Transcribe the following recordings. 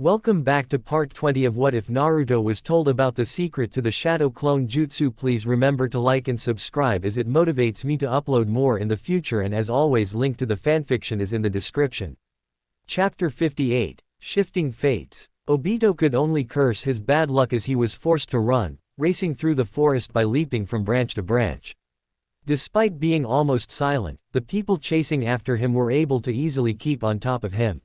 Welcome back to part 20 of What If Naruto Was Told About the Secret to the Shadow Clone Jutsu. Please remember to like and subscribe as it motivates me to upload more in the future, and as always, link to the fanfiction is in the description. Chapter 58, Shifting Fates. Obito could only curse his bad luck as he was forced to run, racing through the forest by leaping from branch to branch. Despite being almost silent, the people chasing after him were able to easily keep on top of him.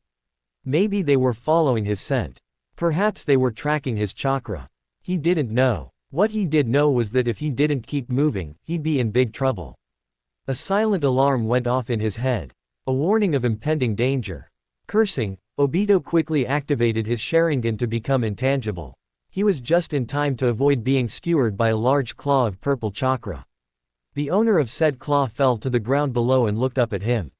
Maybe they were following his scent. Perhaps they were tracking his chakra. He didn't know. What he did know was that if he didn't keep moving, he'd be in big trouble. A silent alarm went off in his head. A warning of impending danger. Cursing, Obito quickly activated his Sharingan to become intangible. He was just in time to avoid being skewered by a large claw of purple chakra. The owner of said claw fell to the ground below and looked up at him.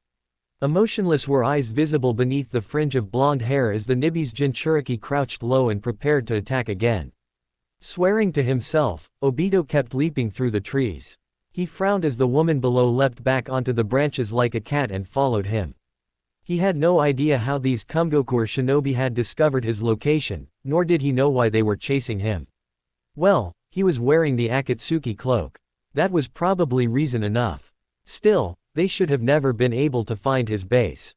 Emotionless were eyes visible beneath the fringe of blonde hair as the Nibi's Jinchuriki crouched low and prepared to attack again. Swearing to himself, Obito kept leaping through the trees. He frowned as the woman below leapt back onto the branches like a cat and followed him. He had no idea how these Kumgokure shinobi had discovered his location, nor did he know why they were chasing him. Well, he was wearing the Akatsuki cloak. That was probably reason enough. Still, they should have never been able to find his base.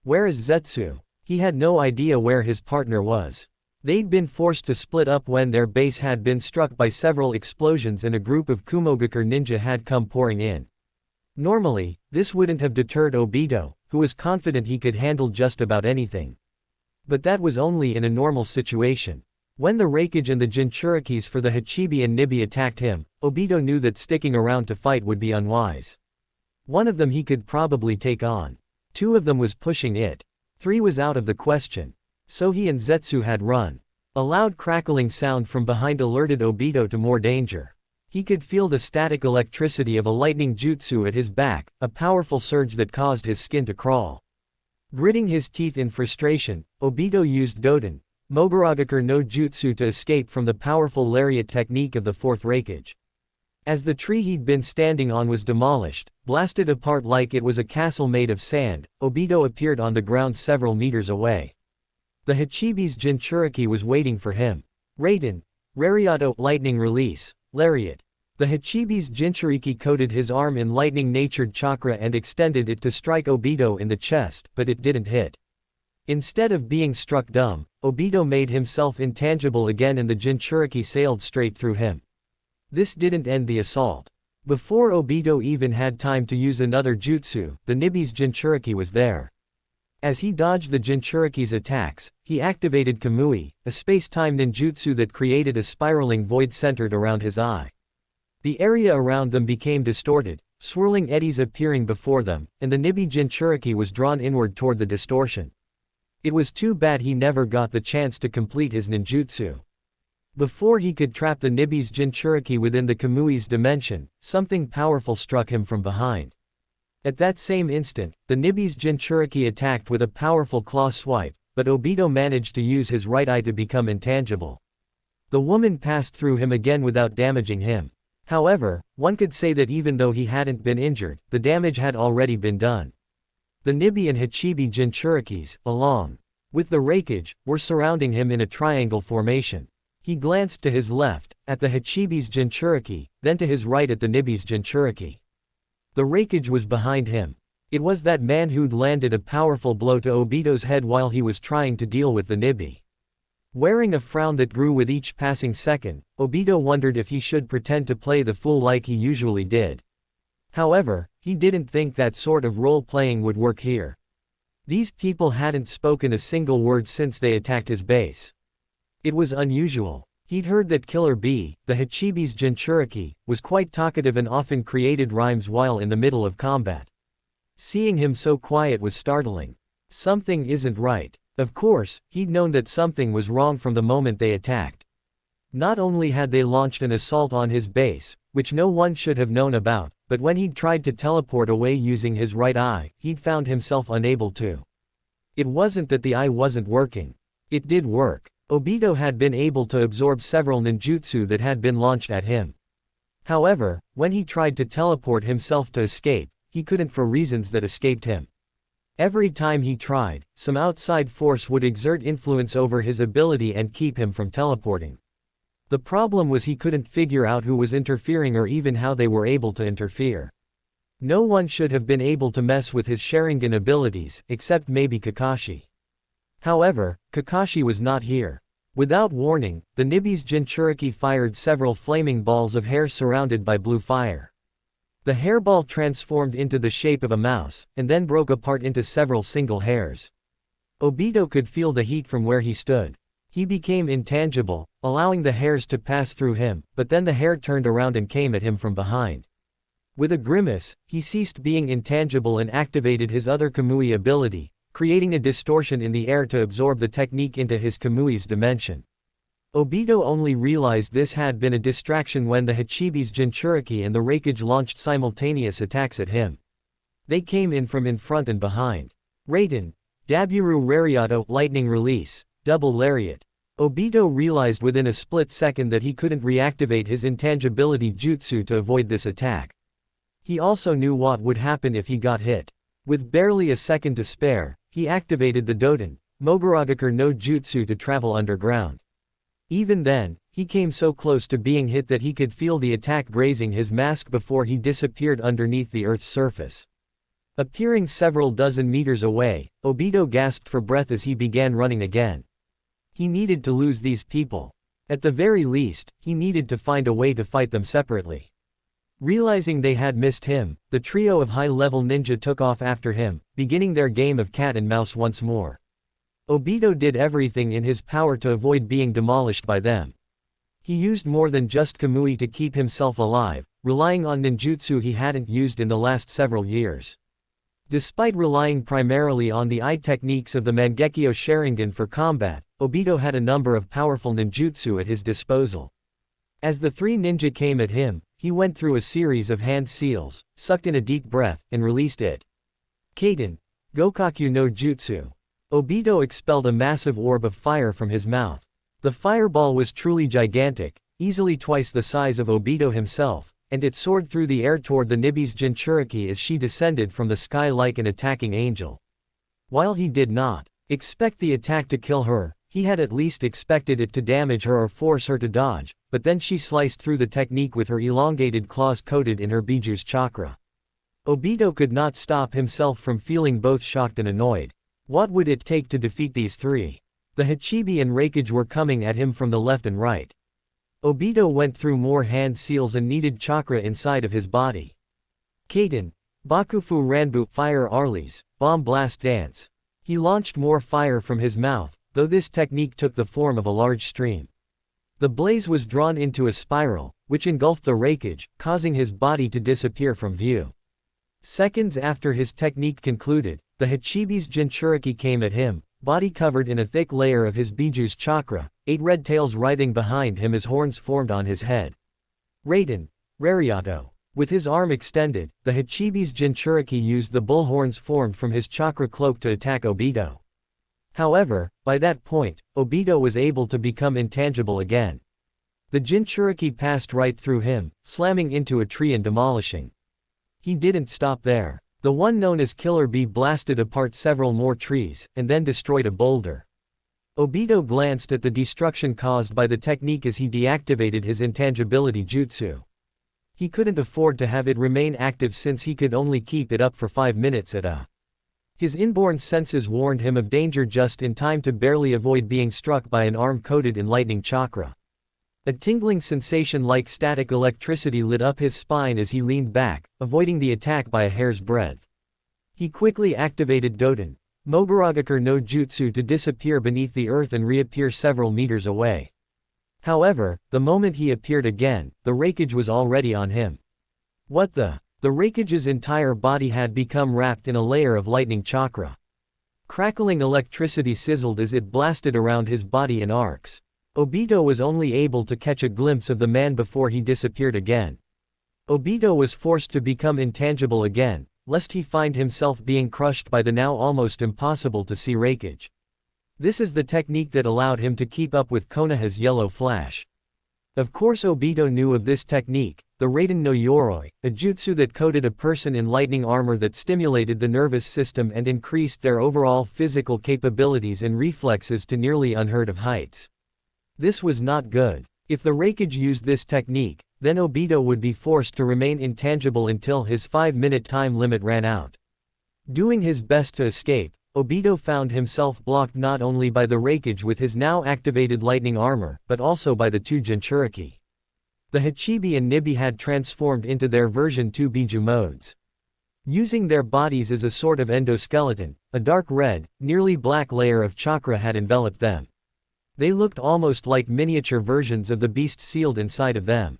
Where is Zetsu? He had no idea where his partner was. They'd been forced to split up when their base had been struck by several explosions and a group of Kumogakure ninja had come pouring in. Normally, this wouldn't have deterred Obito, who was confident he could handle just about anything. But that was only in a normal situation. When the Raikage and the Jinchurikis for the Hachibi and Nibi attacked him, Obito knew that sticking around to fight would be unwise. One of them he could probably take on. Two of them was pushing it. Three was out of the question. So he and Zetsu had run. A loud crackling sound from behind alerted Obito to more danger. He could feel the static electricity of a lightning jutsu at his back, a powerful surge that caused his skin to crawl. Gritting his teeth in frustration, Obito used Doden, Mogaragakure no Jutsu to escape from the powerful lariat technique of the fourth Raikage. As the tree he'd been standing on was demolished, blasted apart like it was a castle made of sand, Obito appeared on the ground several meters away. The Hachibi's Jinchuriki was waiting for him. Raiden, Rariato, lightning release, lariat. The Hachibi's Jinchuriki coated his arm in lightning-natured chakra and extended it to strike Obito in the chest, but it didn't hit. Instead of being struck dumb, Obito made himself intangible again and the Jinchuriki sailed straight through him. This didn't end the assault. Before Obito even had time to use another jutsu, the Nibi's Jinchuriki was there. As he dodged the Jinchuriki's attacks, he activated Kamui, a space-time ninjutsu that created a spiraling void centered around his eye. The area around them became distorted, swirling eddies appearing before them, and the Nibi Jinchuriki was drawn inward toward the distortion. It was too bad he never got the chance to complete his ninjutsu. Before he could trap the Nibi's Jinchuriki within the Kamui's dimension, something powerful struck him from behind. At that same instant, the Nibi's Jinchuriki attacked with a powerful claw swipe, but Obito managed to use his right eye to become intangible. The woman passed through him again without damaging him. However, one could say that even though he hadn't been injured, the damage had already been done. The Nibi and Hachibi Jinchurikis, along with the Raikage, were surrounding him in a triangle formation. He glanced to his left, at the Hachibi's Jinchuriki, then to his right at the Nibi's Jinchuriki. The Raikage was behind him. It was that man who'd landed a powerful blow to Obito's head while he was trying to deal with the Nibi. Wearing a frown that grew with each passing second, Obito wondered if he should pretend to play the fool like he usually did. However, he didn't think that sort of role-playing would work here. These people hadn't spoken a single word since they attacked his base. It was unusual. He'd heard that Killer Bee, the Hachibi's Jinchuriki, was quite talkative and often created rhymes while in the middle of combat. Seeing him so quiet was startling. Something isn't right. Of course, he'd known that something was wrong from the moment they attacked. Not only had they launched an assault on his base, which no one should have known about, but when he'd tried to teleport away using his right eye, he'd found himself unable to. It wasn't that the eye wasn't working. It did work. Obito had been able to absorb several ninjutsu that had been launched at him. However, when he tried to teleport himself to escape, he couldn't for reasons that escaped him. Every time he tried, some outside force would exert influence over his ability and keep him from teleporting. The problem was he couldn't figure out who was interfering or even how they were able to interfere. No one should have been able to mess with his Sharingan abilities, except maybe Kakashi. However, Kakashi was not here. Without warning, the Nibi's Jinchuriki fired several flaming balls of hair surrounded by blue fire. The hairball transformed into the shape of a mouse, and then broke apart into several single hairs. Obito could feel the heat from where he stood. He became intangible, allowing the hairs to pass through him, but then the hair turned around and came at him from behind. With a grimace, he ceased being intangible and activated his other Kamui ability, creating a distortion in the air to absorb the technique into his Kamui's dimension. Obito only realized this had been a distraction when the Hachibi's Jinchuriki and the Raikage launched simultaneous attacks at him. They came in from in front and behind. Raiden, Daburu Rariato, Lightning Release, Double Lariat. Obito realized within a split second that he couldn't reactivate his intangibility jutsu to avoid this attack. He also knew what would happen if he got hit. With barely a second to spare, he activated the Doden, Mogaragakure no Jutsu to travel underground. Even then, he came so close to being hit that he could feel the attack grazing his mask before he disappeared underneath the Earth's surface. Appearing several dozen meters away, Obito gasped for breath as he began running again. He needed to lose these people. At the very least, he needed to find a way to fight them separately. Realizing they had missed him, the trio of high-level ninja took off after him, beginning their game of cat and mouse once more. Obito did everything in his power to avoid being demolished by them. He used more than just Kamui to keep himself alive, relying on ninjutsu he hadn't used in the last several years. Despite relying primarily on the eye techniques of the Mangekyo Sharingan for combat, Obito had a number of powerful ninjutsu at his disposal. As the three ninja came at him, he went through a series of hand seals, sucked in a deep breath, and released it. Kaiten, Gokaku no Jutsu. Obito expelled a massive orb of fire from his mouth. The fireball was truly gigantic, easily twice the size of Obito himself, and it soared through the air toward the Nibi's Jinchuriki as she descended from the sky like an attacking angel. While he did not expect the attack to kill her, he had at least expected it to damage her or force her to dodge, but then she sliced through the technique with her elongated claws coated in her Biju's chakra. Obito could not stop himself from feeling both shocked and annoyed. What would it take to defeat these three? The Hachibi and Raikage were coming at him from the left and right. Obito went through more hand seals and needed chakra inside of his body. Kaiten, Bakufu Ranbu, Fire Arlies, Bomb Blast Dance. He launched more fire from his mouth, though this technique took the form of a large stream. The blaze was drawn into a spiral, which engulfed the Raikage, causing his body to disappear from view. Seconds after his technique concluded, the Hachibi's Jinchuriki came at him, body covered in a thick layer of his Biju's chakra, 8 red tails writhing behind him as horns formed on his head. Raiden, Rariato. With his arm extended, the Hachibi's Jinchuriki used the bull horns formed from his chakra cloak to attack Obito. However, by that point, Obito was able to become intangible again. The Jinchuriki passed right through him, slamming into a tree and demolishing. He didn't stop there. The one known as Killer Bee blasted apart several more trees, and then destroyed a boulder. Obito glanced at the destruction caused by the technique as he deactivated his intangibility jutsu. He couldn't afford to have it remain active since he could only keep it up for 5 minutes at a. His inborn senses warned him of danger just in time to barely avoid being struck by an arm coated in lightning chakra. A tingling sensation like static electricity lit up his spine as he leaned back, avoiding the attack by a hair's breadth. He quickly activated Doden, Mogaragakure no Jutsu to disappear beneath the earth and reappear several meters away. However, the moment he appeared again, the Raikage was already on him. What the? The Raikage's entire body had become wrapped in a layer of lightning chakra. Crackling electricity sizzled as it blasted around his body in arcs. Obito was only able to catch a glimpse of the man before he disappeared again. Obito was forced to become intangible again, lest he find himself being crushed by the now almost impossible to see Raikage. This is the technique that allowed him to keep up with Konoha's yellow flash. Of course Obito knew of this technique, the Raiden no Yoroi, a jutsu that coated a person in lightning armor that stimulated the nervous system and increased their overall physical capabilities and reflexes to nearly unheard of heights. This was not good. If the Raikage used this technique, then Obito would be forced to remain intangible until his 5-minute time limit ran out. Doing his best to escape, Obito found himself blocked not only by the Raikage with his now activated lightning armor, but also by the two Jinchuriki. The Hachibi and Nibi had transformed into their version 2 Biju modes. Using their bodies as a sort of endoskeleton, a dark red, nearly black layer of chakra had enveloped them. They looked almost like miniature versions of the beast sealed inside of them.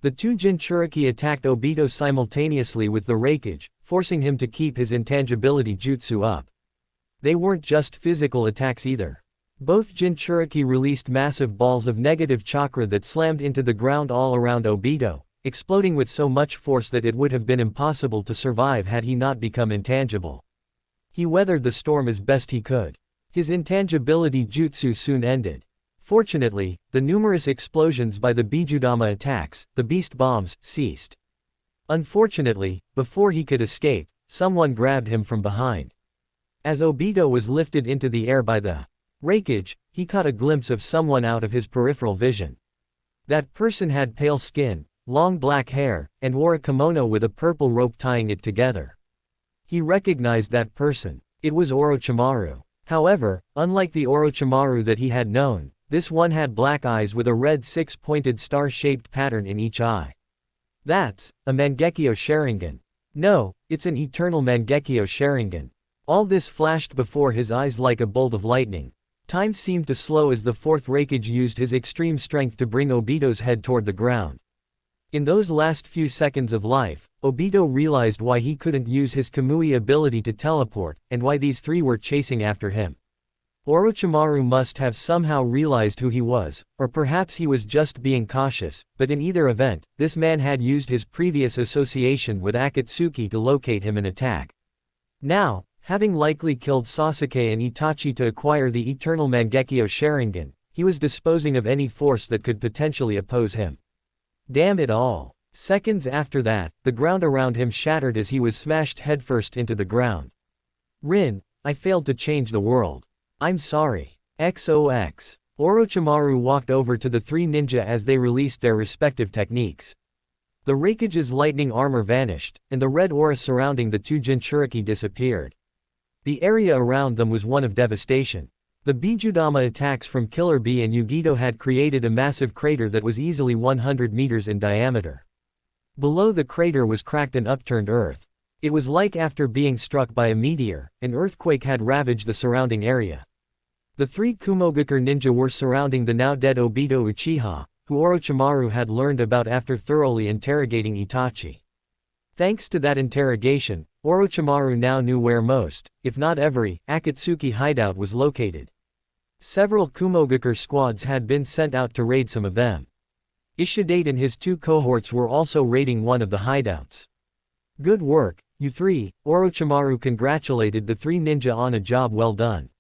The two Jinchuriki attacked Obito simultaneously with the Raikage, forcing him to keep his intangibility jutsu up. They weren't just physical attacks either. Both Jinchuriki released massive balls of negative chakra that slammed into the ground all around Obito, exploding with so much force that it would have been impossible to survive had he not become intangible. He weathered the storm as best he could. His intangibility jutsu soon ended. Fortunately, the numerous explosions by the Bijudama attacks, the beast bombs, ceased. Unfortunately, before he could escape, someone grabbed him from behind. As Obito was lifted into the air by the Raikage, he caught a glimpse of someone out of his peripheral vision. That person had pale skin, long black hair, and wore a kimono with a purple rope tying it together. He recognized that person. It was Orochimaru. However, unlike the Orochimaru that he had known, this one had black eyes with a red six-pointed star-shaped pattern in each eye. That's a Mangekyo Sharingan. No, it's an eternal Mangekyo Sharingan. All this flashed before his eyes like a bolt of lightning. Time seemed to slow as the fourth Raikage used his extreme strength to bring Obito's head toward the ground. In those last few seconds of life, Obito realized why he couldn't use his Kamui ability to teleport, and why these three were chasing after him. Orochimaru must have somehow realized who he was, or perhaps he was just being cautious, but in either event, this man had used his previous association with Akatsuki to locate him and attack. Now, having likely killed Sasuke and Itachi to acquire the eternal Mangekyo Sharingan, he was disposing of any force that could potentially oppose him. Damn it all. Seconds after that, the ground around him shattered as he was smashed headfirst into the ground. Rin, I failed to change the world. I'm sorry. XOX. Orochimaru walked over to the three ninja as they released their respective techniques. The Raikage's lightning armor vanished, and the red aura surrounding the two Jinchuriki disappeared. The area around them was one of devastation. The Bijudama attacks from Killer Bee and Yugito had created a massive crater that was easily 100 meters in diameter. Below the crater was cracked and upturned earth. It was like after being struck by a meteor, an earthquake had ravaged the surrounding area. The three Kumogakure ninja were surrounding the now dead Obito Uchiha, who Orochimaru had learned about after thoroughly interrogating Itachi. Thanks to that interrogation, Orochimaru now knew where most, if not every, Akatsuki hideout was located. Several Kumogakure squads had been sent out to raid some of them. Ishidate and his two cohorts were also raiding one of the hideouts. Good work, you three. Orochimaru congratulated the three ninja on a job well done.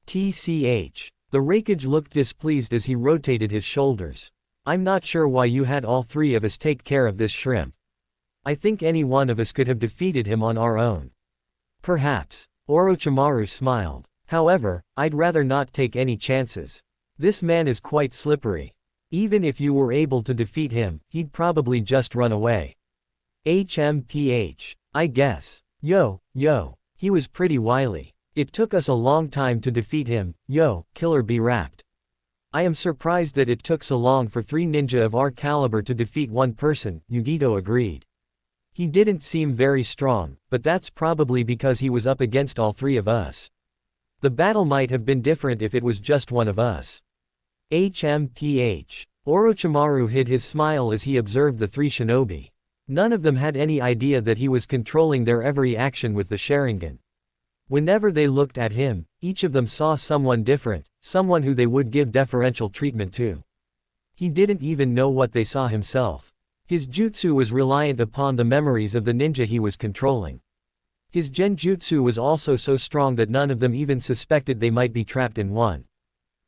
TCH. The Raikage looked displeased as he rotated his shoulders. I'm not sure why you had all three of us take care of this shrimp. I think any one of us could have defeated him on our own. Perhaps. Orochimaru smiled. However, I'd rather not take any chances. This man is quite slippery. Even if you were able to defeat him, he'd probably just run away. HMPH. I guess. Yo, he was pretty wily. It took us a long time to defeat him, Killer Bee rapped. I am surprised that it took so long for three ninja of our caliber to defeat one person, Yugito agreed. He didn't seem very strong, but that's probably because he was up against all three of us. The battle might have been different if it was just one of us. HMPH. Orochimaru hid his smile as he observed the three shinobi. None of them had any idea that he was controlling their every action with the Sharingan. Whenever they looked at him, each of them saw someone different, someone who they would give deferential treatment to. He didn't even know what they saw himself. His jutsu was reliant upon the memories of the ninja he was controlling. His genjutsu was also so strong that none of them even suspected they might be trapped in one.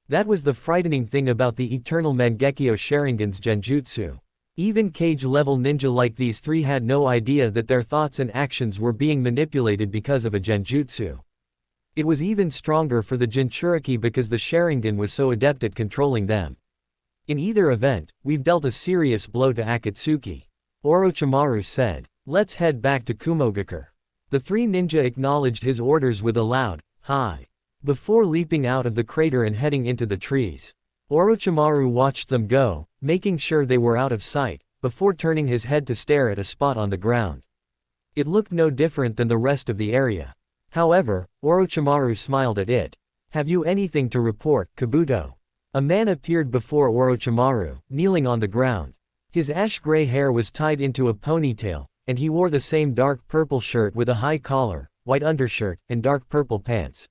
That was the frightening thing about the eternal Mangekyo Sharingan's genjutsu. Even cage-level ninja like these three had no idea that their thoughts and actions were being manipulated because of a genjutsu. It was even stronger for the Jinchuriki because the Sharingan was so adept at controlling them. In either event, we've dealt a serious blow to Akatsuki. Orochimaru said. Let's head back to Kumogakure. The three ninja acknowledged his orders with a loud, "Hi," before leaping out of the crater and heading into the trees. Orochimaru watched them go, making sure they were out of sight, before turning his head to stare at a spot on the ground. It looked no different than the rest of the area. However, Orochimaru smiled at it. "Have you anything to report, Kabuto?" A man appeared before Orochimaru, kneeling on the ground. His ash-gray hair was tied into a ponytail, and he wore the same dark purple shirt with a high collar, white undershirt, and dark purple pants.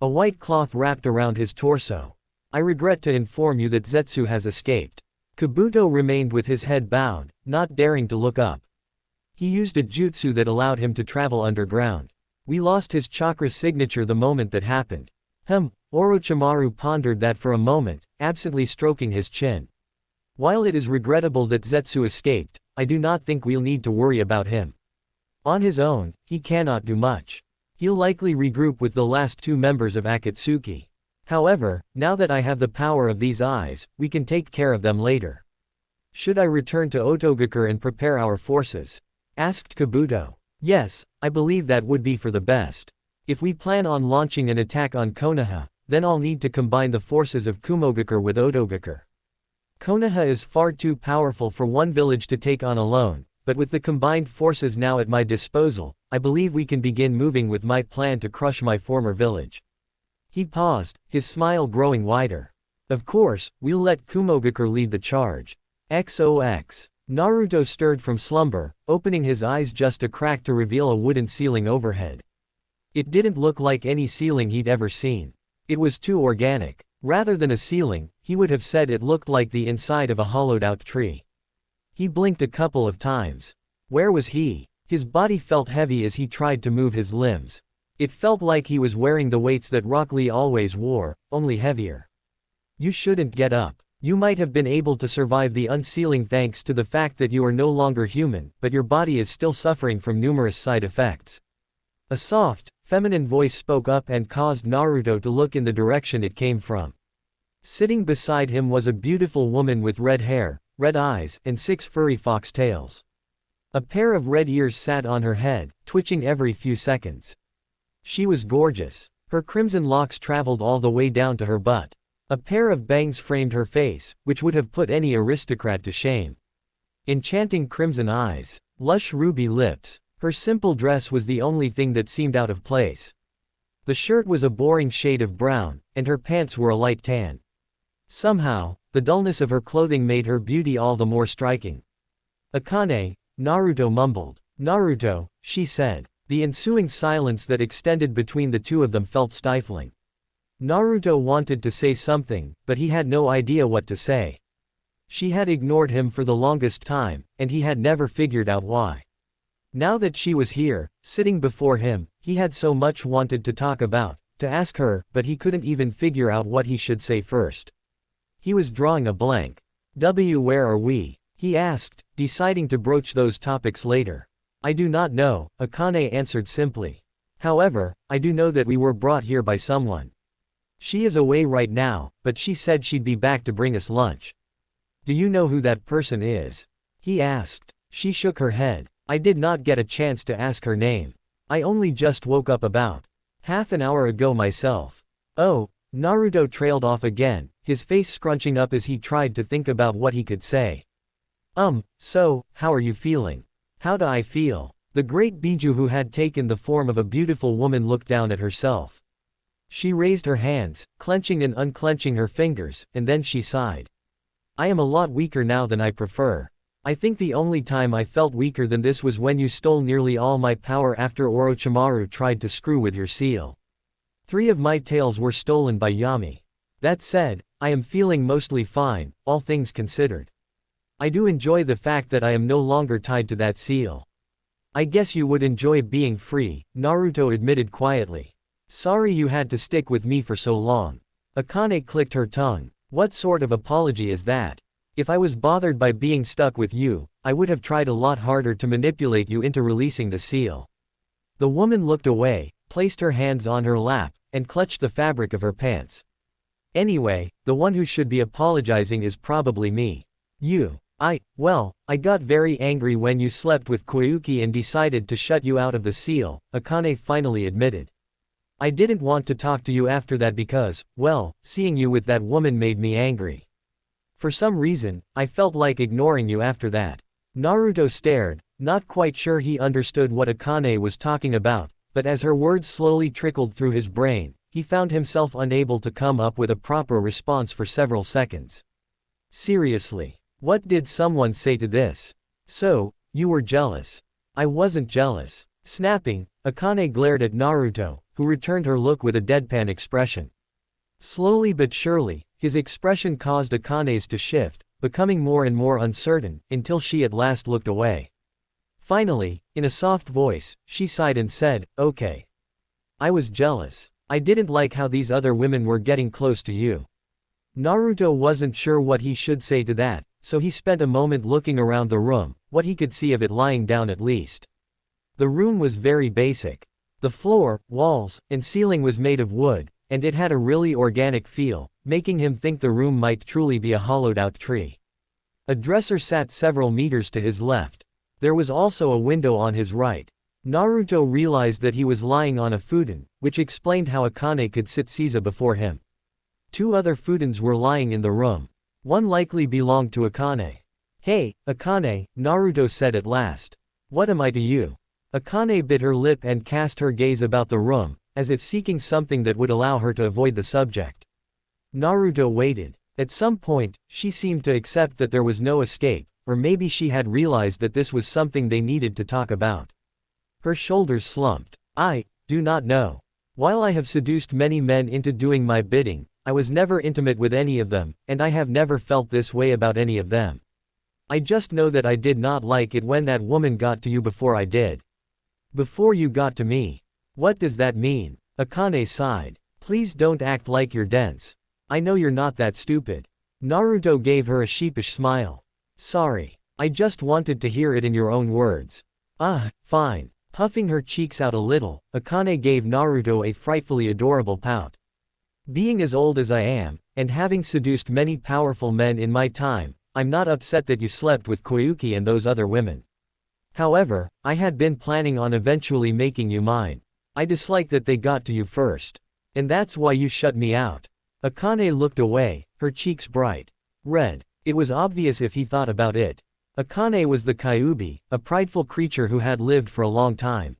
A white cloth wrapped around his torso. "I regret to inform you that Zetsu has escaped." Kabuto remained with his head bowed, not daring to look up. He used a jutsu that allowed him to travel underground. "We lost his chakra signature the moment that happened." Orochimaru pondered that for a moment, absently stroking his chin. "While it is regrettable that Zetsu escaped, I do not think we'll need to worry about him. On his own, he cannot do much. He'll likely regroup with the last two members of Akatsuki. However, now that I have the power of these eyes, we can take care of them later." "Should I return to Otogakure and prepare our forces?" asked Kabuto. "Yes, I believe that would be for the best. If we plan on launching an attack on Konoha, then I'll need to combine the forces of Kumogakure with Otogakure. Konoha is far too powerful for one village to take on alone, but with the combined forces now at my disposal, I believe we can begin moving with my plan to crush my former village." He paused, his smile growing wider. "Of course, we'll let Kumogakure lead the charge." XOX. Naruto stirred from slumber, opening his eyes just a crack to reveal a wooden ceiling overhead. It didn't look like any ceiling he'd ever seen. It was too organic. Rather than a ceiling, he would have said it looked like the inside of a hollowed-out tree. He blinked a couple of times. Where was he? His body felt heavy as he tried to move his limbs. It felt like he was wearing the weights that Rock Lee always wore, only heavier. "You shouldn't get up. You might have been able to survive the unsealing thanks to the fact that you are no longer human, but your body is still suffering from numerous side effects." A soft, feminine voice spoke up and caused Naruto to look in the direction it came from. Sitting beside him was a beautiful woman with red hair, red eyes, and 6 furry fox tails. A pair of red ears sat on her head, twitching every few seconds. She was gorgeous. Her crimson locks traveled all the way down to her butt. A pair of bangs framed her face, which would have put any aristocrat to shame. Enchanting crimson eyes, lush ruby lips. Her simple dress was the only thing that seemed out of place. The shirt was a boring shade of brown, and her pants were a light tan. Somehow, the dullness of her clothing made her beauty all the more striking. "Akane," Naruto mumbled. "Naruto," she said. The ensuing silence that extended between the two of them felt stifling. Naruto wanted to say something, but he had no idea what to say. She had ignored him for the longest time, and he had never figured out why. Now that she was here, sitting before him, he had so much wanted to talk about, to ask her, but he couldn't even figure out what he should say first. He was drawing a blank. "Where are we?" he asked, deciding to broach those topics later. "I do not know," Akane answered simply. "However, I do know that we were brought here by someone. She is away right now, but she said she'd be back to bring us lunch." "Do you know who that person is?" he asked. She shook her head. "I did not get a chance to ask her name. I only just woke up about half an hour ago myself." "Oh," Naruto trailed off again, his face scrunching up as he tried to think about what he could say. So, how are you feeling?" "How do I feel?" The great Biju who had taken the form of a beautiful woman looked down at herself. She raised her hands, clenching and unclenching her fingers, and then she sighed. "I am a lot weaker now than I prefer. I think the only time I felt weaker than this was when you stole nearly all my power after Orochimaru tried to screw with your seal. 3 of my tails were stolen by Yami. That said, I am feeling mostly fine, all things considered. I do enjoy the fact that I am no longer tied to that seal." "I guess you would enjoy being free," Naruto admitted quietly. "Sorry you had to stick with me for so long." Akane clicked her tongue. "What sort of apology is that? If I was bothered by being stuck with you, I would have tried a lot harder to manipulate you into releasing the seal." The woman looked away, placed her hands on her lap, and clutched the fabric of her pants. "Anyway, the one who should be apologizing is probably me. Well, I got very angry when you slept with Koyuki and decided to shut you out of the seal," Akane finally admitted. "I didn't want to talk to you after that because, well, seeing you with that woman made me angry. For some reason, I felt like ignoring you after that." Naruto stared, not quite sure he understood what Akane was talking about, but as her words slowly trickled through his brain, he found himself unable to come up with a proper response for several seconds. Seriously, what did someone say to this? "So, you were jealous." "I wasn't jealous." Snapping, Akane glared at Naruto, who returned her look with a deadpan expression. Slowly but surely, his expression caused Akane's to shift, becoming more and more uncertain, until she at last looked away. Finally, in a soft voice, she sighed and said, "Okay. I was jealous. I didn't like how these other women were getting close to you." Naruto wasn't sure what he should say to that, so he spent a moment looking around the room, what he could see of it lying down at least. The room was very basic. The floor, walls, and ceiling was made of wood, and it had a really organic feel, making him think the room might truly be a hollowed-out tree. A dresser sat several meters to his left. There was also a window on his right. Naruto realized that he was lying on a futon, which explained how Akane could sit Caesar before him. 2 other futons were lying in the room. One likely belonged to Akane. "Hey, Akane," Naruto said at last. "What am I to you?" Akane bit her lip and cast her gaze about the room, as if seeking something that would allow her to avoid the subject. Naruto waited. At some point, she seemed to accept that there was no escape, or maybe she had realized that this was something they needed to talk about. Her shoulders slumped. "I do not know. While I have seduced many men into doing my bidding, I was never intimate with any of them, and I have never felt this way about any of them. I just know that I did not like it when that woman got to you before I did." "Before you got to me? What does that mean?" Akane sighed. "Please don't act like you're dense. I know you're not that stupid." Naruto gave her a sheepish smile. "Sorry. I just wanted to hear it in your own words." Fine." Puffing her cheeks out a little, Akane gave Naruto a frightfully adorable pout. "Being as old as I am, and having seduced many powerful men in my time, I'm not upset that you slept with Koyuki and those other women. However, I had been planning on eventually making you mine. I dislike that they got to you first. And that's why you shut me out." Akane looked away, her cheeks bright red. It was obvious if he thought about it. Akane was the Kyuubi, a prideful creature who had lived for a long time.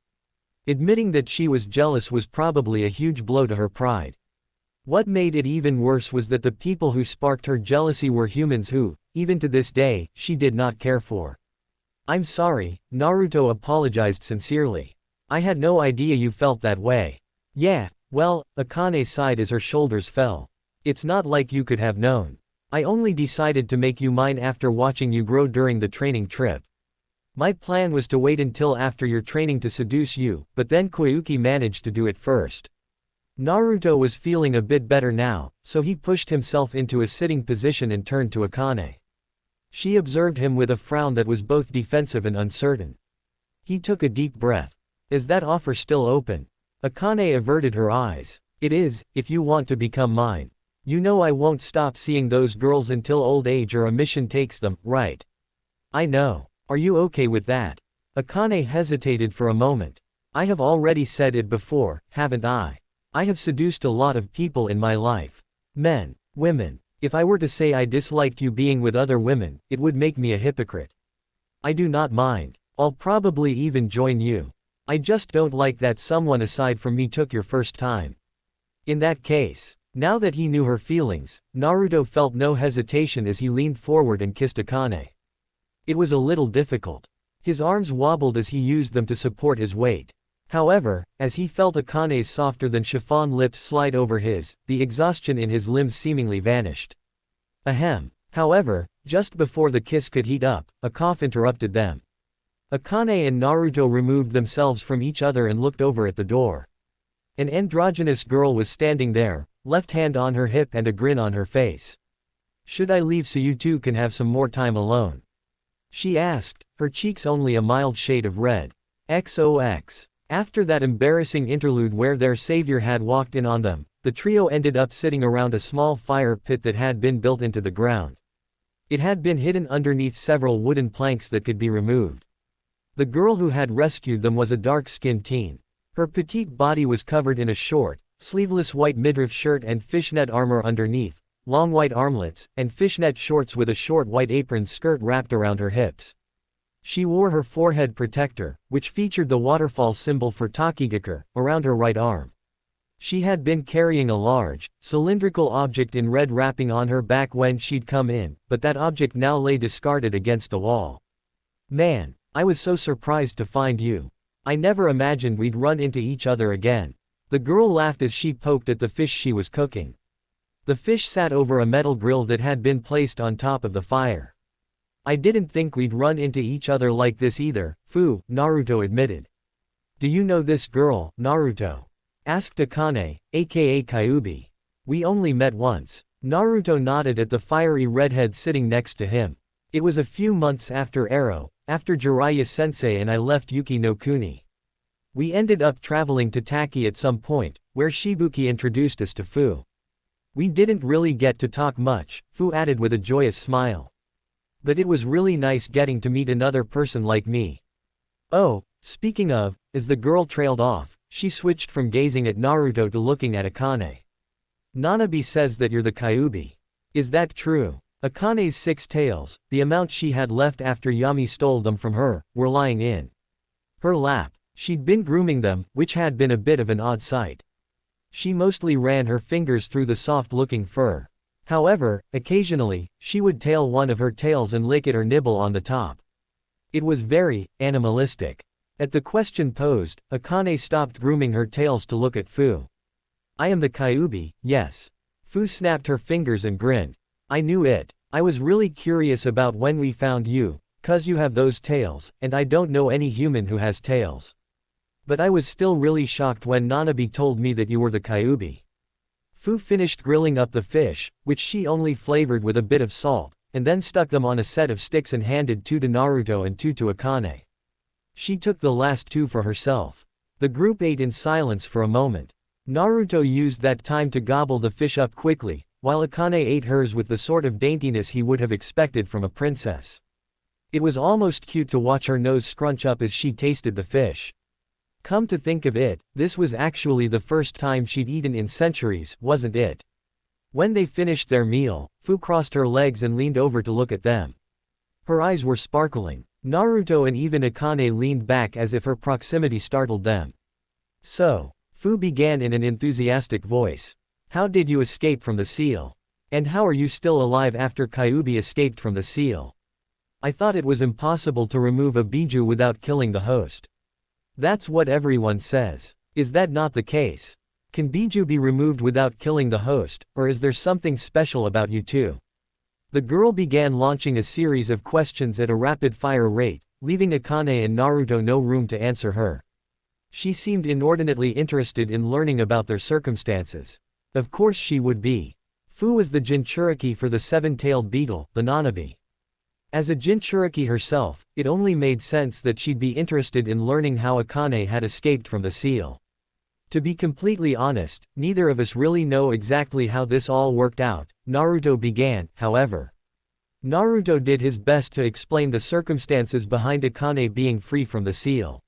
Admitting that she was jealous was probably a huge blow to her pride. What made it even worse was that the people who sparked her jealousy were humans who, even to this day, she did not care for. "I'm sorry," Naruto apologized sincerely. "I had no idea you felt that way." "Yeah, well," Akane sighed as her shoulders fell. "It's not like you could have known. I only decided to make you mine after watching you grow during the training trip. My plan was to wait until after your training to seduce you, but then Koyuki managed to do it first." Naruto was feeling a bit better now, so he pushed himself into a sitting position and turned to Akane. She observed him with a frown that was both defensive and uncertain. He took a deep breath. "Is that offer still open?" Akane averted her eyes. "It is, if you want to become mine. You know I won't stop seeing those girls until old age or a mission takes them, right?" "I know. Are you okay with that?" Akane hesitated for a moment. "I have already said it before, haven't I? I have seduced a lot of people in my life. Men, women. If I were to say I disliked you being with other women, it would make me a hypocrite. I do not mind. I'll probably even join you. I just don't like that someone aside from me took your first time." In that case, now that he knew her feelings, Naruto felt no hesitation as he leaned forward and kissed Akane. It was a little difficult. His arms wobbled as he used them to support his weight. However, as he felt Akane's softer than chiffon lips slide over his, the exhaustion in his limbs seemingly vanished. Ahem. However, just before the kiss could heat up, a cough interrupted them. Akane and Naruto removed themselves from each other and looked over at the door. An androgynous girl was standing there, left hand on her hip and a grin on her face. Should I leave so you two can have some more time alone? She asked, her cheeks only a mild shade of red. XOX. After that embarrassing interlude where their savior had walked in on them, the trio ended up sitting around a small fire pit that had been built into the ground. It had been hidden underneath several wooden planks that could be removed. The girl who had rescued them was a dark-skinned teen. Her petite body was covered in a short, sleeveless white midriff shirt and fishnet armor underneath, long white armlets, and fishnet shorts with a short white apron skirt wrapped around her hips. She wore her forehead protector, which featured the waterfall symbol for Takigaku, around her right arm. She had been carrying a large, cylindrical object in red wrapping on her back when she'd come in, but that object now lay discarded against the wall. Man, I was so surprised to find you. I never imagined we'd run into each other again. The girl laughed as she poked at the fish she was cooking. The fish sat over a metal grill that had been placed on top of the fire. I didn't think we'd run into each other like this either, Naruto admitted. Do you know this girl, Naruto? Asked Akane, aka Kyuubi. We only met once. Naruto nodded at the fiery redhead sitting next to him. It was a few months after after Jiraiya-sensei and I left Yuki no Kuni. We ended up traveling to Taki at some point, where Shibuki introduced us to Fu. We didn't really get to talk much, Fu added with a joyous smile. But it was really nice getting to meet another person like me. Oh, speaking of, as the girl trailed off, she switched from gazing at Naruto to looking at Akane. Nanabe says that you're the Kyuubi. Is that true? Akane's 6 tails, the amount she had left after Yami stole them from her, were lying in her lap. She'd been grooming them, which had been a bit of an odd sight. She mostly ran her fingers through the soft-looking fur. However, occasionally, she would tail one of her tails and lick it or nibble on the top. It was very animalistic. At the question posed, Akane stopped grooming her tails to look at Fu. I am the Kyuubi, yes. Fu snapped her fingers and grinned. I knew it. I was really curious about when we found you, 'cause you have those tails, and I don't know any human who has tails. But I was still really shocked when Nanabe told me that you were the Kyuubi. Fu finished grilling up the fish, which she only flavored with a bit of salt, and then stuck them on a set of sticks and handed 2 to Naruto and 2 to Akane. She took the last 2 for herself. The group ate in silence for a moment. Naruto used that time to gobble the fish up quickly, while Akane ate hers with the sort of daintiness he would have expected from a princess. It was almost cute to watch her nose scrunch up as she tasted the fish. Come to think of it, this was actually the first time she'd eaten in centuries, wasn't it? When they finished their meal, Fu crossed her legs and leaned over to look at them. Her eyes were sparkling. Naruto and even Akane leaned back as if her proximity startled them. So, Fu began in an enthusiastic voice. How did you escape from the seal? And how are you still alive after Kyuubi escaped from the seal? I thought it was impossible to remove a biju without killing the host. That's what everyone says. Is that not the case? Can biju be removed without killing the host, or is there something special about you two? The girl began launching a series of questions at a rapid-fire rate, leaving Akane and Naruto no room to answer her. She seemed inordinately interested in learning about their circumstances. Of course she would be. Fu was the Jinchuriki for the 7-tailed beetle, the Nanabe. As a Jinchuriki herself, it only made sense that she'd be interested in learning how Akane had escaped from the seal. To be completely honest, neither of us really know exactly how this all worked out, Naruto began, however. Naruto did his best to explain the circumstances behind Akane being free from the seal.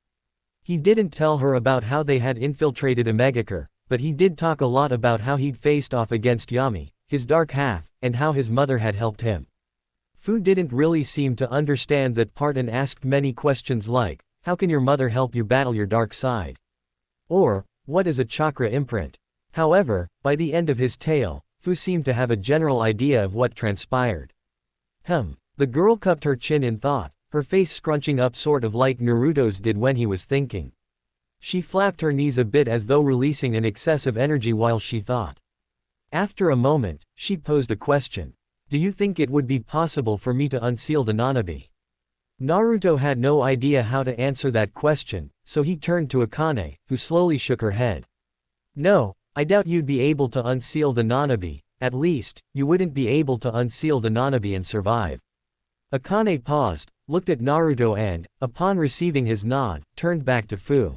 He didn't tell her about how they had infiltrated Omegakure, but he did talk a lot about how he'd faced off against Yami, his dark half, and how his mother had helped him. Fu didn't really seem to understand that part and asked many questions like, how can your mother help you battle your dark side? Or, what is a chakra imprint? However, by the end of his tale, Fu seemed to have a general idea of what transpired. The girl cupped her chin in thought, her face scrunching up sort of like Naruto's did when he was thinking. She flapped her knees a bit as though releasing an excess of energy while she thought. After a moment, she posed a question. Do you think it would be possible for me to unseal the Nanabe? Naruto had no idea how to answer that question, so he turned to Akane, who slowly shook her head. No, I doubt you'd be able to unseal the Nanabe, at least, you wouldn't be able to unseal the Nanabi and survive. Akane paused, looked at Naruto and, upon receiving his nod, turned back to Fu.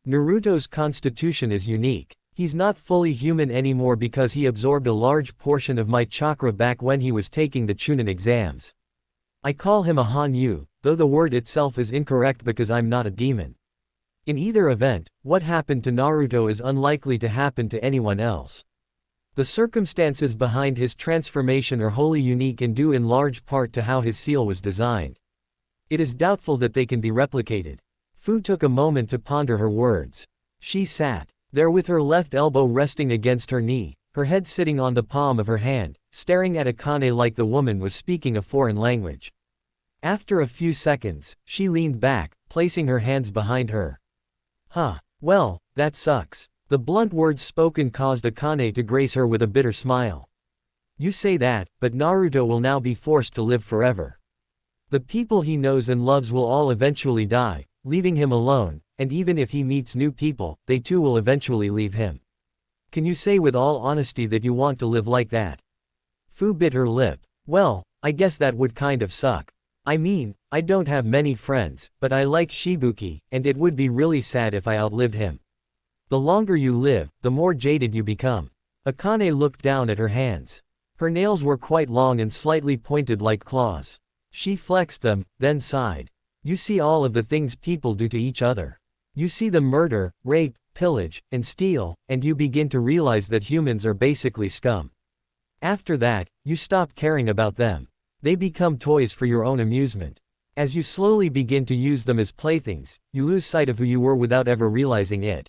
Naruto's constitution is unique. He's not fully human anymore because he absorbed a large portion of my chakra back when he was taking the Chunin exams. I call him a Hanyu, though the word itself is incorrect because I'm not a demon. In either event, what happened to Naruto is unlikely to happen to anyone else. The circumstances behind his transformation are wholly unique and due in large part to how his seal was designed. It is doubtful that they can be replicated. Fu took a moment to ponder her words. She sat there with her left elbow resting against her knee, her head sitting on the palm of her hand, staring at Akane like the woman was speaking a foreign language. After a few seconds, she leaned back, placing her hands behind her. Well, that sucks. The blunt words spoken caused Akane to grace her with a bitter smile. You say that, but Naruto will now be forced to live forever. The people he knows and loves will all eventually die, leaving him alone, and even if he meets new people, they too will eventually leave him. Can you say with all honesty that you want to live like that? Fu bit her lip. Well, I guess that would kind of suck. I mean, I don't have many friends, but I like Shibuki, and it would be really sad if I outlived him. The longer you live, the more jaded you become. Akane looked down at her hands. Her nails were quite long and slightly pointed like claws. She flexed them, then sighed. You see all of the things people do to each other. You see them murder, rape, pillage, and steal, and you begin to realize that humans are basically scum. After that, you stop caring about them. They become toys for your own amusement. As you slowly begin to use them as playthings, you lose sight of who you were without ever realizing it.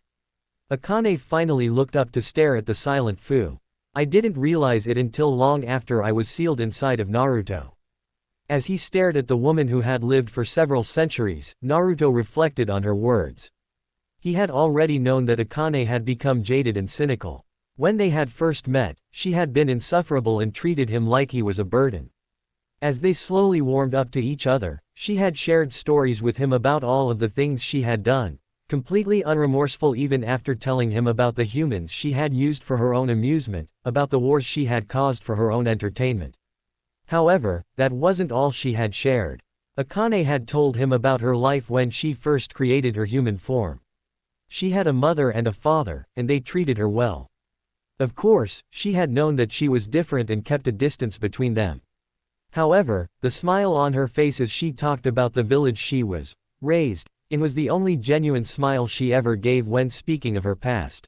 Akane finally looked up to stare at the silent Fu. I didn't realize it until long after I was sealed inside of Naruto. As he stared at the woman who had lived for several centuries, Naruto reflected on her words. He had already known that Akane had become jaded and cynical. When they had first met, she had been insufferable and treated him like he was a burden. As they slowly warmed up to each other, she had shared stories with him about all of the things she had done, completely unremorseful even after telling him about the humans she had used for her own amusement, about the wars she had caused for her own entertainment. However, that wasn't all she had shared. Akane had told him about her life when she first created her human form. She had a mother and a father, and they treated her well. Of course, she had known that she was different and kept a distance between them. However, the smile on her face as she talked about the village she was raised in was the only genuine smile she ever gave when speaking of her past.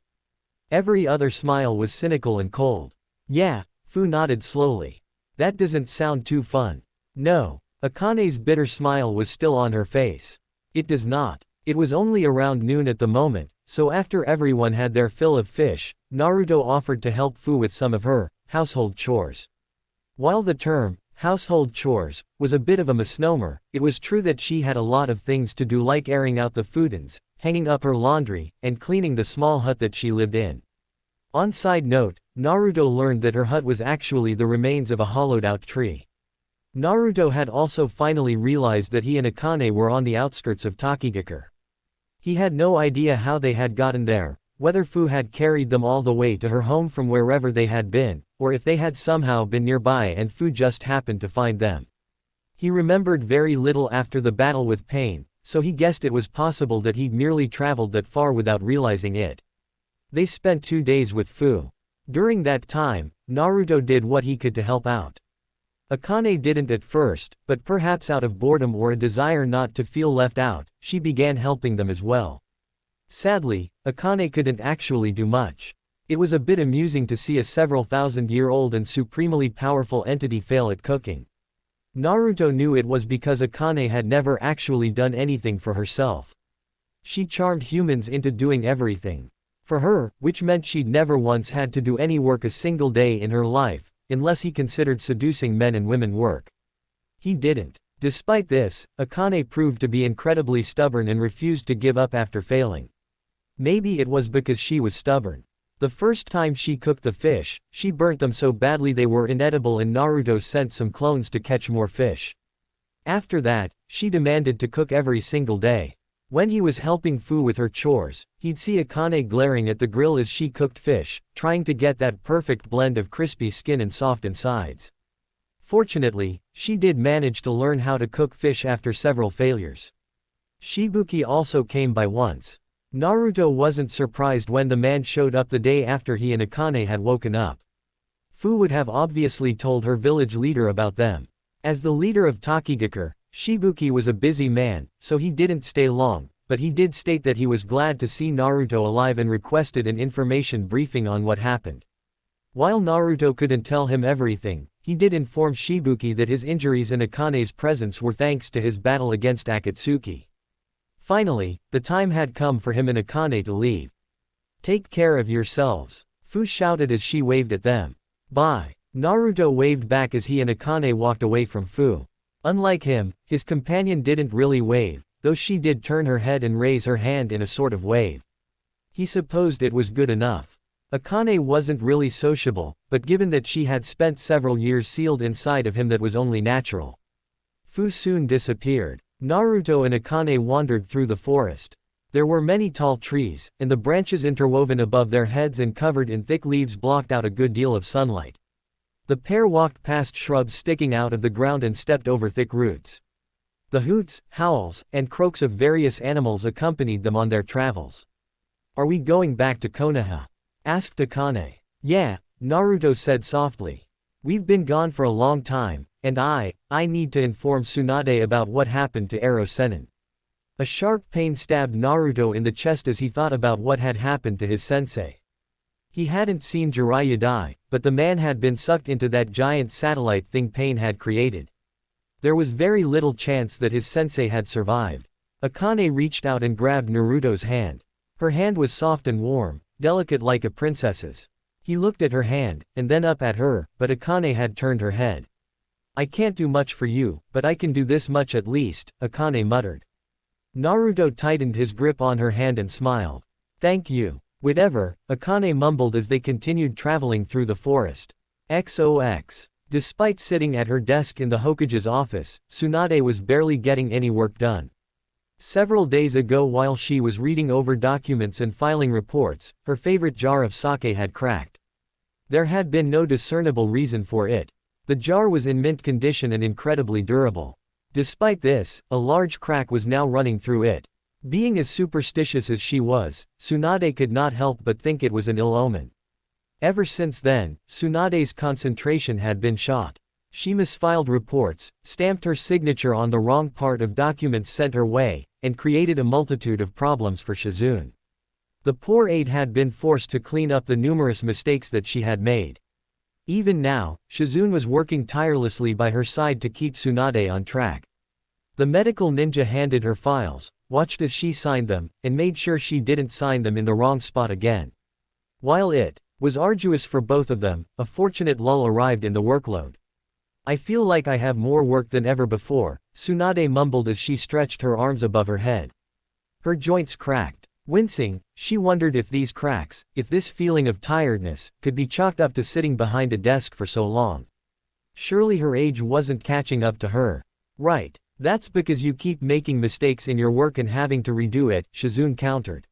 Every other smile was cynical and cold. Yeah, Fu nodded slowly. That doesn't sound too fun. No. Akane's bitter smile was still on her face. It does not. It was only around noon at the moment, so after everyone had their fill of fish, Naruto offered to help Fu with some of her household chores. While the term household chores was a bit of a misnomer, it was true that she had a lot of things to do, like airing out the futons, hanging up her laundry, and cleaning the small hut that she lived in. On side note, Naruto learned that her hut was actually the remains of a hollowed-out tree. Naruto had also finally realized that he and Akane were on the outskirts of Takigakure. He had no idea how they had gotten there, whether Fu had carried them all the way to her home from wherever they had been, or if they had somehow been nearby and Fu just happened to find them. He remembered very little after the battle with Pain, so he guessed it was possible that he'd merely traveled that far without realizing it. They spent 2 days with Fu. During that time, Naruto did what he could to help out. Akane didn't at first, but perhaps out of boredom or a desire not to feel left out, she began helping them as well. Sadly, Akane couldn't actually do much. It was a bit amusing to see a several thousand-year-old and supremely powerful entity fail at cooking. Naruto knew it was because Akane had never actually done anything for herself. She charmed humans into doing everything for her, which meant she'd never once had to do any work a single day in her life, unless he considered seducing men and women work. He didn't. Despite this, Akane proved to be incredibly stubborn and refused to give up after failing. Maybe it was because she was stubborn. The first time she cooked the fish, she burnt them so badly they were inedible and Naruto sent some clones to catch more fish. After that, she demanded to cook every single day. When he was helping Fu with her chores, he'd see Akane glaring at the grill as she cooked fish, trying to get that perfect blend of crispy skin and soft insides. Fortunately, she did manage to learn how to cook fish after several failures. Shibuki also came by once. Naruto wasn't surprised when the man showed up the day after he and Akane had woken up. Fu would have obviously told her village leader about them. As the leader of Takigakure, Shibuki was a busy man, so he didn't stay long, but he did state that he was glad to see Naruto alive and requested an information briefing on what happened. While Naruto couldn't tell him everything, he did inform Shibuki that his injuries and Akane's presence were thanks to his battle against Akatsuki. Finally, the time had come for him and Akane to leave. "Take care of yourselves," Fu shouted as she waved at them. "Bye." Naruto waved back as he and Akane walked away from Fu. Unlike him, his companion didn't really wave, though she did turn her head and raise her hand in a sort of wave. He supposed it was good enough. Akane wasn't really sociable, but given that she had spent several years sealed inside of him, that was only natural. Fu soon disappeared. Naruto and Akane wandered through the forest. There were many tall trees, and the branches interwoven above their heads and covered in thick leaves blocked out a good deal of sunlight. The pair walked past shrubs sticking out of the ground and stepped over thick roots. The hoots, howls, and croaks of various animals accompanied them on their travels. "Are we going back to Konoha?" asked Akane. "Yeah," Naruto said softly. "We've been gone for a long time, and I need to inform Tsunade about what happened to Ero Sennin." A sharp pain stabbed Naruto in the chest as he thought about what had happened to his sensei. He hadn't seen Jiraiya die, but the man had been sucked into that giant satellite thing pain had created. There was very little chance that his sensei had survived. Akane reached out and grabbed Naruto's hand. Her hand was soft and warm, delicate like a princess's. He looked at her hand, and then up at her, but Akane had turned her head. "I can't do much for you, but I can do this much at least," Akane muttered. Naruto tightened his grip on her hand and smiled. "Thank you." "Whatever," Akane mumbled as they continued traveling through the forest. XOX. Despite sitting at her desk in the Hokage's office, Tsunade was barely getting any work done. Several days ago, while she was reading over documents and filing reports, her favorite jar of sake had cracked. There had been no discernible reason for it. The jar was in mint condition and incredibly durable. Despite this, a large crack was now running through it. Being as superstitious as she was, Tsunade could not help but think it was an ill omen. Ever since then, Tsunade's concentration had been shot. She misfiled reports, stamped her signature on the wrong part of documents sent her way, and created a multitude of problems for Shizune. The poor aide had been forced to clean up the numerous mistakes that she had made. Even now, Shizune was working tirelessly by her side to keep Tsunade on track. The medical ninja handed her files, watched as she signed them, and made sure she didn't sign them in the wrong spot again. While it was arduous for both of them, a fortunate lull arrived in the workload. "I feel like I have more work than ever before," Tsunade mumbled as she stretched her arms above her head. Her joints cracked. Wincing, she wondered if these cracks, if this feeling of tiredness, could be chalked up to sitting behind a desk for so long. Surely her age wasn't catching up to her. "Right. That's because you keep making mistakes in your work and having to redo it," Shizune countered.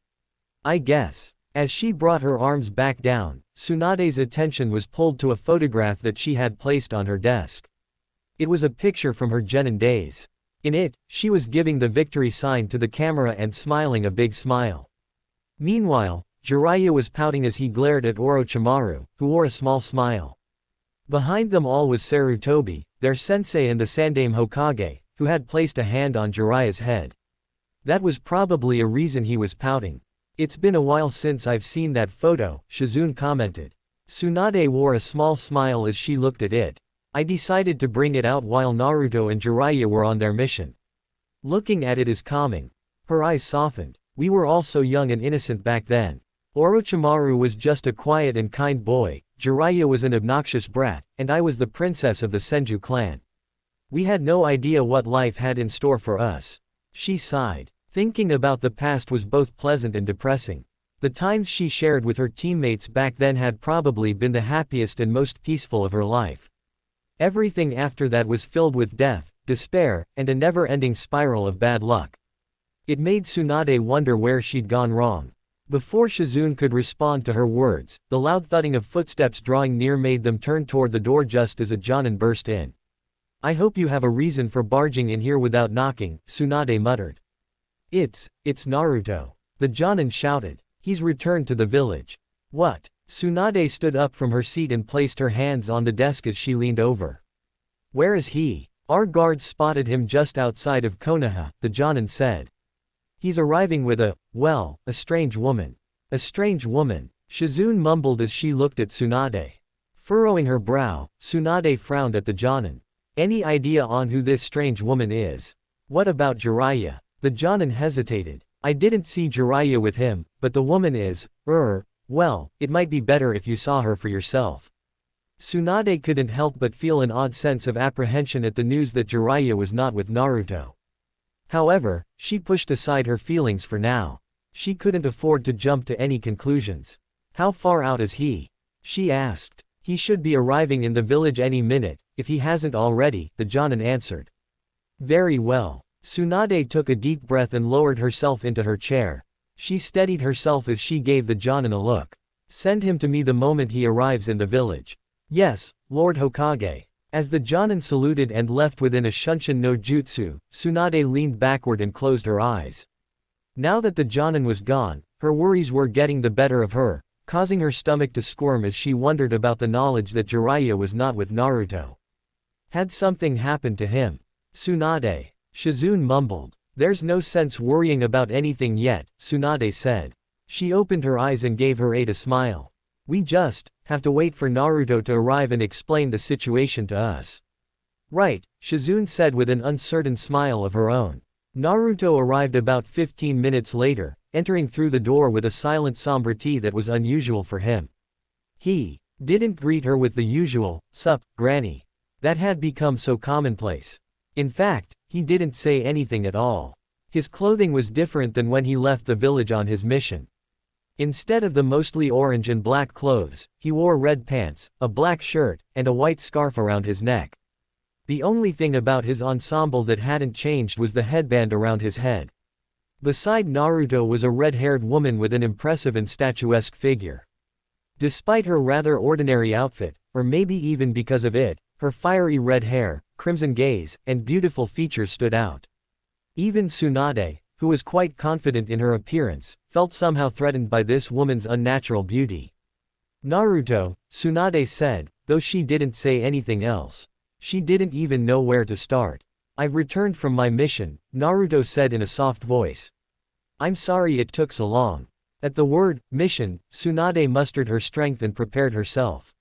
"I guess." As she brought her arms back down, Tsunade's attention was pulled to a photograph that she had placed on her desk. It was a picture from her genin days. In it, she was giving the victory sign to the camera and smiling a big smile. Meanwhile, Jiraiya was pouting as he glared at Orochimaru, who wore a small smile. Behind them all was Sarutobi, their sensei, and the Sandaime Hokage, who had placed a hand on Jiraiya's head. That was probably a reason he was pouting. "It's been a while since I've seen that photo," Shizune commented. Tsunade wore a small smile as she looked at it. "I decided to bring it out while Naruto and Jiraiya were on their mission. Looking at it is calming." Her eyes softened. "We were all so young and innocent back then. Orochimaru was just a quiet and kind boy, Jiraiya was an obnoxious brat, and I was the princess of the Senju clan. We had no idea what life had in store for us." She sighed. Thinking about the past was both pleasant and depressing. The times she shared with her teammates back then had probably been the happiest and most peaceful of her life. Everything after that was filled with death, despair, and a never-ending spiral of bad luck. It made Tsunade wonder where she'd gone wrong. Before Shizune could respond to her words, the loud thudding of footsteps drawing near made them turn toward the door just as a Jonin burst in. "I hope you have a reason for barging in here without knocking," Tsunade muttered. It's Naruto," the Jonin shouted. "He's returned to the village." "What?" Tsunade stood up from her seat and placed her hands on the desk as she leaned over. "Where is he? Our guards spotted him just outside of Konoha," the Jonin said. "He's arriving with a strange woman." "A strange woman?" Shizune mumbled as she looked at Tsunade. Furrowing her brow, Tsunade frowned at the Jonin. "Any idea on who this strange woman is?" "What about Jiraiya?" The Jonin hesitated. "I didn't see Jiraiya with him, but the woman is, well, it might be better if you saw her for yourself." Tsunade couldn't help but feel an odd sense of apprehension at the news that Jiraiya was not with Naruto. However, she pushed aside her feelings for now. She couldn't afford to jump to any conclusions. "How far out is he?" she asked. "He should be arriving in the village any minute, if he hasn't already," the Jonin answered. "Very well." Tsunade took a deep breath and lowered herself into her chair. She steadied herself as she gave the Jonin a look. "Send him to me the moment he arrives in the village." "Yes, Lord Hokage." As the Jonin saluted and left within a Shunshin no Jutsu, Tsunade leaned backward and closed her eyes. Now that the Jonin was gone, her worries were getting the better of her, causing her stomach to squirm as she wondered about the knowledge that Jiraiya was not with Naruto. Had something happened to him? "Tsunade," Shizune mumbled. "There's no sense worrying about anything yet," Tsunade said. She opened her eyes and gave her aide a smile. "We just have to wait for Naruto to arrive and explain the situation to us." "Right," Shizune said with an uncertain smile of her own. Naruto arrived about 15 minutes later, entering through the door with a silent somberty that was unusual for him. He didn't greet her with the usual, "Sup, Granny." That had become so commonplace. In fact, he didn't say anything at all. His clothing was different than when he left the village on his mission. Instead of the mostly orange and black clothes, he wore red pants, a black shirt, and a white scarf around his neck. The only thing about his ensemble that hadn't changed was the headband around his head. Beside Naruto was a red-haired woman with an impressive and statuesque figure. Despite her rather ordinary outfit, or maybe even because of it, her fiery red hair, crimson gaze, and beautiful features stood out. Even Tsunade, who was quite confident in her appearance, felt somehow threatened by this woman's unnatural beauty. "Naruto," Tsunade said, though she didn't say anything else. She didn't even know where to start. "I've returned from my mission," Naruto said in a soft voice. "I'm sorry it took so long." At the word, mission, Tsunade mustered her strength and prepared herself.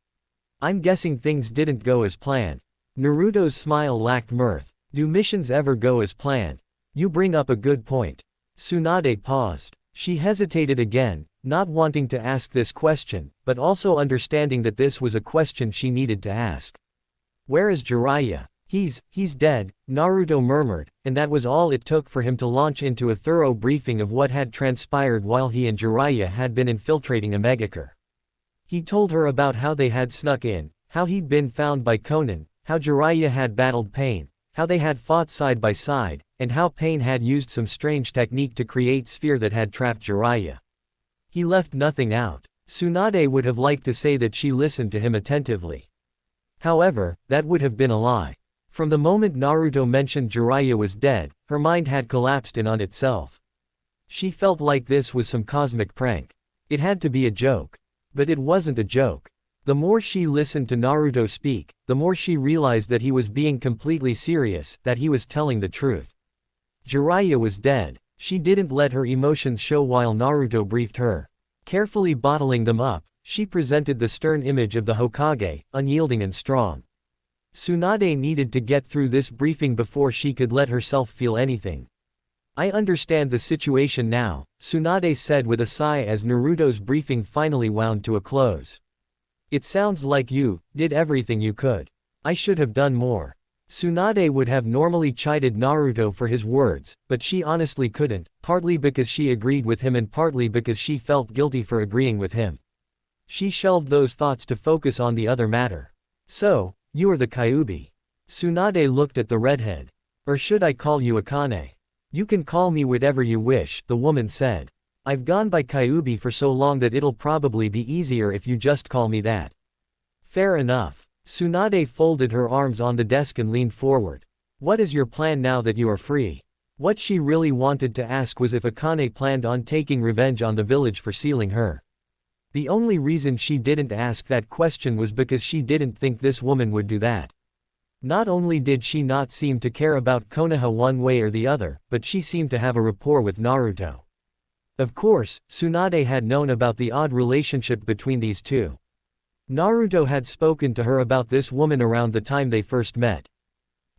"I'm guessing things didn't go as planned." Naruto's smile lacked mirth. "Do missions ever go as planned?" "You bring up a good point." Tsunade paused. She hesitated again, not wanting to ask this question, but also understanding that this was a question she needed to ask. "Where is Jiraiya?" He's dead," Naruto murmured, and that was all it took for him to launch into a thorough briefing of what had transpired while he and Jiraiya had been infiltrating Omegakure. He told her about how they had snuck in, how he'd been found by Conan, how Jiraiya had battled Pain, how they had fought side by side, and how Pain had used some strange technique to create sphere that had trapped Jiraiya. He left nothing out. Tsunade would have liked to say that she listened to him attentively. However, that would have been a lie. From the moment Naruto mentioned Jiraiya was dead, her mind had collapsed in on itself. She felt like this was some cosmic prank. It had to be a joke. But it wasn't a joke. The more she listened to Naruto speak, the more she realized that he was being completely serious, that he was telling the truth. Jiraiya was dead. She didn't let her emotions show while Naruto briefed her. Carefully bottling them up, she presented the stern image of the Hokage, unyielding and strong. Tsunade needed to get through this briefing before she could let herself feel anything. "I understand the situation now," Tsunade said with a sigh as Naruto's briefing finally wound to a close. "It sounds like you did everything you could. I should have done more." Tsunade would have normally chided Naruto for his words, but she honestly couldn't, partly because she agreed with him and partly because she felt guilty for agreeing with him. She shelved those thoughts to focus on the other matter. "So, you are the Kyuubi." Tsunade looked at the redhead. "Or should I call you Akane? You can call me whatever you wish, the woman said. I've gone by Kyubi for so long that it'll probably be easier if you just call me that. Fair enough. Tsunade folded her arms on the desk and leaned forward. What is your plan now that you are free? What she really wanted to ask was if Akane planned on taking revenge on the village for sealing her. The only reason she didn't ask that question was because she didn't think this woman would do that. Not only did she not seem to care about Konoha one way or the other, but she seemed to have a rapport with Naruto. Of course, Tsunade had known about the odd relationship between these two. Naruto had spoken to her about this woman around the time they first met.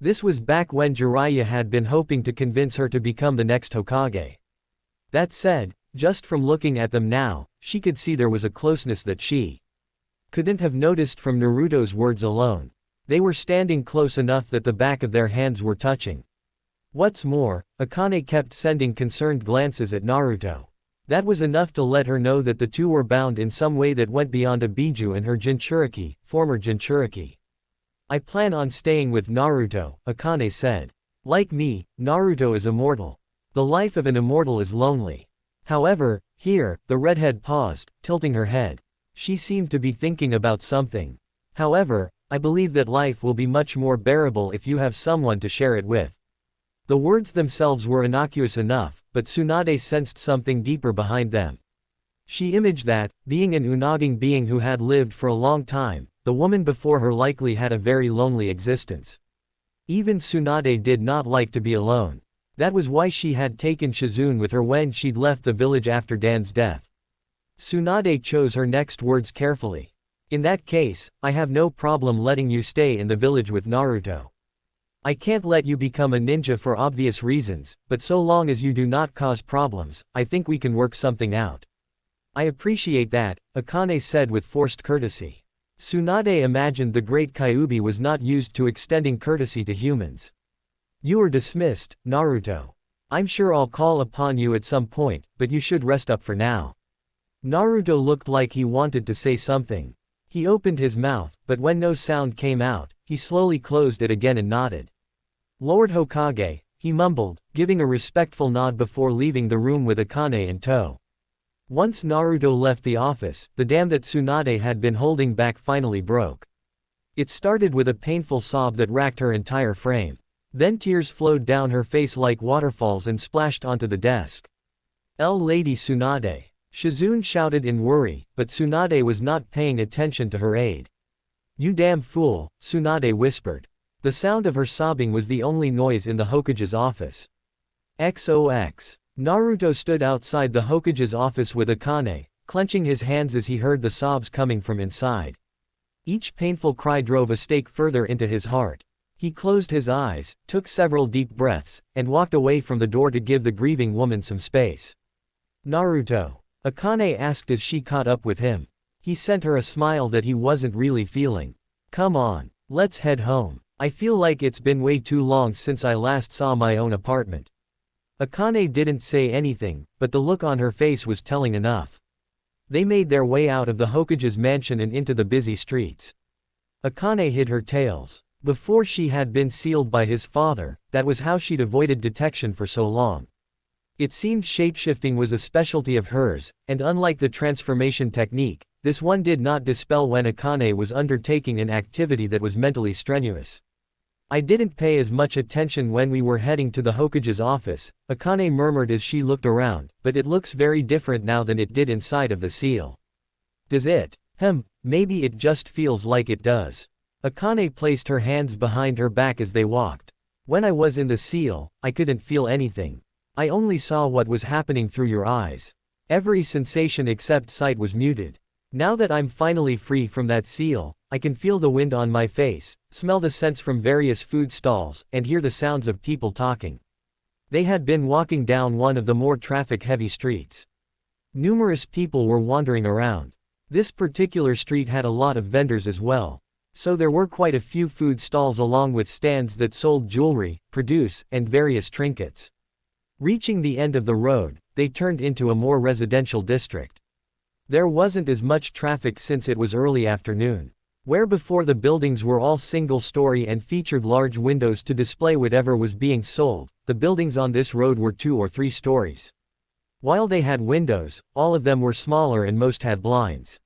This was back when Jiraiya had been hoping to convince her to become the next Hokage. That said, just from looking at them now, she could see there was a closeness that she couldn't have noticed from Naruto's words alone. They were standing close enough that the back of their hands were touching. What's more, Akane kept sending concerned glances at Naruto. That was enough to let her know that the two were bound in some way that went beyond a Biju and her Jinchuriki, former Jinchuriki. I plan on staying with Naruto, Akane said. Like me, Naruto is immortal. The life of an immortal is lonely. However, here, the redhead paused, tilting her head. She seemed to be thinking about something. However, I believe that life will be much more bearable if you have someone to share it with. The words themselves were innocuous enough, but Tsunade sensed something deeper behind them. She imagined that, being an Unaging being who had lived for a long time, the woman before her likely had a very lonely existence. Even Tsunade did not like to be alone. That was why she had taken Shizune with her when she'd left the village after Dan's death. Tsunade chose her next words carefully. In that case, I have no problem letting you stay in the village with Naruto. I can't let you become a ninja for obvious reasons, but so long as you do not cause problems, I think we can work something out. I appreciate that, Akane said with forced courtesy. Tsunade imagined the great Kyubi was not used to extending courtesy to humans. You are dismissed, Naruto. I'm sure I'll call upon you at some point, but you should rest up for now. Naruto looked like he wanted to say something. He opened his mouth, but when no sound came out, he slowly closed it again and nodded. Lord Hokage, he mumbled, giving a respectful nod before leaving the room with Akane in tow. Once Naruto left the office, the dam that Tsunade had been holding back finally broke. It started with a painful sob that racked her entire frame. Then tears flowed down her face like waterfalls and splashed onto the desk. Lady Tsunade. Shizune shouted in worry, but Tsunade was not paying attention to her aide. You damn fool, Tsunade whispered. The sound of her sobbing was the only noise in the Hokage's office. XOX. Naruto stood outside the Hokage's office with Akane, clenching his hands as he heard the sobs coming from inside. Each painful cry drove a stake further into his heart. He closed his eyes, took several deep breaths, and walked away from the door to give the grieving woman some space. Naruto. Akane asked as she caught up with him. He sent her a smile that he wasn't really feeling. Come on, let's head home. I feel like it's been way too long since I last saw my own apartment. Akane didn't say anything, but the look on her face was telling enough. They made their way out of the Hokage's mansion and into the busy streets. Akane hid her tails. Before she had been sealed by his father, that was how she'd avoided detection for so long. It seemed shapeshifting was a specialty of hers, and unlike the transformation technique, this one did not dispel when Akane was undertaking an activity that was mentally strenuous. I didn't pay as much attention when we were heading to the Hokage's office, Akane murmured as she looked around, but it looks very different now than it did inside of the seal. Does it? Maybe it just feels like it does. Akane placed her hands behind her back as they walked. When I was in the seal, I couldn't feel anything. I only saw what was happening through your eyes. Every sensation except sight was muted. Now that I'm finally free from that seal, I can feel the wind on my face, smell the scents from various food stalls, and hear the sounds of people talking. They had been walking down one of the more traffic-heavy streets. Numerous people were wandering around. This particular street had a lot of vendors as well. So there were quite a few food stalls along with stands that sold jewelry, produce, and various trinkets. Reaching the end of the road, they turned into a more residential district. There wasn't as much traffic since it was early afternoon. Where before the buildings were all single-story and featured large windows to display whatever was being sold, the buildings on this road were 2 or 3 stories. While they had windows, all of them were smaller and most had blinds.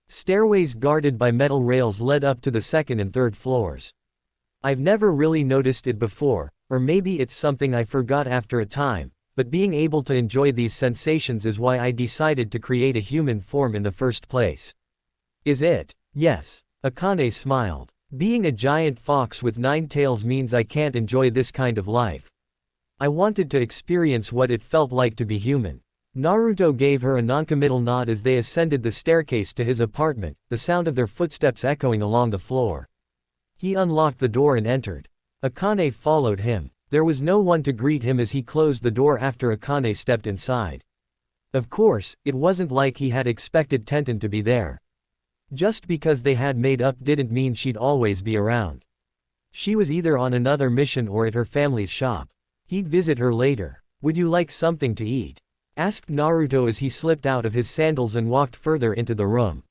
Stairways guarded by metal rails led up to the 2nd and 3rd floors. I've never really noticed it before, or maybe it's something I forgot after a time, but being able to enjoy these sensations is why I decided to create a human form in the first place. Is it? Yes. Akane smiled. Being a giant fox with 9 tails means I can't enjoy this kind of life. I wanted to experience what it felt like to be human. Naruto gave her a noncommittal nod as they ascended the staircase to his apartment, the sound of their footsteps echoing along the floor. He unlocked the door and entered. Akane followed him. There was no one to greet him as he closed the door after Akane stepped inside. Of course, it wasn't like he had expected Tenten to be there. Just because they had made up didn't mean she'd always be around. She was either on another mission or at her family's shop. He'd visit her later. Would you like something to eat? Asked Naruto as he slipped out of his sandals and walked further into the room.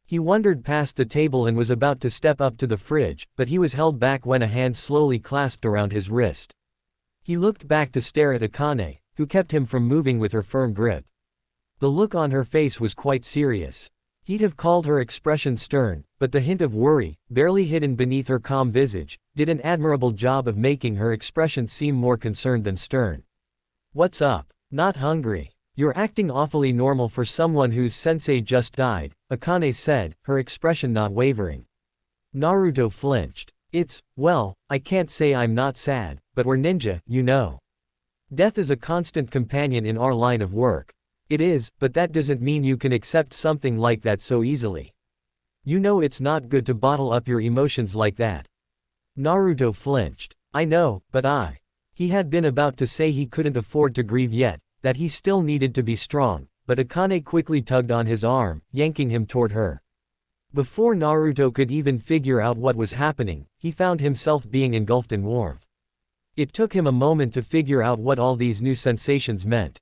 He wandered past the table and was about to step up to the fridge, but he was held back when a hand slowly clasped around his wrist. He looked back to stare at Akane, who kept him from moving with her firm grip. The look on her face was quite serious. He'd have called her expression stern, but the hint of worry, barely hidden beneath her calm visage, did an admirable job of making her expression seem more concerned than stern. What's up? Not hungry? You're acting awfully normal for someone whose sensei just died, Akane said, her expression not wavering. Naruto flinched. Well, I can't say I'm not sad, but we're ninja, you know. Death is a constant companion in our line of work. It is, but that doesn't mean you can accept something like that so easily. You know it's not good to bottle up your emotions like that. Naruto flinched. I know, but He had been about to say he couldn't afford to grieve yet, that he still needed to be strong, but Akane quickly tugged on his arm, yanking him toward her. Before Naruto could even figure out what was happening, he found himself being engulfed in warmth. It took him a moment to figure out what all these new sensations meant.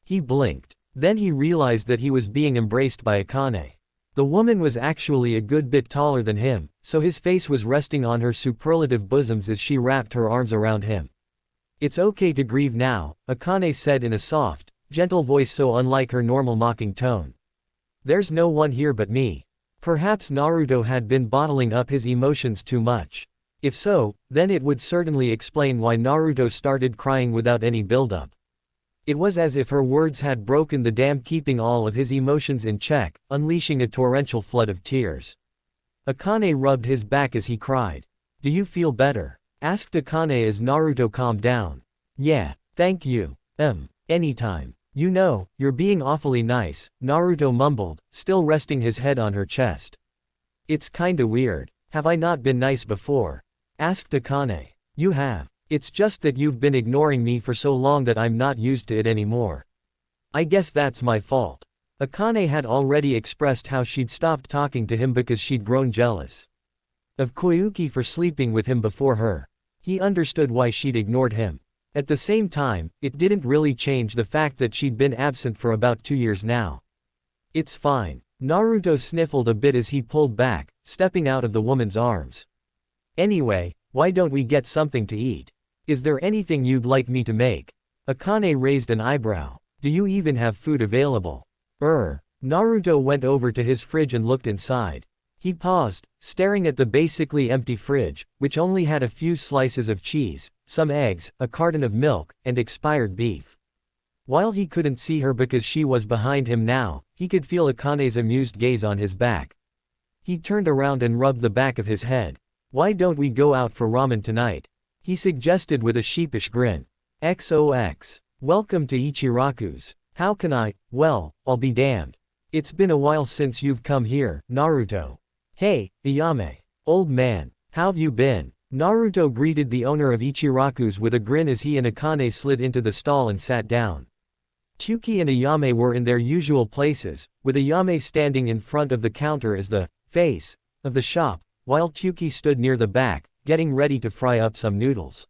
He blinked. Then he realized that he was being embraced by Akane. The woman was actually a good bit taller than him, so his face was resting on her superlative bosoms as she wrapped her arms around him. It's okay to grieve now, Akane said in a soft, gentle voice so unlike her normal mocking tone. There's no one here but me. Perhaps Naruto had been bottling up his emotions too much. If so, then it would certainly explain why Naruto started crying without any buildup. It was as if her words had broken the dam keeping all of his emotions in check, unleashing a torrential flood of tears. Akane rubbed his back as he cried. Do you feel better? Asked Akane as Naruto calmed down. Yeah, thank you. Anytime. You know, you're being awfully nice, Naruto mumbled, still resting his head on her chest. It's kinda weird. Have I not been nice before? Asked Akane. You have. It's just that you've been ignoring me for so long that I'm not used to it anymore. I guess that's my fault. Akane had already expressed how she'd stopped talking to him because she'd grown jealous of Koyuki for sleeping with him before her. He understood why she'd ignored him. At the same time, it didn't really change the fact that she'd been absent for about 2 years now. It's fine. Naruto sniffled a bit as he pulled back, stepping out of the woman's arms. Anyway, why don't we get something to eat? Is there anything you'd like me to make? Akane raised an eyebrow. Do you even have food available? Naruto went over to his fridge and looked inside. He paused, staring at the basically empty fridge, which only had a few slices of cheese, some eggs, a carton of milk, and expired beef. While he couldn't see her because she was behind him now, he could feel Akane's amused gaze on his back. He turned around and rubbed the back of his head. Why don't we go out for ramen tonight? He suggested with a sheepish grin. XOX. Welcome to Ichiraku's. How can I? Well, I'll be damned. It's been a while since you've come here, Naruto. Hey, Ayame. Old man, how've you been? Naruto greeted the owner of Ichiraku's with a grin as he and Akane slid into the stall and sat down. Tyuki and Ayame were in their usual places, with Ayame standing in front of the counter as the face of the shop, while Tyuki stood near the back, getting ready to fry up some noodles.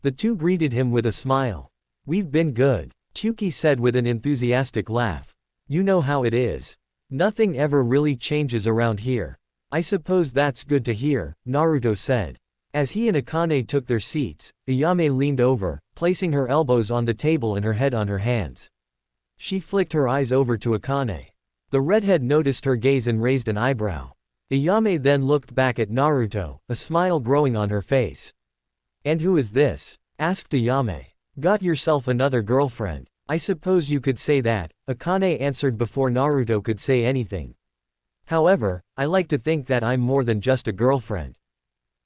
The two greeted him with a smile. We've been good, Tyuki said with an enthusiastic laugh. You know how it is. Nothing ever really changes around here. I suppose that's good to hear, Naruto said. As he and Akane took their seats, Ayame leaned over, placing her elbows on the table and her head on her hands. She flicked her eyes over to Akane. The redhead noticed her gaze and raised an eyebrow. Ayame then looked back at Naruto, a smile growing on her face. "And who is this?" asked Ayame. "Got yourself another girlfriend. I suppose you could say that," Akane answered before Naruto could say anything. "However, I like to think that I'm more than just a girlfriend."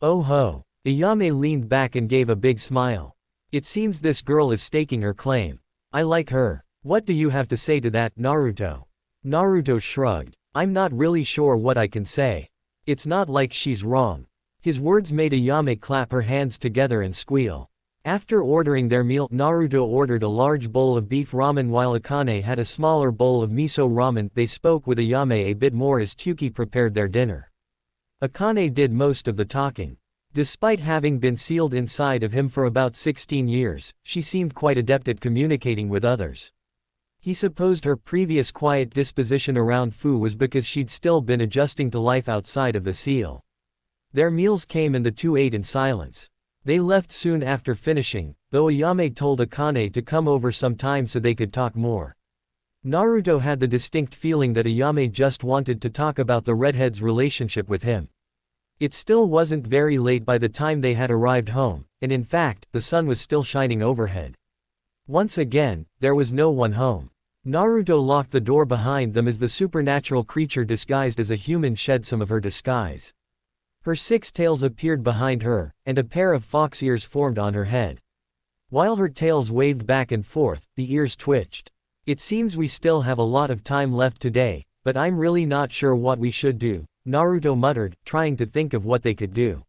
"Oh ho." Ayame leaned back and gave a big smile. "It seems this girl is staking her claim. I like her. What do you have to say to that, Naruto?" Naruto shrugged. "I'm not really sure what I can say. It's not like she's wrong." His words made Ayame clap her hands together and squeal. After ordering their meal, Naruto ordered a large bowl of beef ramen while Akane had a smaller bowl of miso ramen. They spoke with Ayame a bit more as Tyuki prepared their dinner. Akane did most of the talking. Despite having been sealed inside of him for about 16 years, she seemed quite adept at communicating with others. He supposed her previous quiet disposition around Fu was because she'd still been adjusting to life outside of the seal. Their meals came and the two ate in silence. They left soon after finishing, though Ayame told Akane to come over sometime so they could talk more. Naruto had the distinct feeling that Ayame just wanted to talk about the redhead's relationship with him. It still wasn't very late by the time they had arrived home, and in fact, the sun was still shining overhead. Once again, there was no one home. Naruto locked the door behind them as the supernatural creature disguised as a human shed some of her disguise. Her 6 tails appeared behind her, and a pair of fox ears formed on her head. While her tails waved back and forth, the ears twitched. "It seems we still have a lot of time left today, but I'm really not sure what we should do," Naruto muttered, trying to think of what they could do.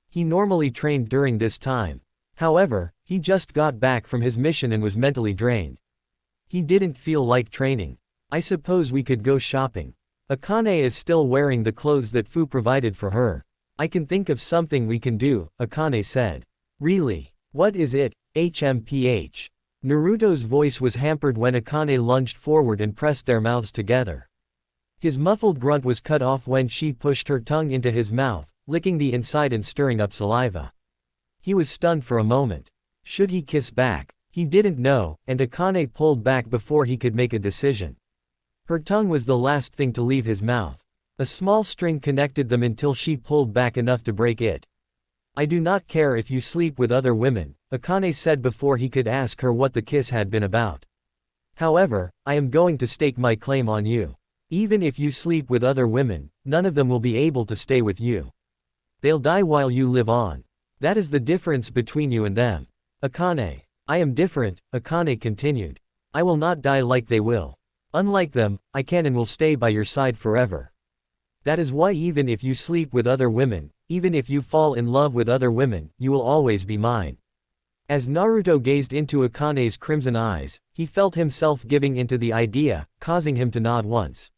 He normally trained during this time. However, he just got back from his mission and was mentally drained. He didn't feel like training. "I suppose we could go shopping. Akane is still wearing the clothes that Fu provided for her. I can think of something we can do," Akane said. "Really? What is it, HMPH?" Naruto's voice was hampered when Akane lunged forward and pressed their mouths together. His muffled grunt was cut off when she pushed her tongue into his mouth, licking the inside and stirring up saliva. He was stunned for a moment. Should he kiss back? He didn't know, and Akane pulled back before he could make a decision. Her tongue was the last thing to leave his mouth. A small string connected them until she pulled back enough to break it. "I do not care if you sleep with other women," Akane said before he could ask her what the kiss had been about. "However, I am going to stake my claim on you. Even if you sleep with other women, none of them will be able to stay with you. They'll die while you live on. That is the difference between you and them." "Akane. I am different," Akane continued. "I will not die like they will. Unlike them, I can and will stay by your side forever. That is why even if you sleep with other women, even if you fall in love with other women, you will always be mine." As Naruto gazed into Akane's crimson eyes, he felt himself giving into the idea, causing him to nod once.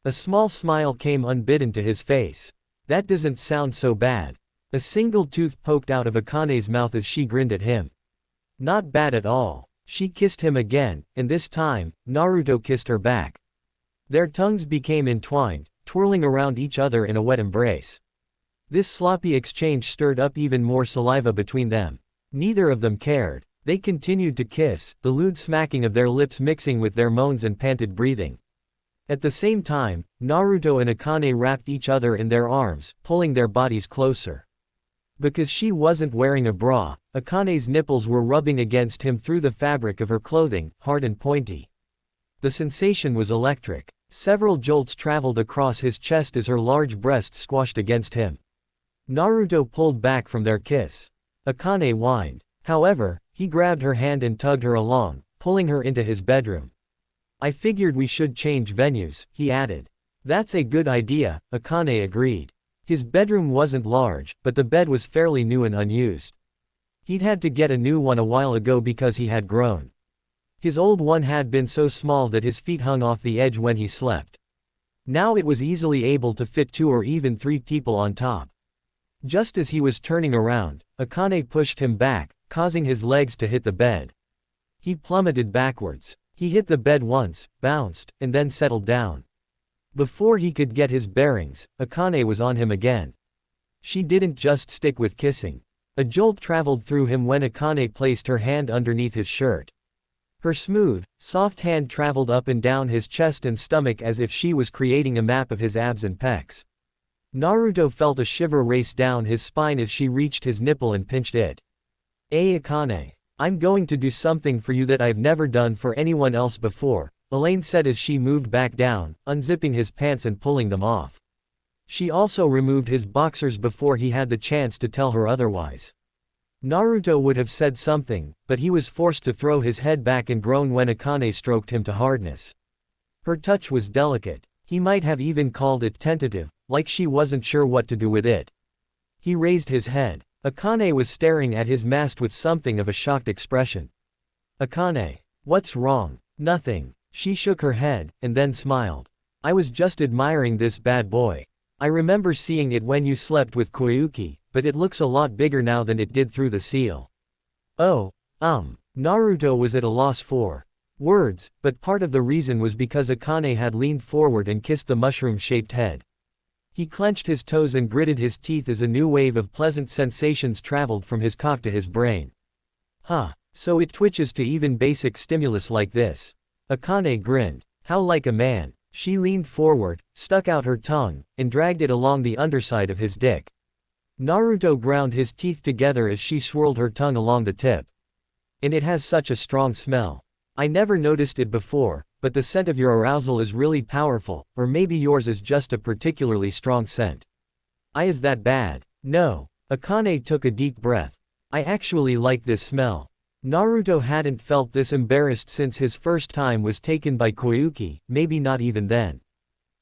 A small smile came unbidden to his face. "That doesn't sound so bad." A single tooth poked out of Akane's mouth as she grinned at him. "Not bad at all." She kissed him again, and this time, Naruto kissed her back. Their tongues became entwined, twirling around each other in a wet embrace. This sloppy exchange stirred up even more saliva between them. Neither of them cared. They continued to kiss, the lewd smacking of their lips mixing with their moans and panted breathing. At the same time, Naruto and Akane wrapped each other in their arms, pulling their bodies closer. Because she wasn't wearing a bra, Akane's nipples were rubbing against him through the fabric of her clothing, hard and pointy. The sensation was electric. Several jolts traveled across his chest as her large breasts squashed against him. Naruto pulled back from their kiss. Akane whined. However, he grabbed her hand and tugged her along, pulling her into his bedroom. "I figured we should change venues," he added. "That's a good idea," Akane agreed. His bedroom wasn't large, but the bed was fairly new and unused. He'd had to get a new one a while ago because he had grown. His old one had been so small that his feet hung off the edge when he slept. Now it was easily able to fit 2 or even 3 people on top. Just as he was turning around, Akane pushed him back, causing his legs to hit the bed. He plummeted backwards. He hit the bed once, bounced, and then settled down. Before he could get his bearings, Akane was on him again. She didn't just stick with kissing. A jolt traveled through him when Akane placed her hand underneath his shirt. Her smooth, soft hand traveled up and down his chest and stomach as if she was creating a map of his abs and pecs. Naruto felt a shiver race down his spine as she reached his nipple and pinched it. Akane. I'm going to do something for you that I've never done for anyone else before, Elaine said as she moved back down, unzipping his pants and pulling them off. She also removed his boxers before he had the chance to tell her otherwise. Naruto would have said something, but he was forced to throw his head back and groan when Akane stroked him to hardness. Her touch was delicate. He might have even called it tentative, like she wasn't sure what to do with it. He raised his head. Akane was staring at his mast with something of a shocked expression. Akane. What's wrong? Nothing. She shook her head, and then smiled. I was just admiring this bad boy. I remember seeing it when you slept with Koyuki, but it looks a lot bigger now than it did through the seal. Oh, Naruto was at a loss for words, but part of the reason was because Akane had leaned forward and kissed the mushroom-shaped head. He clenched his toes and gritted his teeth as a new wave of pleasant sensations traveled from his cock to his brain. Huh, so it twitches to even basic stimulus like this. Akane grinned. How like a man. She leaned forward, stuck out her tongue, and dragged it along the underside of his dick. Naruto ground his teeth together as she swirled her tongue along the tip. And it has such a strong smell. I never noticed it before, but the scent of your arousal is really powerful, or maybe yours is just a particularly strong scent. Is that bad? No. Akane took a deep breath. I actually like this smell. Naruto hadn't felt this embarrassed since his first time was taken by Koyuki, maybe not even then.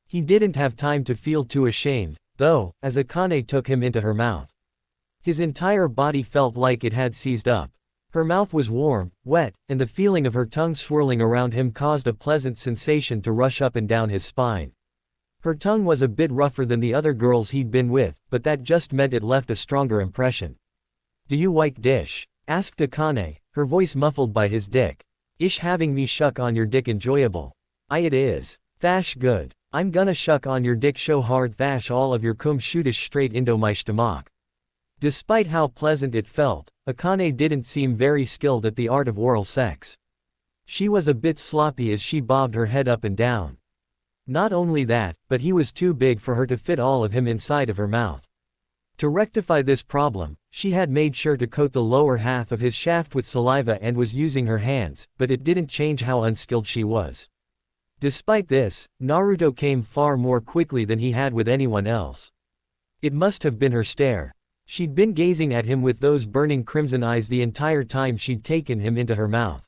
He didn't have time to feel too ashamed, though, as Akane took him into her mouth. His entire body felt like it had seized up. Her mouth was warm, wet, and the feeling of her tongue swirling around him caused a pleasant sensation to rush up and down his spine. Her tongue was a bit rougher than the other girls he'd been with, but that just meant it left a stronger impression. Do you like dish? Asked Akane, her voice muffled by his dick. Ish having me shuck on your dick enjoyable? It is. Thash good. I'm gonna shuck on your dick so hard thash all of your cum shootish straight into my stomach. Despite how pleasant it felt, Akane didn't seem very skilled at the art of oral sex. She was a bit sloppy as she bobbed her head up and down. Not only that, but he was too big for her to fit all of him inside of her mouth. To rectify this problem, she had made sure to coat the lower half of his shaft with saliva and was using her hands, but it didn't change how unskilled she was. Despite this, Naruto came far more quickly than he had with anyone else. It must have been her stare. She'd been gazing at him with those burning crimson eyes the entire time she'd taken him into her mouth.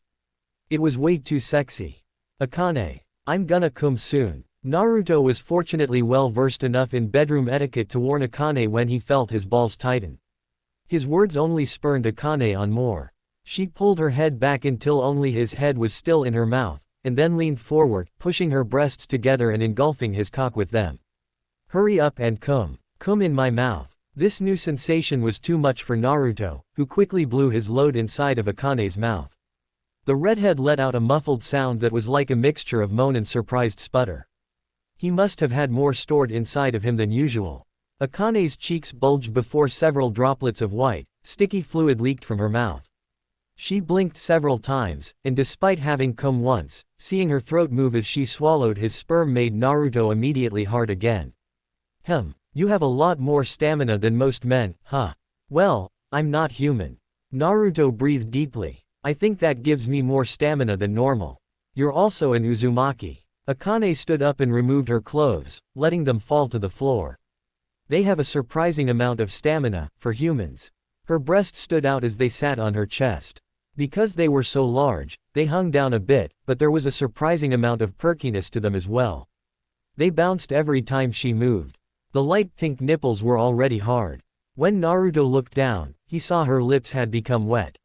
It was way too sexy. Akane. I'm gonna come soon. Naruto was fortunately well versed enough in bedroom etiquette to warn Akane when he felt his balls tighten. His words only spurred Akane on more. She pulled her head back until only his head was still in her mouth, and then leaned forward, pushing her breasts together and engulfing his cock with them. Hurry up and come. Come in my mouth. This new sensation was too much for Naruto, who quickly blew his load inside of Akane's mouth. The redhead let out a muffled sound that was like a mixture of moan and surprised sputter. He must have had more stored inside of him than usual. Akane's cheeks bulged before several droplets of white, sticky fluid leaked from her mouth. She blinked several times, and despite having come once, seeing her throat move as she swallowed his sperm made Naruto immediately hard again. You have a lot more stamina than most men, huh? Well, I'm not human. Naruto breathed deeply. I think that gives me more stamina than normal. You're also an Uzumaki. Akane stood up and removed her clothes, letting them fall to the floor. They have a surprising amount of stamina, for humans. Her breasts stood out as they sat on her chest. Because they were so large, they hung down a bit, but there was a surprising amount of perkiness to them as well. They bounced every time she moved. The light pink nipples were already hard. When Naruto looked down, he saw her lips had become wet.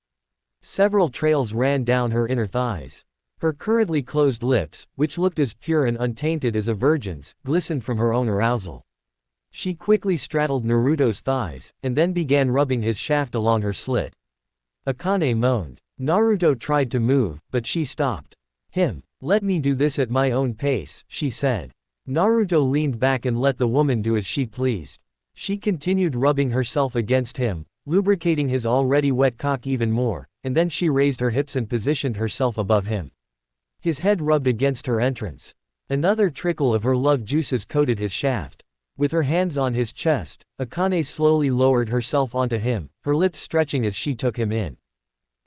Several trails ran down her inner thighs. Her currently closed lips, which looked as pure and untainted as a virgin's, glistened from her own arousal. She quickly straddled Naruto's thighs, and then began rubbing his shaft along her slit. Akane moaned. Naruto tried to move, but she stopped. Let me do this at my own pace, she said. Naruto leaned back and let the woman do as she pleased. She continued rubbing herself against him, lubricating his already wet cock even more, and then she raised her hips and positioned herself above him. His head rubbed against her entrance. Another trickle of her love juices coated his shaft. With her hands on his chest, Akane slowly lowered herself onto him, her lips stretching as she took him in.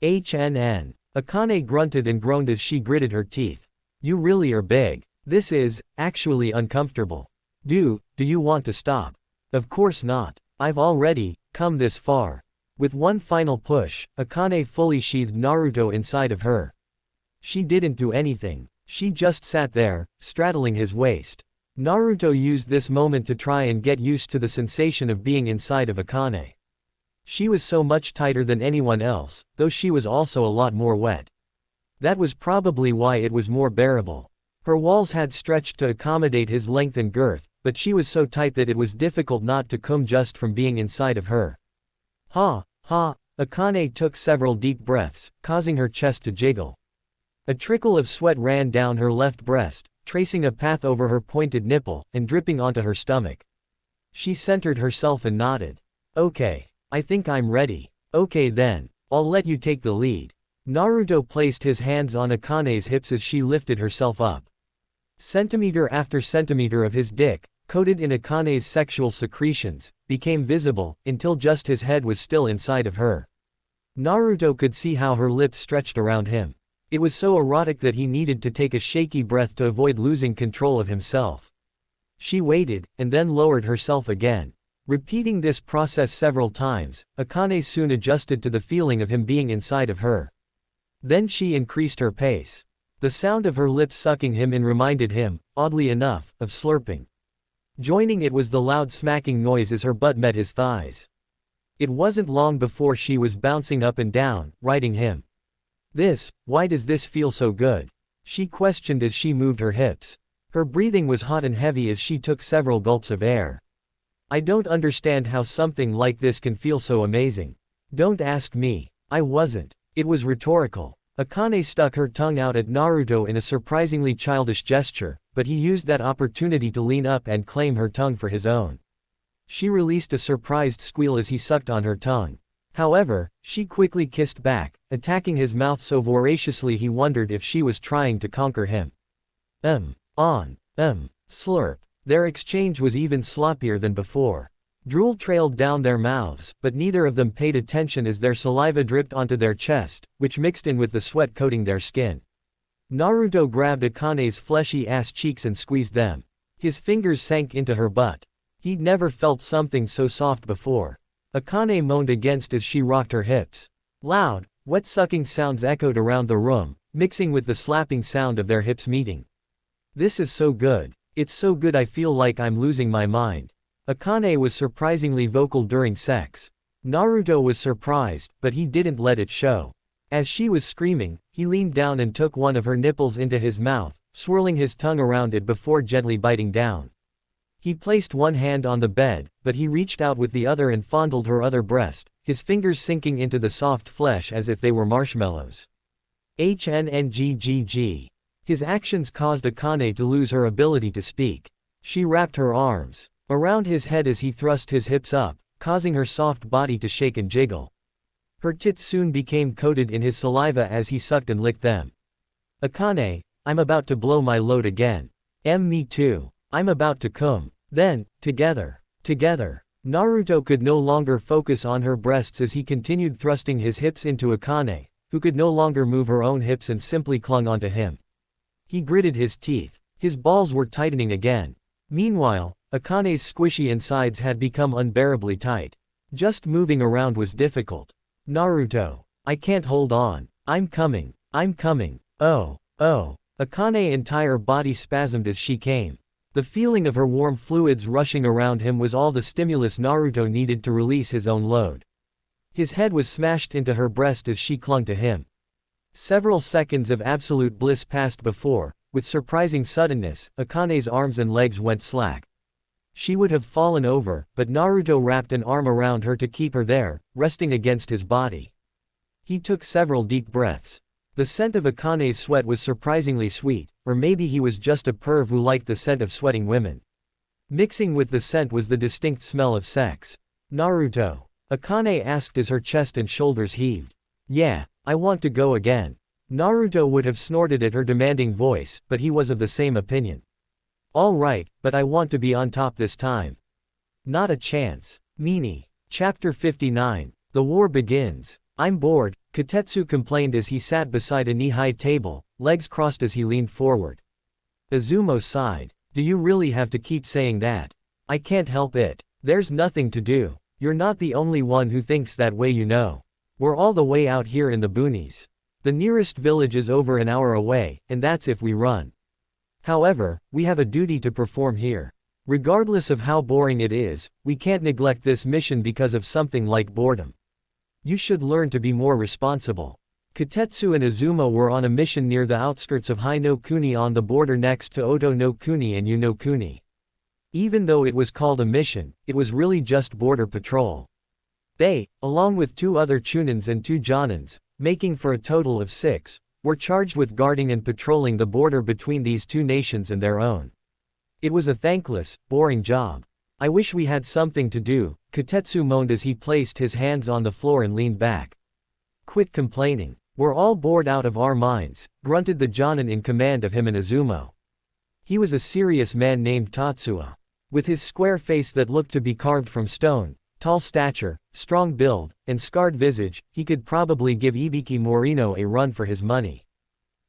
HNN. Akane grunted and groaned as she gritted her teeth. You really are big. This is, actually uncomfortable. Do you want to stop? Of course not. I've already come this far. With one final push, Akane fully sheathed Naruto inside of her. She didn't do anything. She just sat there, straddling his waist. Naruto used this moment to try and get used to the sensation of being inside of Akane. She was so much tighter than anyone else, though she was also a lot more wet. That was probably why it was more bearable. Her walls had stretched to accommodate his length and girth, but she was so tight that it was difficult not to come just from being inside of her. Ha, ha, Akane took several deep breaths, causing her chest to jiggle. A trickle of sweat ran down her left breast, tracing a path over her pointed nipple, and dripping onto her stomach. She centered herself and nodded. Okay, I think I'm ready. Okay then, I'll let you take the lead. Naruto placed his hands on Akane's hips as she lifted herself up. Centimeter after centimeter of his dick, coated in Akane's sexual secretions, became visible, until just his head was still inside of her. Naruto could see how her lips stretched around him. It was so erotic that he needed to take a shaky breath to avoid losing control of himself. She waited, and then lowered herself again. Repeating this process several times, Akane soon adjusted to the feeling of him being inside of her. Then she increased her pace. The sound of her lips sucking him in reminded him, oddly enough, of slurping. Joining it was the loud smacking noise as her butt met his thighs. It wasn't long before she was bouncing up and down, riding him. Why does this feel so good? She questioned as she moved her hips. Her breathing was hot and heavy as she took several gulps of air. I don't understand how something like this can feel so amazing. Don't ask me. I wasn't. It was rhetorical. Akane stuck her tongue out at Naruto in a surprisingly childish gesture, but he used that opportunity to lean up and claim her tongue for his own. She released a surprised squeal as he sucked on her tongue. However, she quickly kissed back, attacking his mouth so voraciously he wondered if she was trying to conquer him. Slurp. Their exchange was even sloppier than before. Drool trailed down their mouths, but neither of them paid attention as their saliva dripped onto their chest, which mixed in with the sweat coating their skin. Naruto grabbed Akane's fleshy ass cheeks and squeezed them. His fingers sank into her butt. He'd never felt something so soft before. Akane moaned against as she rocked her hips. Loud, wet sucking sounds echoed around the room, mixing with the slapping sound of their hips meeting. This is so good. It's so good I feel like I'm losing my mind. Akane was surprisingly vocal during sex. Naruto was surprised, but he didn't let it show. As she was screaming, he leaned down and took one of her nipples into his mouth, swirling his tongue around it before gently biting down. He placed one hand on the bed, but he reached out with the other and fondled her other breast, his fingers sinking into the soft flesh as if they were marshmallows. HNNGGG. His actions caused Akane to lose her ability to speak. She wrapped her arms around his head as he thrust his hips up, causing her soft body to shake and jiggle. Her tits soon became coated in his saliva as he sucked and licked them. Akane, I'm about to blow my load again. Me too. I'm about to come. Then, together. Naruto could no longer focus on her breasts as he continued thrusting his hips into Akane, who could no longer move her own hips and simply clung onto him. He gritted his teeth. His balls were tightening again. Meanwhile, Akane's squishy insides had become unbearably tight. Just moving around was difficult. Naruto. I can't hold on. I'm coming. Oh. Akane's entire body spasmed as she came. The feeling of her warm fluids rushing around him was all the stimulus Naruto needed to release his own load. His head was smashed into her breast as she clung to him. Several seconds of absolute bliss passed before, with surprising suddenness, Akane's arms and legs went slack. She would have fallen over, but Naruto wrapped an arm around her to keep her there, resting against his body. He took several deep breaths. The scent of Akane's sweat was surprisingly sweet, or maybe he was just a perv who liked the scent of sweating women. Mixing with the scent was the distinct smell of sex. Naruto. Akane asked as her chest and shoulders heaved. Yeah, I want to go again. Naruto would have snorted at her demanding voice, but he was of the same opinion. All right, but I want to be on top this time. Not a chance. Nini. Chapter 59. The war begins. I'm bored, Kotetsu complained as he sat beside a knee-high table, legs crossed as he leaned forward. Izumo sighed. Do you really have to keep saying that? I can't help it. There's nothing to do. You're not the only one who thinks that way, you know. We're all the way out here in the boonies. The nearest village is over an hour away, and that's if we run. However, we have a duty to perform here. Regardless of how boring it is, we can't neglect this mission because of something like boredom. You should learn to be more responsible. Kotetsu and Izumo were on a mission near the outskirts of Hai no Kuni on the border next to Oto no Kuni and Yu no Kuni. Even though it was called a mission, it was really just border patrol. They, along with 2 other Chunins and 2 Jonins, making for a total of 6, were charged with guarding and patrolling the border between these 2 nations and their own. It was a thankless, boring job. I wish we had something to do, Kotetsu moaned as he placed his hands on the floor and leaned back. Quit complaining. We're all bored out of our minds, grunted the Jonin in command of him and Izumo. He was a serious man named Tatsuya. With his square face that looked to be carved from stone, tall stature, strong build, and scarred visage, he could probably give Ibiki Morino a run for his money.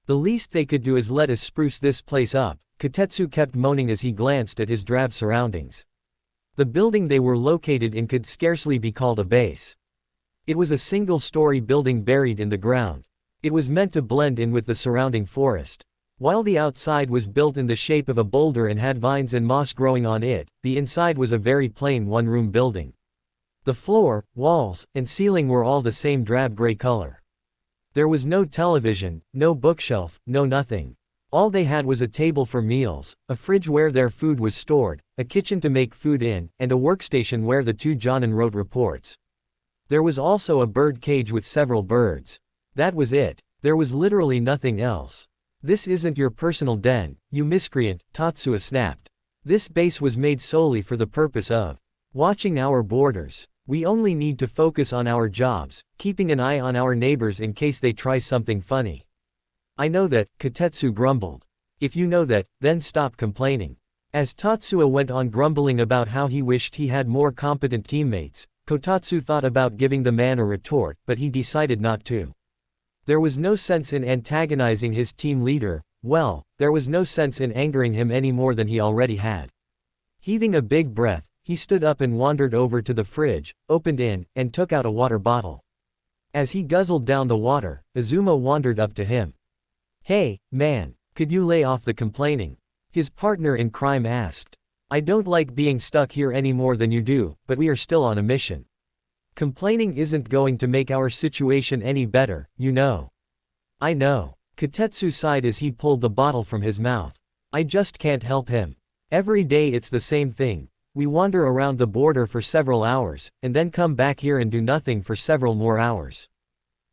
The least they could do is let us spruce this place up, Kotetsu kept moaning as he glanced at his drab surroundings. The building they were located in could scarcely be called a base. It was a single-story building buried in the ground. It was meant to blend in with the surrounding forest. While the outside was built in the shape of a boulder and had vines and moss growing on it, the inside was a very plain one-room building. The floor, walls, and ceiling were all the same drab gray color. There was no television, no bookshelf, no nothing. All they had was a table for meals, a fridge where their food was stored, a kitchen to make food in, and a workstation where the 2 Jonin wrote reports. There was also a bird cage with several birds. That was it. There was literally nothing else. This isn't your personal den, you miscreant, Tatsuya snapped. This base was made solely for the purpose of watching our borders. We only need to focus on our jobs, keeping an eye on our neighbors in case they try something funny. I know that, Kotetsu grumbled. If you know that, then stop complaining. As Tatsuya went on grumbling about how he wished he had more competent teammates, Kotatsu thought about giving the man a retort, but he decided not to. There was no sense in antagonizing his team leader. Well, there was no sense in angering him any more than he already had. Heaving a big breath, he stood up and wandered over to the fridge, opened it, and took out a water bottle. As he guzzled down the water, Izumo wandered up to him. Hey, man, could you lay off the complaining? His partner in crime asked. I don't like being stuck here any more than you do, but we are still on a mission. Complaining isn't going to make our situation any better, you know. I know. Kotetsu sighed as he pulled the bottle from his mouth. I just can't help him. Every day it's the same thing. We wander around the border for several hours, and then come back here and do nothing for several more hours.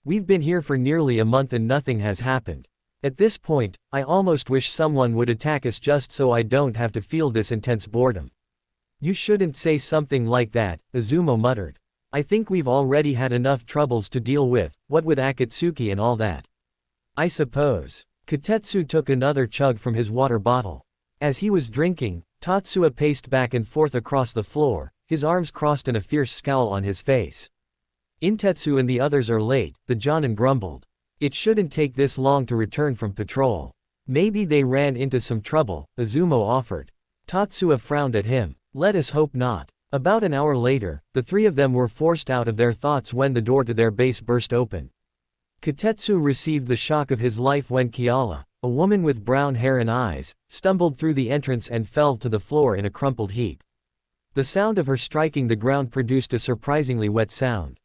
We've been here for nearly a month and nothing has happened. At this point, I almost wish someone would attack us just so I don't have to feel this intense boredom. You shouldn't say something like that, Izumo muttered. I think we've already had enough troubles to deal with, what with Akatsuki and all that. I suppose. Kotetsu took another chug from his water bottle. As he was drinking, Tatsuya paced back and forth across the floor, his arms crossed and a fierce scowl on his face. Intetsu and the others are late, the Jonin grumbled. It shouldn't take this long to return from patrol. Maybe they ran into some trouble, Izumo offered. Tatsuya frowned at him. Let us hope not. About an hour later, the 3 of them were forced out of their thoughts when the door to their base burst open. Kotetsu received the shock of his life when Kiala, a woman with brown hair and eyes, stumbled through the entrance and fell to the floor in a crumpled heap. The sound of her striking the ground produced a surprisingly wet sound.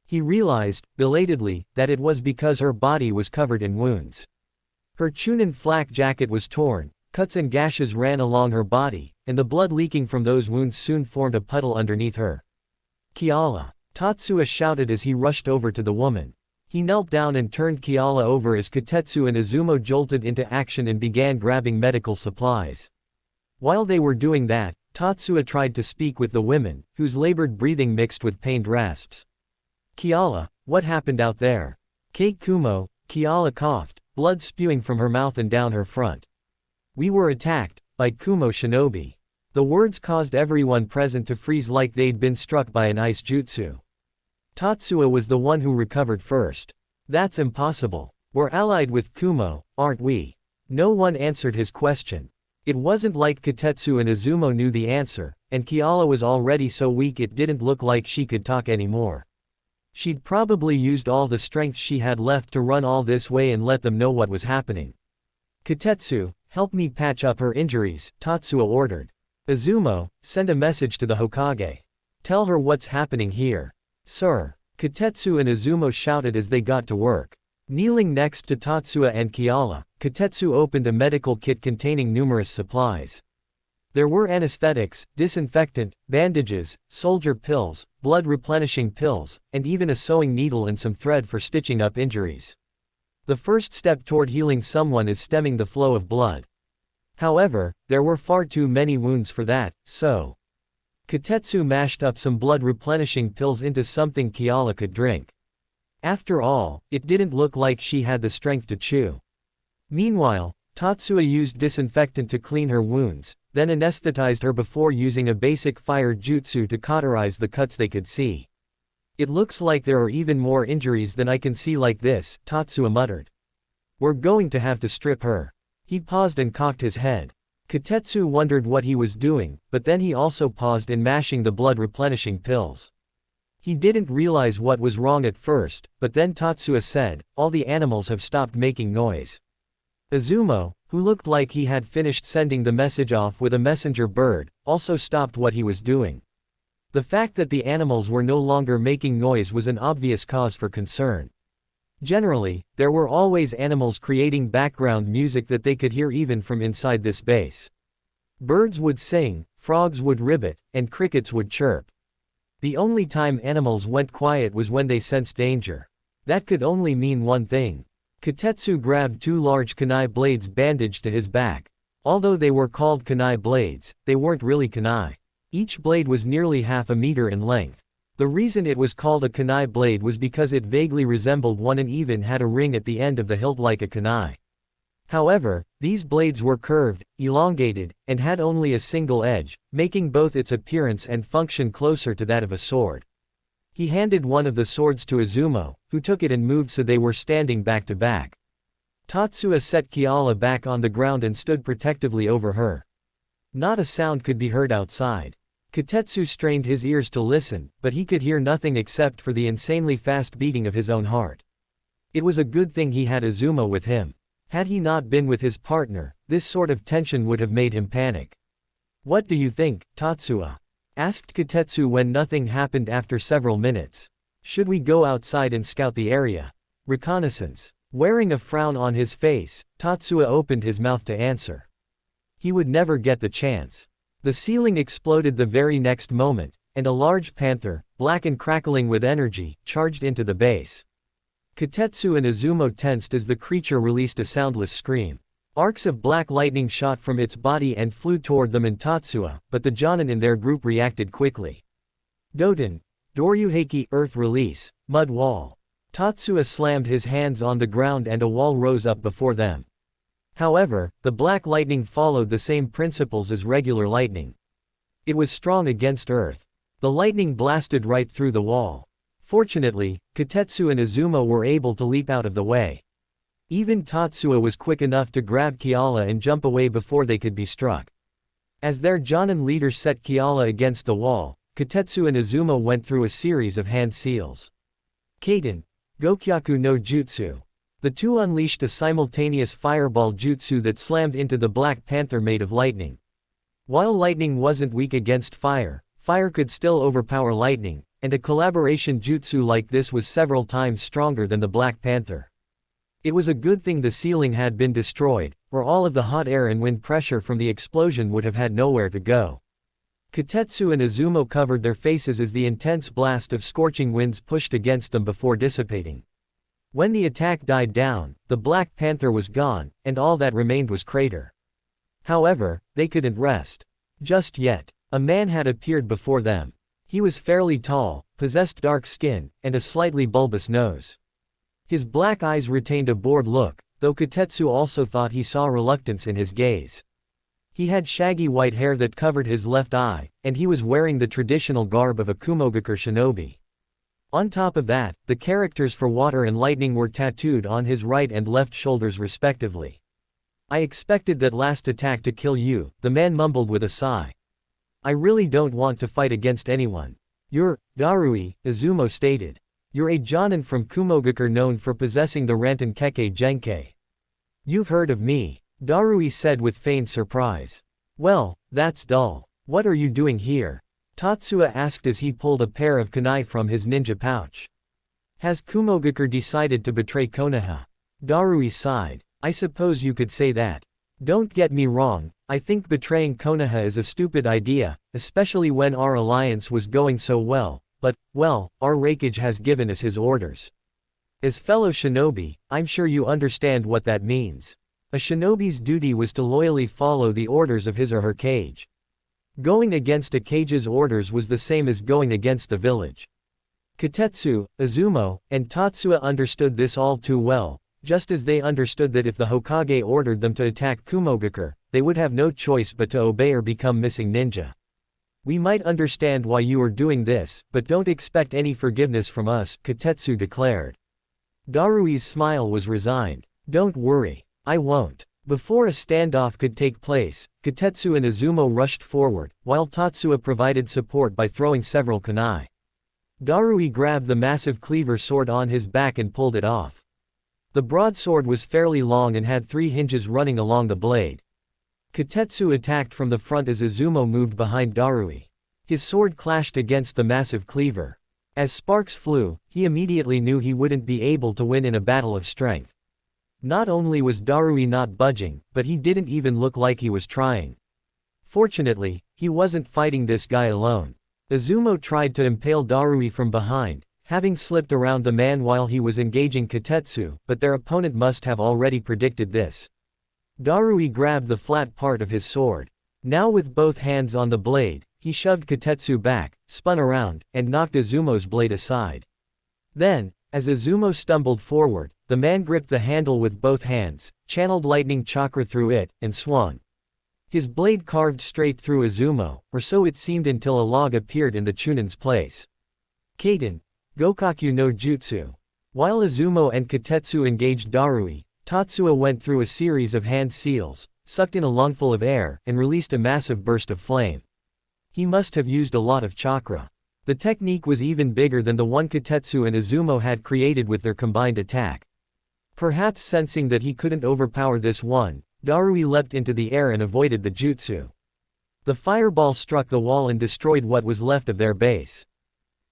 He realized, belatedly, that it was because her body was covered in wounds. Her Chunin flak jacket was torn, cuts and gashes ran along her body, and the blood leaking from those wounds soon formed a puddle underneath her. Kiala! Tatsuya shouted as he rushed over to the woman. He knelt down and turned Kiala over as Kotetsu and Izumo jolted into action and began grabbing medical supplies. While they were doing that, Tatsuya tried to speak with the women, whose labored breathing mixed with pained rasps. "Kiala, what happened out there?" "Kate Kumo," Kiala coughed, blood spewing from her mouth and down her front. "We were attacked by Kumo shinobi." The words caused everyone present to freeze like they'd been struck by an ice jutsu. Tatsuya was the one who recovered first. "That's impossible. We're allied with Kumo, aren't we?" No one answered his question. It wasn't like Kotetsu and Izumo knew the answer, and Kiala was already so weak it didn't look like she could talk anymore. She'd probably used all the strength she had left to run all this way and let them know what was happening. "Kotetsu, help me patch up her injuries," Tatsuya ordered. "Izumo, send a message to the Hokage. Tell her what's happening here." "Sir." Kotetsu and Izumo shouted as they got to work. Kneeling next to Tatsuya and Kiala, Kotetsu opened a medical kit containing numerous supplies. There were anesthetics, disinfectant, bandages, soldier pills, blood replenishing pills, and even a sewing needle and some thread for stitching up injuries. The first step toward healing someone is stemming the flow of blood. However, there were far too many wounds for that, so Kotetsu mashed up some blood replenishing pills into something Kiala could drink. After all, it didn't look like she had the strength to chew. Meanwhile, Tatsuya used disinfectant to clean her wounds, then anesthetized her before using a basic fire jutsu to cauterize the cuts they could see. "It looks like there are even more injuries than I can see like this," Tatsuya muttered. "We're going to have to strip her." He paused and cocked his head. Kotetsu wondered what he was doing, but then he also paused in mashing the blood replenishing pills. He didn't realize what was wrong at first, but then Tatsuya said, "All the animals have stopped making noise." Izumo, who looked like he had finished sending the message off with a messenger bird, also stopped what he was doing. The fact that the animals were no longer making noise was an obvious cause for concern. Generally, there were always animals creating background music that they could hear even from inside this base. Birds would sing, frogs would ribbit, and crickets would chirp. The only time animals went quiet was when they sensed danger. That could only mean one thing. Kotetsu grabbed two large kunai blades bandaged to his back. Although they were called kunai blades, they weren't really kunai. Each blade was nearly half a meter in length. The reason it was called a kunai blade was because it vaguely resembled one and even had a ring at the end of the hilt like a kunai. However, these blades were curved, elongated, and had only a single edge, making both its appearance and function closer to that of a sword. He handed one of the swords to Izumo, who took it and moved so they were standing back to back. Tatsuya set Kiala back on the ground and stood protectively over her. Not a sound could be heard outside. Kotetsu strained his ears to listen, but he could hear nothing except for the insanely fast beating of his own heart. It was a good thing he had Izumo with him. Had he not been with his partner, this sort of tension would have made him panic. "What do you think, Tatsuya?" asked Kotetsu when nothing happened after several minutes. "Should we go outside and scout the area? Reconnaissance?" Wearing a frown on his face, Tatsuya opened his mouth to answer. He would never get the chance. The ceiling exploded the very next moment, and a large panther, black and crackling with energy, charged into the base. Kotetsu and Izumo tensed as the creature released a soundless scream. Arcs of black lightning shot from its body and flew toward them and Tatsuya, but the Jonin in their group reacted quickly. "Doten, Doryuheiki, earth release, mud wall." Tatsuya slammed his hands on the ground and a wall rose up before them. However, the black lightning followed the same principles as regular lightning. It was strong against earth. The lightning blasted right through the wall. Fortunately, Kotetsu and Izumo were able to leap out of the way. Even Tatsuya was quick enough to grab Kiala and jump away before they could be struck. As their Jonin leader set Kiala against the wall, Kotetsu and Izumo went through a series of hand seals. Kaiten, Gokyaku no Jutsu. The two unleashed a simultaneous fireball jutsu that slammed into the Black Panther made of lightning. While lightning wasn't weak against fire, fire could still overpower lightning, and a collaboration jutsu like this was several times stronger than the Black Panther. It was a good thing the ceiling had been destroyed, or all of the hot air and wind pressure from the explosion would have had nowhere to go. Kotetsu and Izumo covered their faces as the intense blast of scorching winds pushed against them before dissipating. When the attack died down, the Black Panther was gone, and all that remained was Crater. However, they couldn't rest just yet. A man had appeared before them. He was fairly tall, possessed dark skin, and a slightly bulbous nose. His black eyes retained a bored look, though Kotetsu also thought he saw reluctance in his gaze. He had shaggy white hair that covered his left eye, and he was wearing the traditional garb of a Kumogakure shinobi. On top of that, the characters for water and lightning were tattooed on his right and left shoulders respectively. I expected that last attack to kill you, the man mumbled with a sigh. I really don't want to fight against anyone. You're, Darui, Izumo stated. You're a Jonin from Kumogakure known for possessing the Ranten Kekkei Genkei. You've heard of me, Darui said with feigned surprise. Well, that's dull. What are you doing here? Tatsuya asked as he pulled a pair of kunai from his ninja pouch. Has Kumogakure decided to betray Konoha? Darui sighed. I suppose you could say that. Don't get me wrong, I think betraying Konoha is a stupid idea, especially when our alliance was going so well, but, well, our Raikage has given us his orders. As fellow shinobi, I'm sure you understand what that means. A shinobi's duty was to loyally follow the orders of his or her cage. Going against a cage's orders was the same as going against the village. Kotetsu, Izumo, and Tatsuya understood this all too well, just as they understood that if the Hokage ordered them to attack Kumogakure, they would have no choice but to obey or become missing ninja. We might understand why you are doing this, but don't expect any forgiveness from us, Kotetsu declared. Darui's smile was resigned. Don't worry. I won't. Before a standoff could take place, Kotetsu and Izumo rushed forward, while Tatsuya provided support by throwing several kunai. Darui grabbed the massive cleaver sword on his back and pulled it off. The broadsword was fairly long and had 3 hinges running along the blade. Kotetsu attacked from the front as Izumo moved behind Darui. His sword clashed against the massive cleaver. As sparks flew, he immediately knew he wouldn't be able to win in a battle of strength. Not only was Darui not budging, but he didn't even look like he was trying. Fortunately, he wasn't fighting this guy alone. Izumo tried to impale Darui from behind, having slipped around the man while he was engaging Kotetsu, but their opponent must have already predicted this. Darui grabbed the flat part of his sword. Now with both hands on the blade, he shoved Kotetsu back, spun around, and knocked Izumo's blade aside. Then, as Izumo stumbled forward, the man gripped the handle with both hands, channeled lightning chakra through it, and swung. His blade carved straight through Izumo, or so it seemed until a log appeared in the Chunin's place. Kaiten, Gokaku no Jutsu. While Izumo and Kotetsu engaged Darui, Tatsuya went through a series of hand seals, sucked in a lungful of air, and released a massive burst of flame. He must have used a lot of chakra. The technique was even bigger than the one Kotetsu and Izumo had created with their combined attack. Perhaps sensing that he couldn't overpower this one, Darui leapt into the air and avoided the jutsu. The fireball struck the wall and destroyed what was left of their base.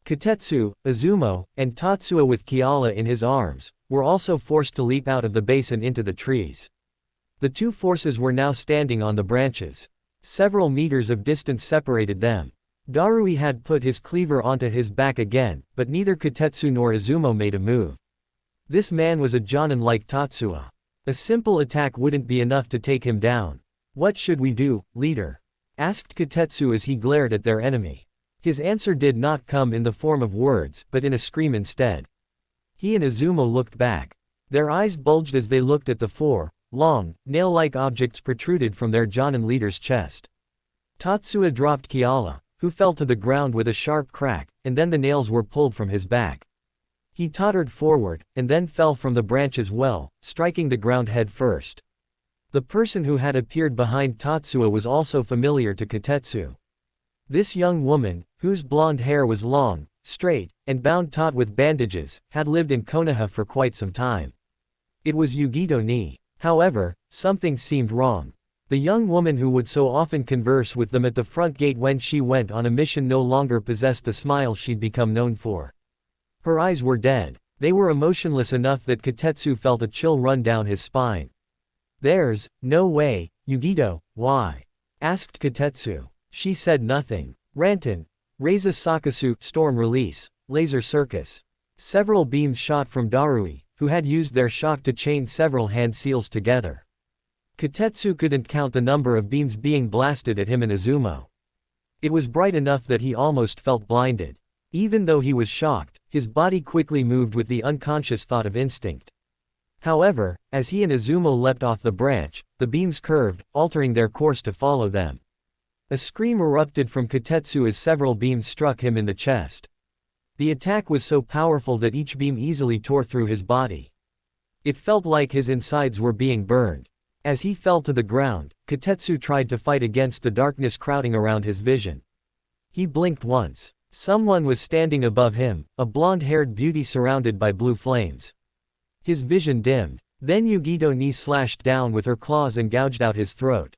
Kotetsu, Izumo, and Tatsuya with Kiala in his arms, were also forced to leap out of the base and into the trees. The two forces were now standing on the branches. Several meters of distance separated them. Darui had put his cleaver onto his back again, but neither Kotetsu nor Izumo made a move. This man was a Jonin like Tatsuya. A simple attack wouldn't be enough to take him down. What should we do, leader? Asked Kotetsu as he glared at their enemy. His answer did not come in the form of words, but in a scream instead. He and Izumo looked back. Their eyes bulged as they looked at the 4 long, nail-like objects protruded from their Jonin leader's chest. Tatsuya dropped Kiala, who fell to the ground with a sharp crack, and then the nails were pulled from his back. He tottered forward, and then fell from the branch as well, striking the ground head first. The person who had appeared behind Tatsuya was also familiar to Kotetsu. This young woman, whose blonde hair was long, straight, and bound taut with bandages, had lived in Konoha for quite some time. It was Yugito Ni. However, something seemed wrong. The young woman who would so often converse with them at the front gate when she went on a mission no longer possessed the smile she'd become known for. Her eyes were dead. They were emotionless enough that Kotetsu felt a chill run down his spine. "There's no way, Yugito, why?" asked Kotetsu. She said nothing. Ranten, Reiza Sakasu, Storm Release, Laser Circus. Several beams shot from Darui, who had used their shock to chain several hand seals together. Kotetsu couldn't count the number of beams being blasted at him and Izumo. It was bright enough that he almost felt blinded. Even though he was shocked, his body quickly moved with the unconscious thought of instinct. However, as he and Izumo leapt off the branch, the beams curved, altering their course to follow them. A scream erupted from Kotetsu as several beams struck him in the chest. The attack was so powerful that each beam easily tore through his body. It felt like his insides were being burned. As he fell to the ground, Kotetsu tried to fight against the darkness crowding around his vision. He blinked once. Someone was standing above him, a blonde-haired beauty surrounded by blue flames. His vision dimmed. Then Yugito Ni slashed down with her claws and gouged out his throat.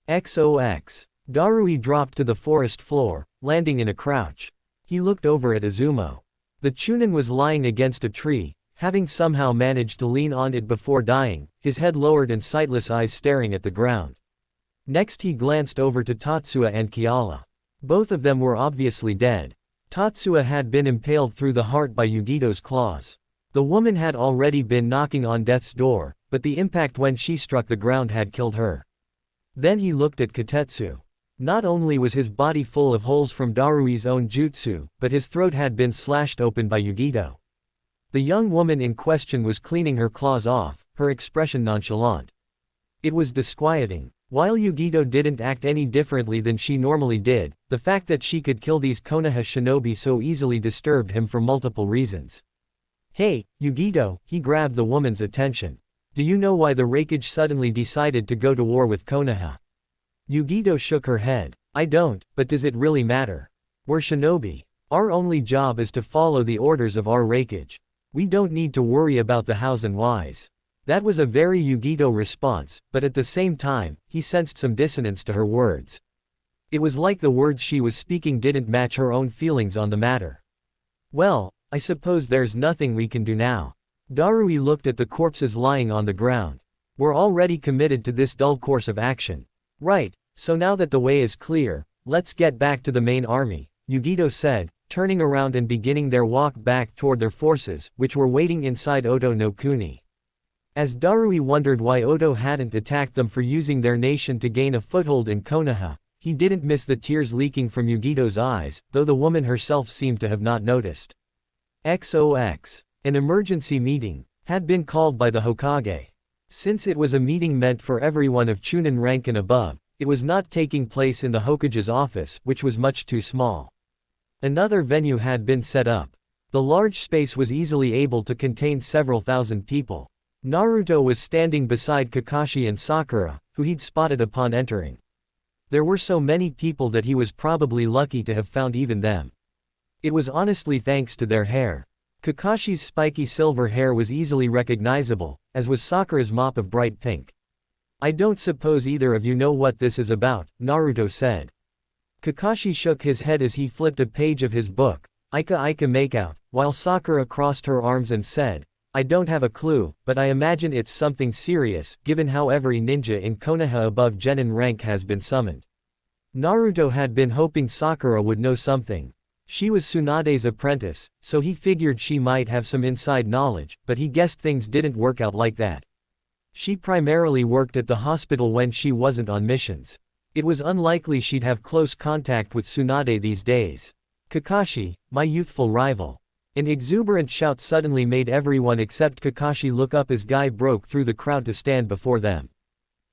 XOX. Darui dropped to the forest floor, landing in a crouch. He looked over at Izumo. The Chunin was lying against a tree, having somehow managed to lean on it before dying, his head lowered and sightless eyes staring at the ground. Next he glanced over to Tatsuya and Kiala. Both of them were obviously dead. Tatsuya had been impaled through the heart by Yugito's claws. The woman had already been knocking on death's door, but the impact when she struck the ground had killed her. Then he looked at Kotetsu. Not only was his body full of holes from Darui's own jutsu, but his throat had been slashed open by Yugito. The young woman in question was cleaning her claws off, her expression nonchalant. It was disquieting. While Yugito didn't act any differently than she normally did, the fact that she could kill these Konoha shinobi so easily disturbed him for multiple reasons. Hey, Yugito, he grabbed the woman's attention. Do you know why the Raikage suddenly decided to go to war with Konoha? Yugito shook her head. I don't, but does it really matter? We're shinobi. Our only job is to follow the orders of our Raikage. We don't need to worry about the hows and whys. That was a very Yugito response, but at the same time, he sensed some dissonance to her words. It was like the words she was speaking didn't match her own feelings on the matter. Well, I suppose there's nothing we can do now. Darui looked at the corpses lying on the ground. We're already committed to this dull course of action. Right, so now that the way is clear, let's get back to the main army, Yugito said, turning around and beginning their walk back toward their forces, which were waiting inside Oto no Kuni. As Darui wondered why Oto hadn't attacked them for using their nation to gain a foothold in Konoha, he didn't miss the tears leaking from Yugito's eyes, though the woman herself seemed to have not noticed. XOX. An emergency meeting had been called by the Hokage. Since it was a meeting meant for everyone of Chunin rank and above, it was not taking place in the Hokage's office, which was much too small. Another venue had been set up. The large space was easily able to contain several thousand people. Naruto was standing beside Kakashi and Sakura, who he'd spotted upon entering. There were so many people that he was probably lucky to have found even them. It was honestly thanks to their hair. Kakashi's spiky silver hair was easily recognizable, as was Sakura's mop of bright pink. I don't suppose either of you know what this is about, Naruto said. Kakashi shook his head as he flipped a page of his book, Ika Makeout, while Sakura crossed her arms and said, I don't have a clue, but I imagine it's something serious, given how every ninja in Konoha above Genin rank has been summoned. Naruto had been hoping Sakura would know something. She was Tsunade's apprentice, so he figured she might have some inside knowledge, but he guessed things didn't work out like that. She primarily worked at the hospital when she wasn't on missions. It was unlikely she'd have close contact with Tsunade these days. Kakashi, my youthful rival. An exuberant shout suddenly made everyone except Kakashi look up as Guy broke through the crowd to stand before them.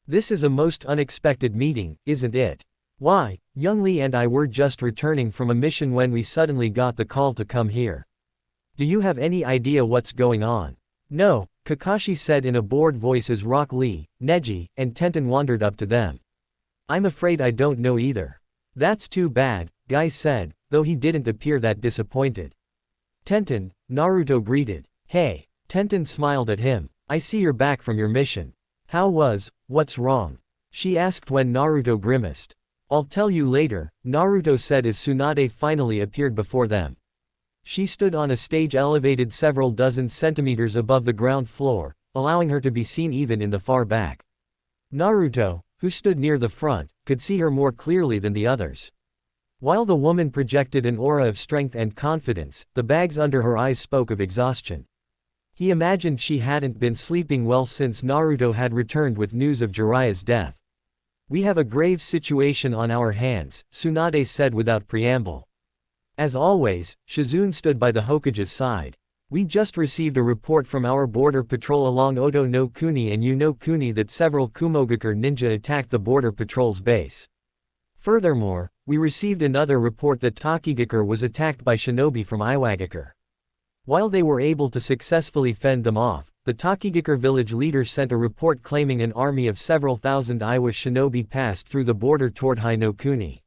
This is a most unexpected meeting, isn't it? Why, Young Lee and I were just returning from a mission when we suddenly got the call to come here. Do you have any idea what's going on? No, Kakashi said in a bored voice as Rock Lee, Neji, and Tenten wandered up to them. I'm afraid I don't know either. That's too bad, Guy said, though he didn't appear that disappointed. Tenten, Naruto greeted. Hey. Tenten smiled at him. I see you're back from your mission. What's wrong? She asked when Naruto grimaced. I'll tell you later, Naruto said as Tsunade finally appeared before them. She stood on a stage elevated several dozen centimeters above the ground floor, allowing her to be seen even in the far back. Naruto, who stood near the front, could see her more clearly than the others. While the woman projected an aura of strength and confidence, the bags under her eyes spoke of exhaustion. He imagined she hadn't been sleeping well since Naruto had returned with news of Jiraiya's death. We have a grave situation on our hands, Tsunade said without preamble. As always, Shizune stood by the Hokage's side. We just received a report from our border patrol along Oto no Kuni and Yu no Kuni that several Kumogakure ninja attacked the border patrol's base. Furthermore, we received another report that Takigakure was attacked by shinobi from Iwagakure. While they were able to successfully fend them off, the Takigakure village leader sent a report claiming an army of several thousand Iwa shinobi passed through the border toward Hai no Kuni.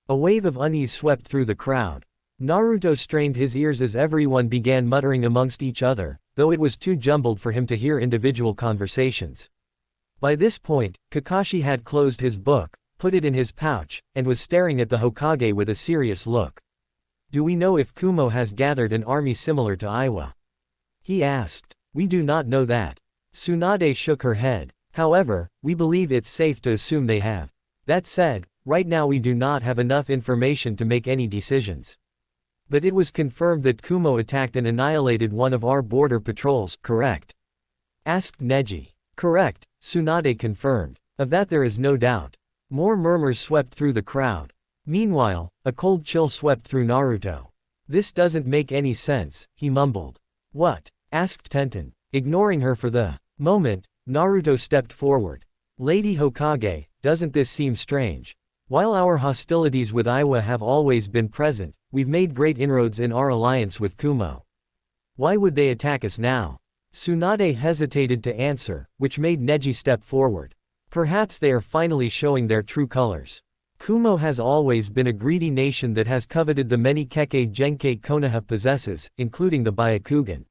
A wave of unease swept through the crowd. Naruto strained his ears as everyone began muttering amongst each other, though it was too jumbled for him to hear individual conversations. By this point, Kakashi had closed his book, put it in his pouch, and was staring at the Hokage with a serious look. Do we know if Kumo has gathered an army similar to Iwa? He asked. We do not know that. Tsunade shook her head. However, we believe it's safe to assume they have. That said, right now we do not have enough information to make any decisions. But it was confirmed that Kumo attacked and annihilated one of our border patrols, correct? Asked Neji. Correct, Tsunade confirmed. Of that there is no doubt. More murmurs swept through the crowd. Meanwhile, a cold chill swept through Naruto. This doesn't make any sense, he mumbled. What? Asked Tenten. Ignoring her for the moment, Naruto stepped forward. Lady Hokage, doesn't this seem strange? While our hostilities with Iwa have always been present, we've made great inroads in our alliance with Kumo. Why would they attack us now? Tsunade hesitated to answer, which made Neji step forward. Perhaps they are finally showing their true colors. Kumo has always been a greedy nation that has coveted the many Kekkei Genkei Konoha possesses, including the Byakugan.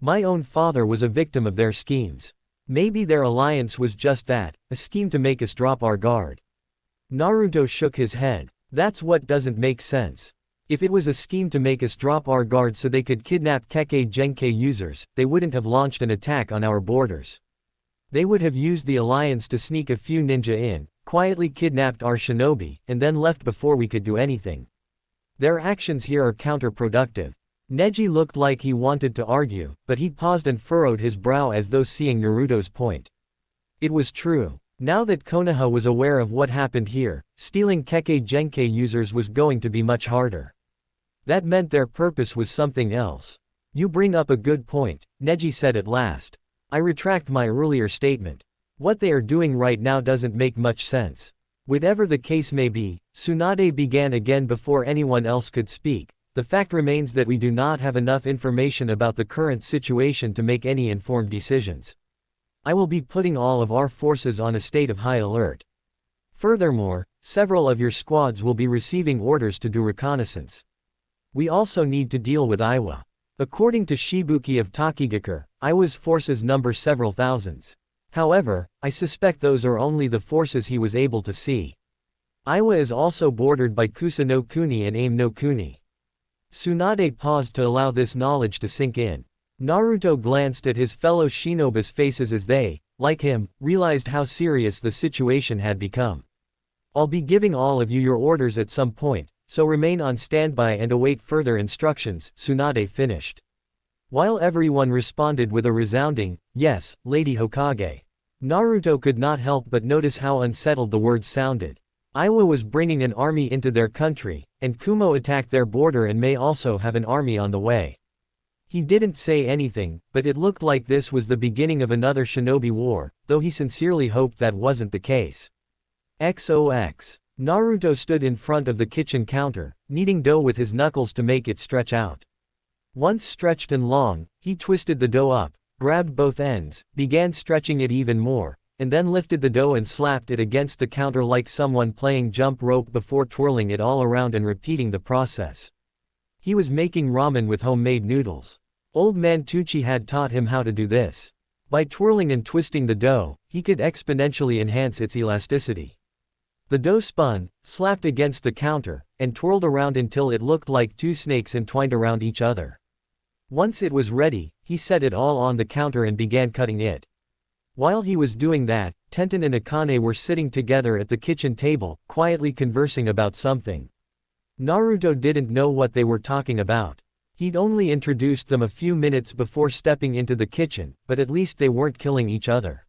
My own father was a victim of their schemes. Maybe their alliance was just that, a scheme to make us drop our guard. Naruto shook his head. That's what doesn't make sense. If it was a scheme to make us drop our guard so they could kidnap Kekkei Genkei users, they wouldn't have launched an attack on our borders. They would have used the alliance to sneak a few ninja in, quietly kidnapped our shinobi, and then left before we could do anything. Their actions here are counterproductive. Neji looked like he wanted to argue, but he paused and furrowed his brow as though seeing Naruto's point. It was true. Now that Konoha was aware of what happened here, stealing Kekkei Genkei users was going to be much harder. That meant their purpose was something else. You bring up a good point, Neji said at last. I retract my earlier statement. What they are doing right now doesn't make much sense. Whatever the case may be, Tsunade began again before anyone else could speak. The fact remains that we do not have enough information about the current situation to make any informed decisions. I will be putting all of our forces on a state of high alert. Furthermore, several of your squads will be receiving orders to do reconnaissance. We also need to deal with Iwa. According to Shibuki of Takigakure, Iwa's forces number several thousands. However, I suspect those are only the forces he was able to see. Iwa is also bordered by Kusa no Kuni and Aim no Kuni. Tsunade paused to allow this knowledge to sink in. Naruto glanced at his fellow shinobi's faces as they, like him, realized how serious the situation had become. I'll be giving all of you your orders at some point, so remain on standby and await further instructions, Tsunade finished. While everyone responded with a resounding, yes, Lady Hokage. Naruto could not help but notice how unsettled the words sounded. Iwa was bringing an army into their country, and Kumo attacked their border and may also have an army on the way. He didn't say anything, but it looked like this was the beginning of another shinobi war, though he sincerely hoped that wasn't the case. XOX. Naruto stood in front of the kitchen counter, kneading dough with his knuckles to make it stretch out. Once stretched and long, he twisted the dough up, grabbed both ends, began stretching it even more, and then lifted the dough and slapped it against the counter like someone playing jump rope before twirling it all around and repeating the process. He was making ramen with homemade noodles. Old man Tucci had taught him how to do this. By twirling and twisting the dough, he could exponentially enhance its elasticity. The dough spun, slapped against the counter, and twirled around until it looked like two snakes entwined around each other. Once it was ready, he set it all on the counter and began cutting it. While he was doing that, Tenten and Akane were sitting together at the kitchen table, quietly conversing about something. Naruto didn't know what they were talking about. He'd only introduced them a few minutes before stepping into the kitchen, but at least they weren't killing each other.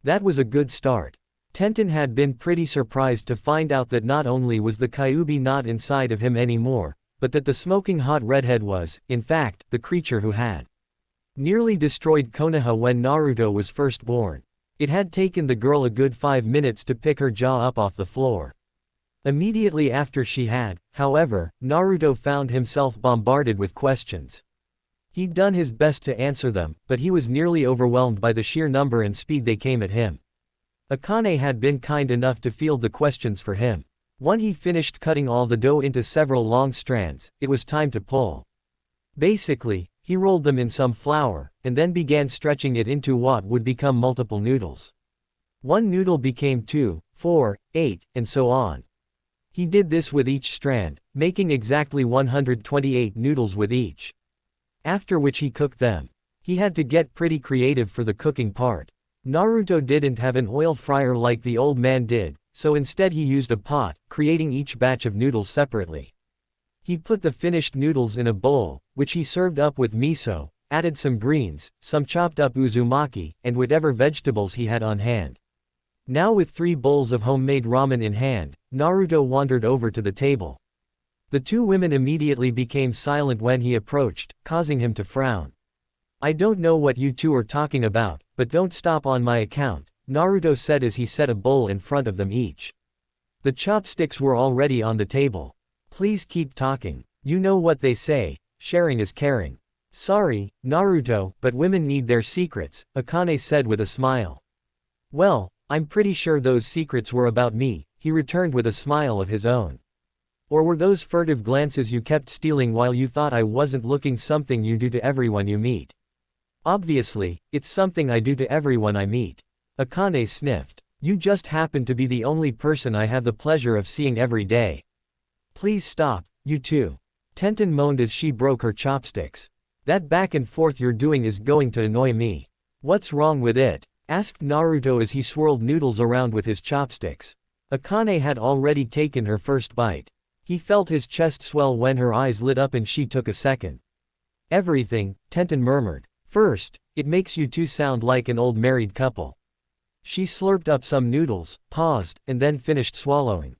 That was a good start. Tenten had been pretty surprised to find out that not only was the Kyuubi not inside of him anymore, but that the smoking hot redhead was, in fact, the creature who had nearly destroyed Konoha when Naruto was first born. It had taken the girl a good 5 minutes to pick her jaw up off the floor. Immediately after she had, however, Naruto found himself bombarded with questions. He'd done his best to answer them, but he was nearly overwhelmed by the sheer number and speed they came at him. Akane had been kind enough to field the questions for him. When he finished cutting all the dough into several long strands, it was time to pull. Basically, he rolled them in some flour, and then began stretching it into what would become multiple noodles. One noodle became 2, 4, 8, and so on. He did this with each strand, making exactly 128 noodles with each. After which he cooked them. He had to get pretty creative for the cooking part. Naruto didn't have an oil fryer like the old man did, so instead he used a pot, creating each batch of noodles separately. He put the finished noodles in a bowl, which he served up with miso, added some greens, some chopped up uzumaki, and whatever vegetables he had on hand. Now with 3 bowls of homemade ramen in hand, Naruto wandered over to the table. The 2 women immediately became silent when he approached, causing him to frown. "I don't know what you two are talking about, but don't stop on my account," Naruto said as he set a bowl in front of them each. The chopsticks were already on the table. "Please keep talking. You know what they say, sharing is caring." "Sorry, Naruto, but women need their secrets," Akane said with a smile. "Well, I'm pretty sure those secrets were about me," he returned with a smile of his own. "Or were those furtive glances you kept stealing while you thought I wasn't looking something you do to everyone you meet?" "Obviously, it's something I do to everyone I meet." Akane sniffed. "You just happen to be the only person I have the pleasure of seeing every day." "Please stop, you two." Tenten moaned as she broke her chopsticks. "That back and forth you're doing is going to annoy me." "What's wrong with it?" asked Naruto as he swirled noodles around with his chopsticks. Akane had already taken her first bite. He felt his chest swell when her eyes lit up and she took a second. "Everything," Tenten murmured. "First, it makes you two sound like an old married couple." She slurped up some noodles, paused, and then finished swallowing.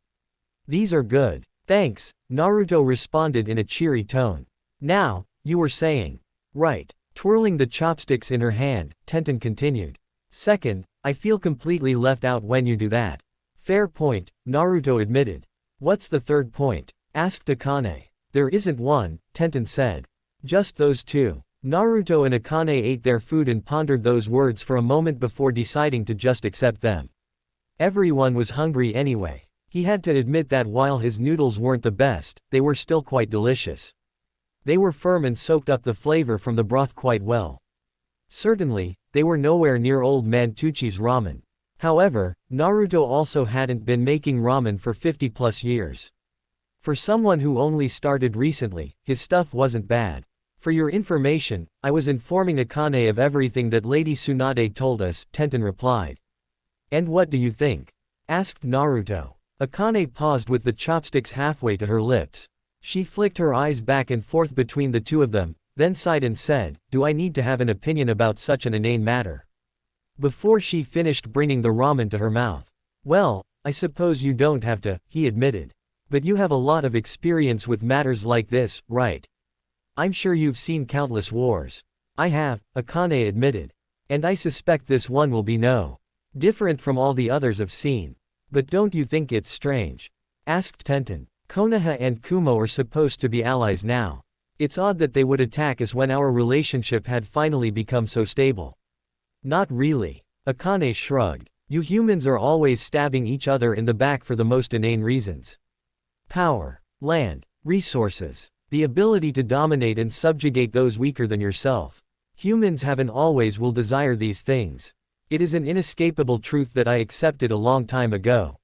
"These are good. Thanks," Naruto responded in a cheery tone. "Now, you were saying." "Right." Twirling the chopsticks in her hand, Tenten continued. "Second, I feel completely left out when you do that." "Fair point," Naruto admitted. "What's the third point?" asked Akane. "There isn't one," Tenten said. "Just those two." Naruto and Akane ate their food and pondered those words for a moment before deciding to just accept them. Everyone was hungry anyway. He had to admit that while his noodles weren't the best, they were still quite delicious. They were firm and soaked up the flavor from the broth quite well. Certainly, they were nowhere near old man Tuchi's ramen. However, Naruto also hadn't been making ramen for 50+ years. For someone who only started recently, his stuff wasn't bad. "For your information, I was informing Akane of everything that Lady Tsunade told us," Tenten replied. "And what do you think?" asked Naruto. Akane paused with the chopsticks halfway to her lips. She flicked her eyes back and forth between the two of them, then sighed and said, "Do I need to have an opinion about such an inane matter?" Before she finished bringing the ramen to her mouth. "Well, I suppose you don't have to," he admitted. "But you have a lot of experience with matters like this, right? I'm sure you've seen countless wars." "I have," Akane admitted. "And I suspect this one will be no different from all the others I've seen." "But don't you think it's strange?" asked Tenten. "Konoha and Kumo are supposed to be allies now. It's odd that they would attack us when our relationship had finally become so stable." "Not really." Akane shrugged. "You humans are always stabbing each other in the back for the most inane reasons. Power, land, resources, the ability to dominate and subjugate those weaker than yourself. Humans have and always will desire these things. It is an inescapable truth that I accepted a long time ago."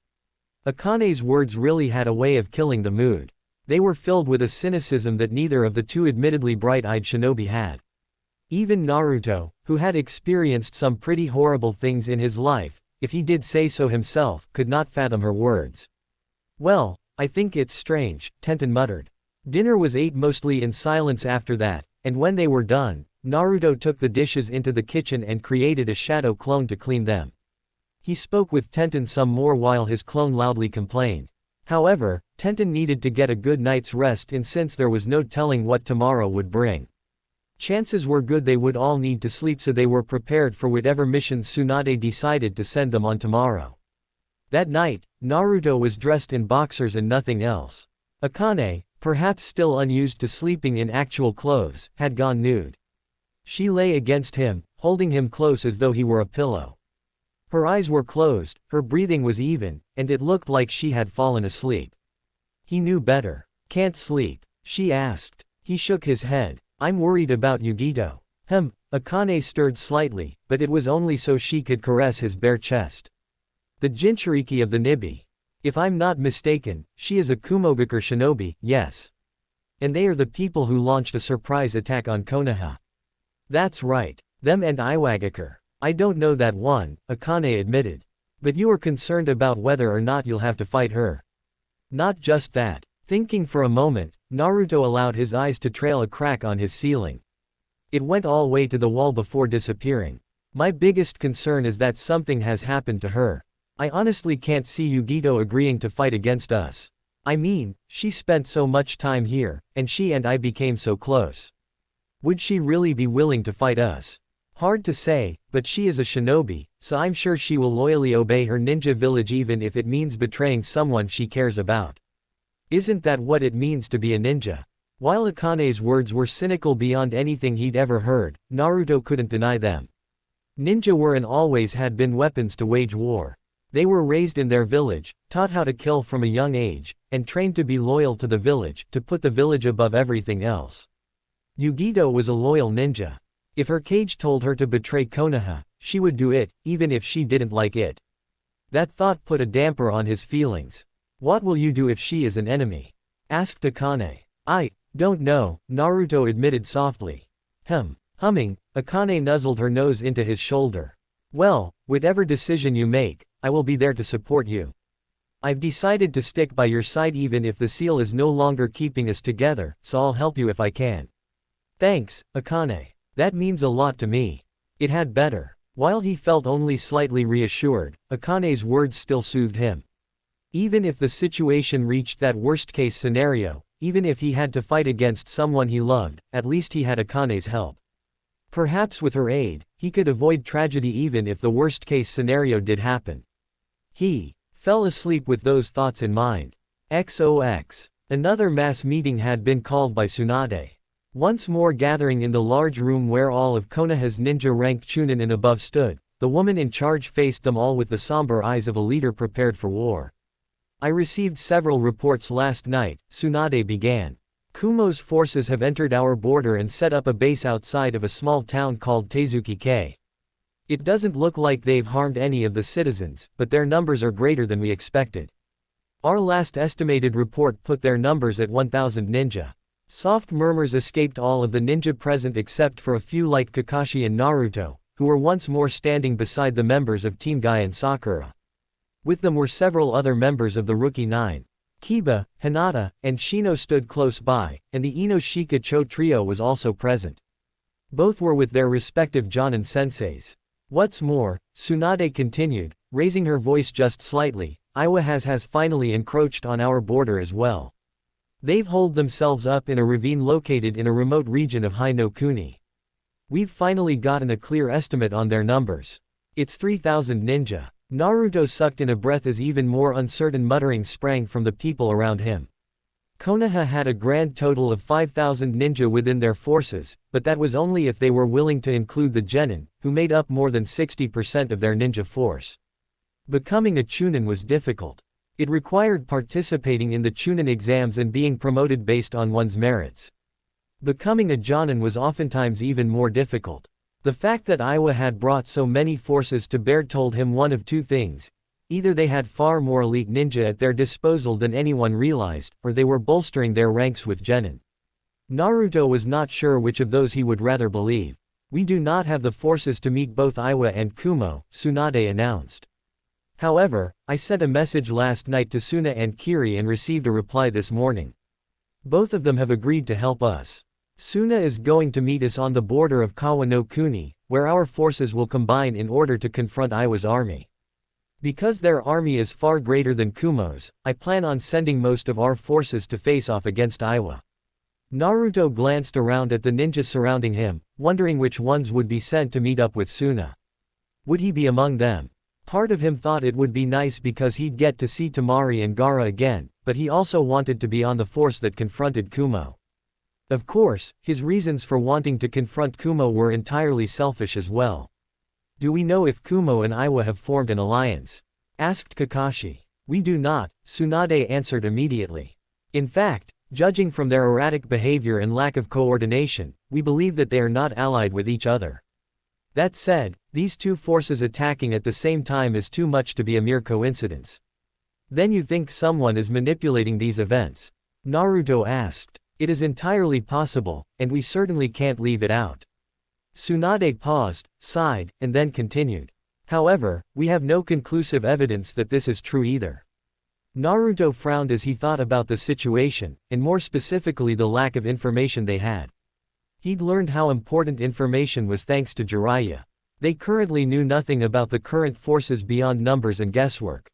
Akane's words really had a way of killing the mood. They were filled with a cynicism that neither of the two admittedly bright-eyed shinobi had. Even Naruto, who had experienced some pretty horrible things in his life, if he did say so himself, could not fathom her words. "Well, I think it's strange," Tenten muttered. Dinner was ate mostly in silence after that, and when they were done, Naruto took the dishes into the kitchen and created a shadow clone to clean them. He spoke with Tenten some more while his clone loudly complained. However, Tenten needed to get a good night's rest since there was no telling what tomorrow would bring. Chances were good they would all need to sleep, so they were prepared for whatever missions Tsunade decided to send them on tomorrow. That night, Naruto was dressed in boxers and nothing else. Akane, perhaps still unused to sleeping in actual clothes, had gone nude. She lay against him, holding him close as though he were a pillow. Her eyes were closed, her breathing was even, and it looked like she had fallen asleep. He knew better. "Can't sleep?" she asked. He shook his head. "I'm worried about Yugito." Akane stirred slightly, but it was only so she could caress his bare chest. "The Jinchuriki of the Nibi. If I'm not mistaken, she is a Kumogakure shinobi, yes. And they are the people who launched a surprise attack on Konoha." "That's right. Them and Iwagakure. I don't know that one," Akane admitted. "But you are concerned about whether or not you'll have to fight her." "Not just that." Thinking for a moment, Naruto allowed his eyes to trail a crack on his ceiling. It went all the way to the wall before disappearing. "My biggest concern is that something has happened to her. I honestly can't see Yugito agreeing to fight against us. I mean, she spent so much time here, and she and I became so close. Would she really be willing to fight us? Hard to say, but she is a shinobi, so I'm sure she will loyally obey her ninja village even if it means betraying someone she cares about. Isn't that what it means to be a ninja?" While Akane's words were cynical beyond anything he'd ever heard, Naruto couldn't deny them. Ninja were and always had been weapons to wage war. They were raised in their village, taught how to kill from a young age, and trained to be loyal to the village, to put the village above everything else. Yugito was a loyal ninja. If her cage told her to betray Konoha, she would do it, even if she didn't like it. That thought put a damper on his feelings. "What will you do if she is an enemy?" asked Akane. "I don't know," Naruto admitted softly. Humming, Akane nuzzled her nose into his shoulder. "Well, whatever decision you make, I will be there to support you. I've decided to stick by your side even if the seal is no longer keeping us together, so I'll help you if I can." "Thanks, Akane. That means a lot to me." It had better. While he felt only slightly reassured, Akane's words still soothed him. Even if the situation reached that worst-case scenario, even if he had to fight against someone he loved, at least he had Akane's help. Perhaps with her aid, he could avoid tragedy even if the worst-case scenario did happen. He fell asleep with those thoughts in mind. XOX. Another mass meeting had been called by Tsunade. Once more gathering in the large room where all of Konoha's ninja-ranked chunin and above stood, the woman in charge faced them all with the somber eyes of a leader prepared for war. "I received several reports last night," Tsunade began. "Kumo's forces have entered our border and set up a base outside of a small town called Tezuki-K. It doesn't look like they've harmed any of the citizens, but their numbers are greater than we expected. Our last estimated report put their numbers at 1,000 ninja." Soft murmurs escaped all of the ninja present except for a few like Kakashi and Naruto, who were once more standing beside the members of Team Guy and Sakura. With them were several other members of the Rookie Nine. Kiba, Hinata, and Shino stood close by, and the Ino Shika Cho trio was also present. Both were with their respective Jonin senseis. "What's more," Tsunade continued, raising her voice just slightly, "Iwa has finally encroached on our border as well. They've holed themselves up in a ravine located in a remote region of Hai no Kuni. We've finally gotten a clear estimate on their numbers. It's 3,000 ninja." Naruto sucked in a breath as even more uncertain mutterings sprang from the people around him. Konoha had a grand total of 5,000 ninja within their forces, but that was only if they were willing to include the genin, who made up more than 60% of their ninja force. Becoming a chunin was difficult. It required participating in the chunin exams and being promoted based on one's merits. Becoming a jonin was oftentimes even more difficult. The fact that Iwa had brought so many forces to bear told him one of two things. Either they had far more elite ninja at their disposal than anyone realized, or they were bolstering their ranks with genin. Naruto was not sure which of those he would rather believe. "We do not have the forces to meet both Iwa and Kumo," Tsunade announced. "However, I sent a message last night to Suna and Kiri and received a reply this morning. Both of them have agreed to help us. Suna is going to meet us on the border of Kawa no Kuni, where our forces will combine in order to confront Iwa's army. Because their army is far greater than Kumo's, I plan on sending most of our forces to face off against Iwa. Naruto glanced around at the ninjas surrounding him, wondering which ones would be sent to meet up with Suna. Would he be among them? Part of him thought it would be nice because he'd get to see Temari and Gaara again, but he also wanted to be on the force that confronted Kumo. Of course, his reasons for wanting to confront Kumo were entirely selfish as well. Do we know if Kumo and Iwa have formed an alliance? Asked Kakashi. We do not, Tsunade answered immediately. In fact, judging from their erratic behavior and lack of coordination, we believe that they are not allied with each other. That said, these two forces attacking at the same time is too much to be a mere coincidence. Then you think someone is manipulating these events? Naruto asked. It is entirely possible, and we certainly can't leave it out. Tsunade paused, sighed, and then continued. However, we have no conclusive evidence that this is true either. Naruto frowned as he thought about the situation, and more specifically the lack of information they had. He'd learned how important information was thanks to Jiraiya. They currently knew nothing about the current forces beyond numbers and guesswork.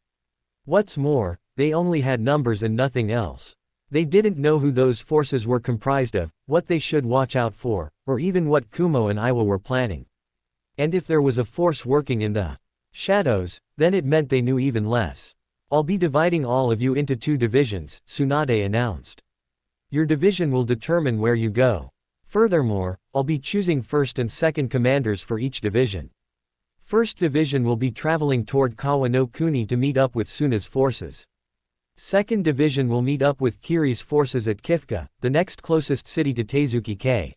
What's more, they only had numbers and nothing else. They didn't know who those forces were comprised of, what they should watch out for, or even what Kumo and Iwa were planning. And if there was a force working in the shadows, then it meant they knew even less. I'll be dividing all of you into 2 divisions, Tsunade announced. Your division will determine where you go. Furthermore, I'll be choosing first and second commanders for each division. First division will be traveling toward Kawa no Kuni to meet up with Suna's forces. Second division will meet up with Kiri's forces at Kifka, the next closest city to Tezuki-K.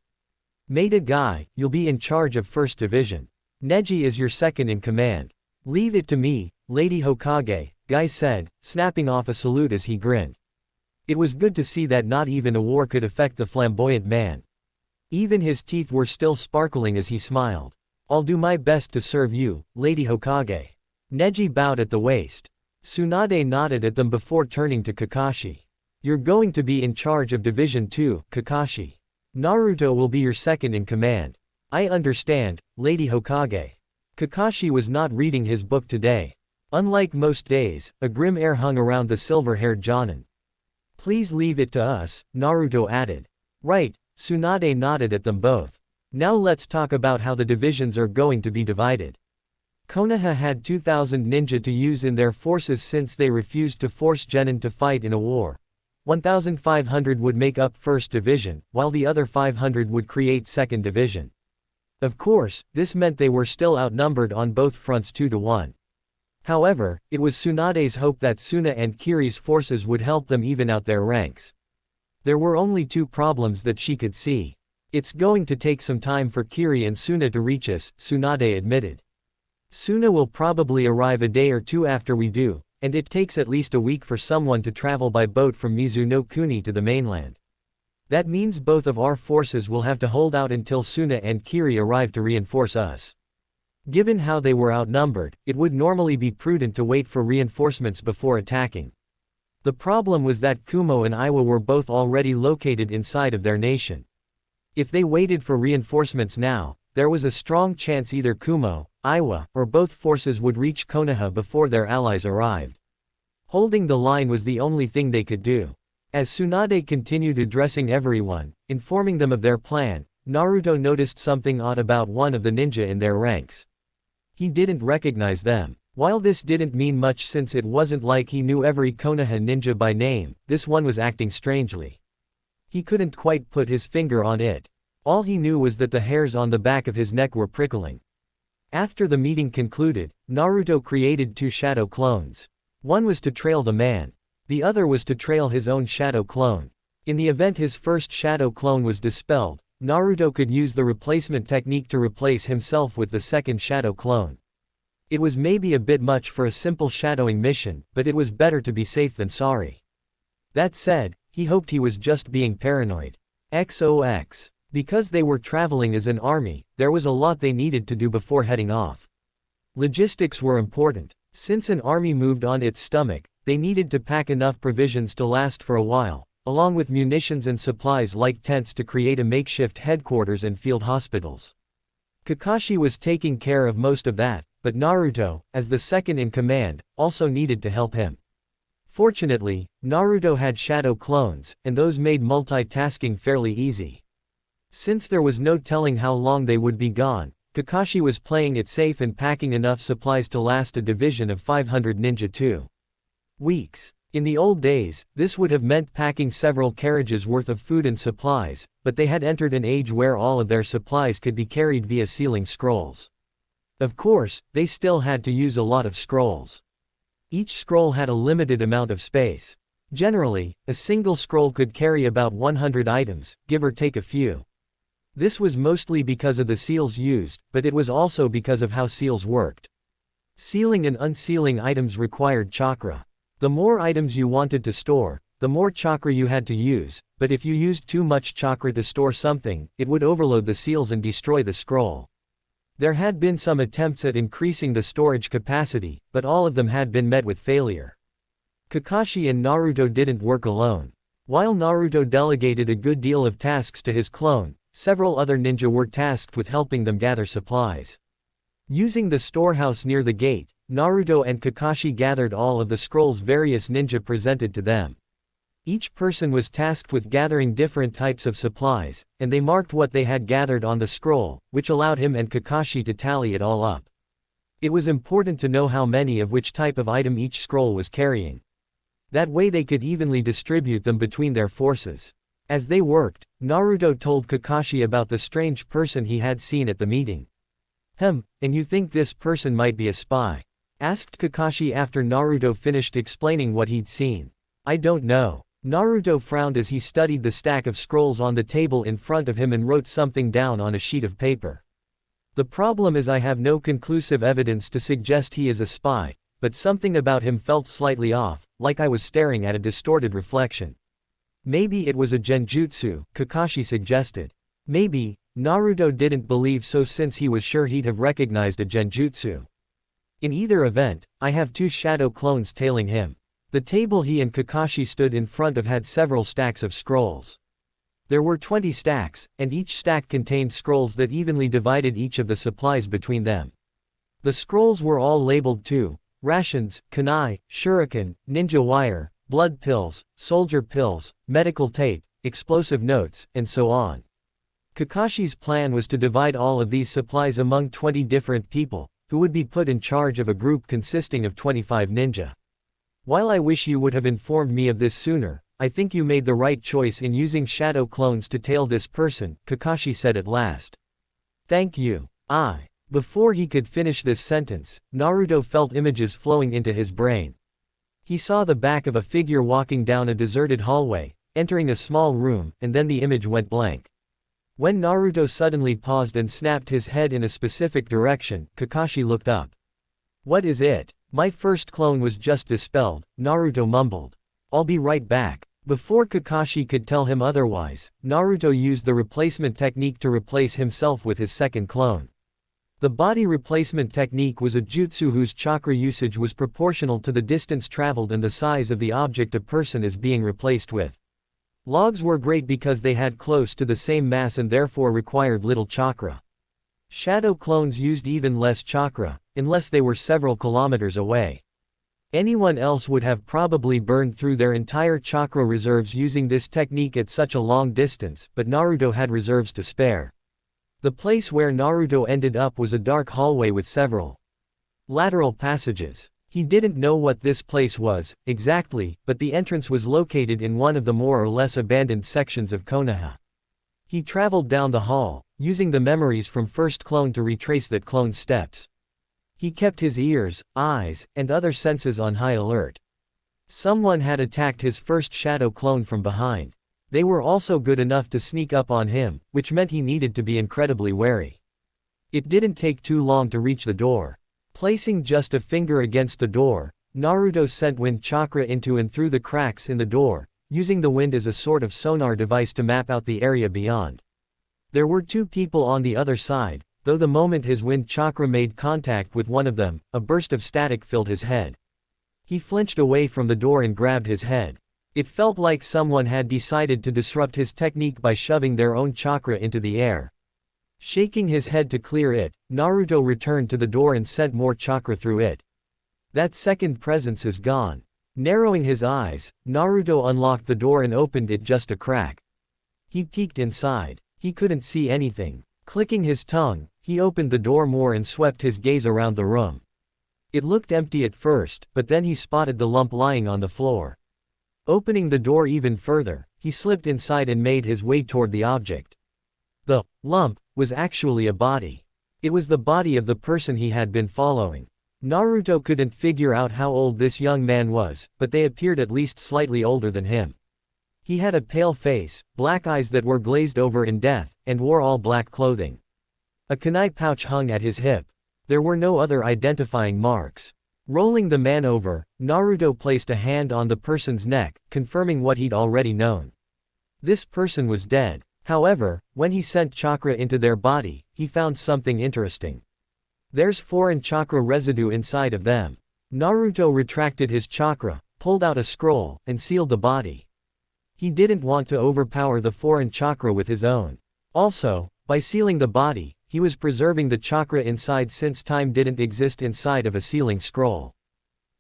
Maida Guy, you'll be in charge of first division. Neji is your second in command. Leave it to me, Lady Hokage, Guy said, snapping off a salute as he grinned. It was good to see that not even a war could affect the flamboyant man. Even his teeth were still sparkling as he smiled. I'll do my best to serve you, Lady Hokage. Neji bowed at the waist. Tsunade nodded at them before turning to Kakashi. You're going to be in charge of Division 2, Kakashi. Naruto will be your second in command. I understand, Lady Hokage. Kakashi was not reading his book today. Unlike most days, a grim air hung around the silver-haired Jonin. Please leave it to us, Naruto added. Right, Tsunade nodded at them both. Now let's talk about how the divisions are going to be divided. Konoha had 2,000 ninja to use in their forces since they refused to force Genin to fight in a war. 1,500 would make up 1st Division, while the other 500 would create 2nd Division. Of course, this meant they were still outnumbered on both fronts 2-1. However, it was Tsunade's hope that Suna and Kiri's forces would help them even out their ranks. There were only 2 problems that she could see. It's going to take some time for Kiri and Suna to reach us, Tsunade admitted. Suna will probably arrive a day or 2 after we do, and it takes at least a week for someone to travel by boat from Mizu no Kuni to the mainland. That means both of our forces will have to hold out until Suna and Kiri arrive to reinforce us. Given how they were outnumbered, it would normally be prudent to wait for reinforcements before attacking. The problem was that Kumo and Iwa were both already located inside of their nation. If they waited for reinforcements now, there was a strong chance either Kumo, Iwa, or both forces would reach Konoha before their allies arrived. Holding the line was the only thing they could do. As Tsunade continued addressing everyone, informing them of their plan, Naruto noticed something odd about one of the ninja in their ranks. He didn't recognize them. While this didn't mean much since it wasn't like he knew every Konoha ninja by name, this one was acting strangely. He couldn't quite put his finger on it. All he knew was that the hairs on the back of his neck were prickling. After the meeting concluded, Naruto created 2 shadow clones. One was to trail the man. The other was to trail his own shadow clone. In the event his first shadow clone was dispelled, Naruto could use the replacement technique to replace himself with the second shadow clone. It was maybe a bit much for a simple shadowing mission, but it was better to be safe than sorry. That said, he hoped he was just being paranoid. XOX. Because they were traveling as an army, there was a lot they needed to do before heading off. Logistics were important. Since an army moved on its stomach, they needed to pack enough provisions to last for a while, along with munitions and supplies like tents to create a makeshift headquarters and field hospitals. Kakashi was taking care of most of that, but Naruto, as the second in command, also needed to help him. Fortunately, Naruto had shadow clones, and those made multitasking fairly easy. Since there was no telling how long they would be gone, Kakashi was playing it safe and packing enough supplies to last a division of 500 ninja 2 weeks. In the old days, this would have meant packing several carriages worth of food and supplies, but they had entered an age where all of their supplies could be carried via sealing scrolls. Of course, they still had to use a lot of scrolls. Each scroll had a limited amount of space. Generally, a single scroll could carry about 100 items, give or take a few. This was mostly because of the seals used, but it was also because of how seals worked. Sealing and unsealing items required chakra. The more items you wanted to store, the more chakra you had to use, but if you used too much chakra to store something, it would overload the seals and destroy the scroll. There had been some attempts at increasing the storage capacity, but all of them had been met with failure. Kakashi and Naruto didn't work alone. While Naruto delegated a good deal of tasks to his clone, several other ninja were tasked with helping them gather supplies. Using the storehouse near the gate, Naruto and Kakashi gathered all of the scrolls various ninja presented to them. Each person was tasked with gathering different types of supplies, and they marked what they had gathered on the scroll, which allowed him and Kakashi to tally it all up. It was important to know how many of which type of item each scroll was carrying. That way they could evenly distribute them between their forces. As they worked, Naruto told Kakashi about the strange person he had seen at the meeting. And you think this person might be a spy?" asked Kakashi after Naruto finished explaining what he'd seen. "I don't know." Naruto frowned as he studied the stack of scrolls on the table in front of him and wrote something down on a sheet of paper. "The problem is I have no conclusive evidence to suggest he is a spy, but something about him felt slightly off, like I was staring at a distorted reflection." "Maybe it was a genjutsu," Kakashi suggested. "Maybe." Naruto didn't believe so since he was sure he'd have recognized a genjutsu. "In either event, I have 2 shadow clones tailing him." The table he and Kakashi stood in front of had several stacks of scrolls. There were 20 stacks, and each stack contained scrolls that evenly divided each of the supplies between them. The scrolls were all labeled to rations, kunai, shuriken, ninja wire, blood pills, soldier pills, medical tape, explosive notes, and so on. Kakashi's plan was to divide all of these supplies among 20 different people, who would be put in charge of a group consisting of 25 ninja. "While I wish you would have informed me of this sooner, I think you made the right choice in using shadow clones to tail this person," Kakashi said at last. "Thank you." Before he could finish this sentence, Naruto felt images flowing into his brain. He saw the back of a figure walking down a deserted hallway, entering a small room, and then the image went blank. When Naruto suddenly paused and snapped his head in a specific direction, Kakashi looked up. "What is it?" "My first clone was just dispelled," Naruto mumbled. "I'll be right back." Before Kakashi could tell him otherwise, Naruto used the replacement technique to replace himself with his second clone. The body replacement technique was a jutsu whose chakra usage was proportional to the distance traveled and the size of the object a person is being replaced with. Logs were great because they had close to the same mass and therefore required little chakra. Shadow clones used even less chakra, unless they were several kilometers away. Anyone else would have probably burned through their entire chakra reserves using this technique at such a long distance, but Naruto had reserves to spare. The place where Naruto ended up was a dark hallway with several lateral passages. He didn't know what this place was, exactly, but the entrance was located in one of the more or less abandoned sections of Konoha. He traveled down the hall, using the memories from first clone to retrace that clone's steps. He kept his ears, eyes, and other senses on high alert. Someone had attacked his first shadow clone from behind. They were also good enough to sneak up on him, which meant he needed to be incredibly wary. It didn't take too long to reach the door. Placing just a finger against the door, Naruto sent wind chakra into and through the cracks in the door, using the wind as a sort of sonar device to map out the area beyond. There were 2 people on the other side, though the moment his wind chakra made contact with one of them, a burst of static filled his head. He flinched away from the door and grabbed his head. It felt like someone had decided to disrupt his technique by shoving their own chakra into the air. Shaking his head to clear it, Naruto returned to the door and sent more chakra through it. That second presence is gone. Narrowing his eyes, Naruto unlocked the door and opened it just a crack. He peeked inside. He couldn't see anything. Clicking his tongue, he opened the door more and swept his gaze around the room. It looked empty at first, but then he spotted the lump lying on the floor. Opening the door even further, he slipped inside and made his way toward the object. The lump was actually a body. It was the body of the person he had been following. Naruto couldn't figure out how old this young man was, but they appeared at least slightly older than him. He had a pale face, black eyes that were glazed over in death, and wore all black clothing. A kunai pouch hung at his hip. There were no other identifying marks. Rolling the man over, Naruto placed a hand on the person's neck, confirming what he'd already known. This person was dead. However, when he sent chakra into their body, he found something interesting. There's foreign chakra residue inside of them. Naruto retracted his chakra, pulled out a scroll, and sealed the body. He didn't want to overpower the foreign chakra with his own. Also, by sealing the body, he was preserving the chakra inside since time didn't exist inside of a sealing scroll.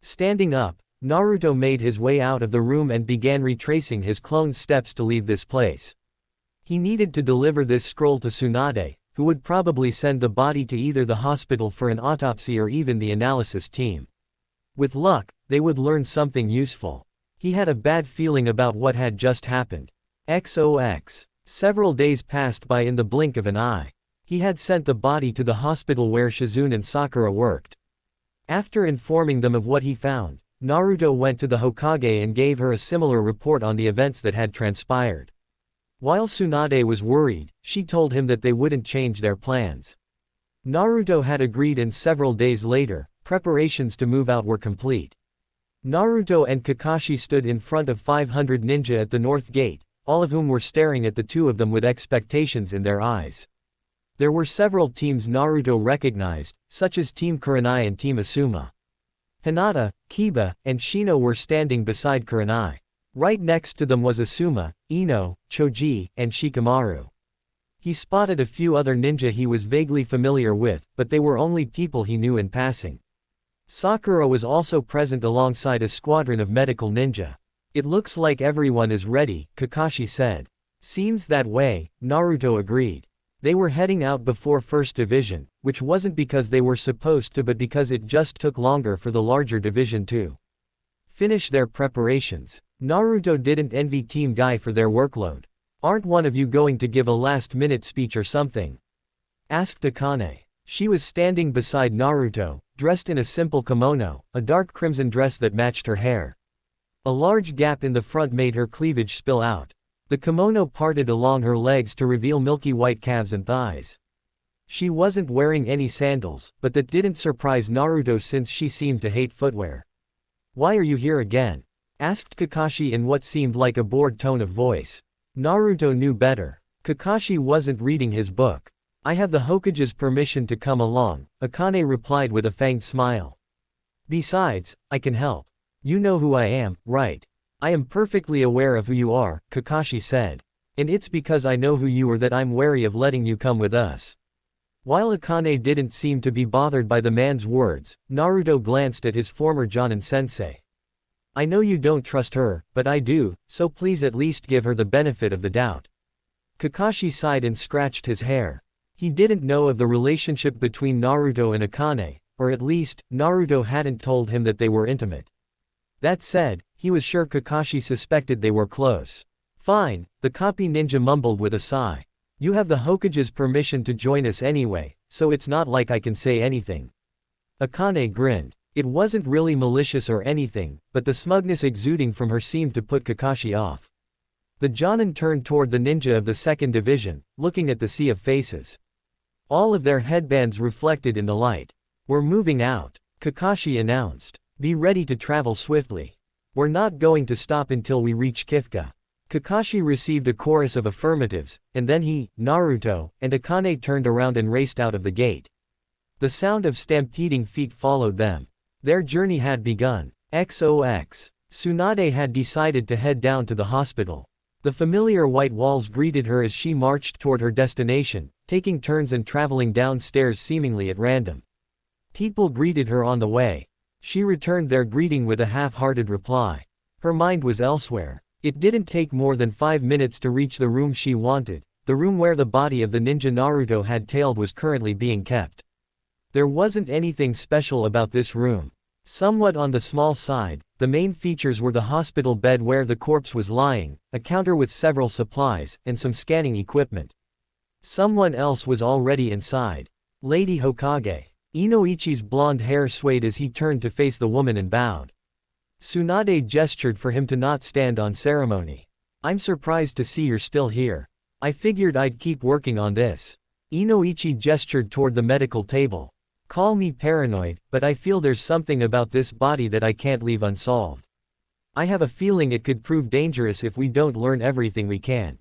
Standing up, Naruto made his way out of the room and began retracing his clone's steps to leave this place. He needed to deliver this scroll to Tsunade, who would probably send the body to either the hospital for an autopsy or even the analysis team. With luck, they would learn something useful. He had a bad feeling about what had just happened. XOX. Several days passed by in the blink of an eye. He had sent the body to the hospital where Shizune and Sakura worked. After informing them of what he found, Naruto went to the Hokage and gave her a similar report on the events that had transpired. While Tsunade was worried, she told him that they wouldn't change their plans. Naruto had agreed, and several days later, preparations to move out were complete. Naruto and Kakashi stood in front of 500 ninja at the north gate, all of whom were staring at the two of them with expectations in their eyes. There were several teams Naruto recognized, such as Team Kurenai and Team Asuma. Hinata, Kiba, and Shino were standing beside Kurenai. Right next to them was Asuma, Ino, Choji, and Shikamaru. He spotted a few other ninja he was vaguely familiar with, but they were only people he knew in passing. Sakura was also present alongside a squadron of medical ninja. It looks like everyone is ready, Kakashi said. Seems that way, Naruto agreed. They were heading out before First Division, which wasn't because they were supposed to but because it just took longer for the larger division to finish their preparations. Naruto didn't envy Team Guy for their workload. Aren't one of you going to give a last-minute speech or something? Asked Akane. She was standing beside Naruto, dressed in a simple kimono, a dark crimson dress that matched her hair. A large gap in the front made her cleavage spill out. The kimono parted along her legs to reveal milky white calves and thighs. She wasn't wearing any sandals, but that didn't surprise Naruto since she seemed to hate footwear. Why are you here again? Asked Kakashi in what seemed like a bored tone of voice. Naruto knew better. Kakashi wasn't reading his book. I have the Hokage's permission to come along, Akane replied with a fanged smile. Besides, I can help. You know who I am, right? I am perfectly aware of who you are, Kakashi said. And it's because I know who you are that I'm wary of letting you come with us. While Akane didn't seem to be bothered by the man's words, Naruto glanced at his former Jonin sensei. I know you don't trust her, but I do, so please at least give her the benefit of the doubt. Kakashi sighed and scratched his hair. He didn't know of the relationship between Naruto and Akane, or at least, Naruto hadn't told him that they were intimate. That said, he was sure Kakashi suspected they were close. Fine, the copy ninja mumbled with a sigh. You have the Hokage's permission to join us anyway, so it's not like I can say anything. Akane grinned. It wasn't really malicious or anything, but the smugness exuding from her seemed to put Kakashi off. The Jonin turned toward the ninja of the second division, looking at the sea of faces. All of their headbands reflected in the light. We're moving out, Kakashi announced. Be ready to travel swiftly. We're not going to stop until we reach Kifka. Kakashi received a chorus of affirmatives, and then he, Naruto, and Akane turned around and raced out of the gate. The sound of stampeding feet followed them. Their journey had begun. XOX. Tsunade had decided to head down to the hospital. The familiar white walls greeted her as she marched toward her destination, taking turns and traveling downstairs seemingly at random. People greeted her on the way. She returned their greeting with a half-hearted reply. Her mind was elsewhere. It didn't take more than 5 minutes to reach the room she wanted. The room where the body of the ninja Naruto had tailed was currently being kept. There wasn't anything special about this room. Somewhat on the small side, the main features were the hospital bed where the corpse was lying, a counter with several supplies, and some scanning equipment. Someone else was already inside. Lady Hokage. Inoichi's blonde hair swayed as he turned to face the woman and bowed. Tsunade gestured for him to not stand on ceremony. I'm surprised to see you're still here. I figured I'd keep working on this. Inoichi gestured toward the medical table. Call me paranoid, but I feel there's something about this body that I can't leave unsolved. I have a feeling it could prove dangerous if we don't learn everything we can.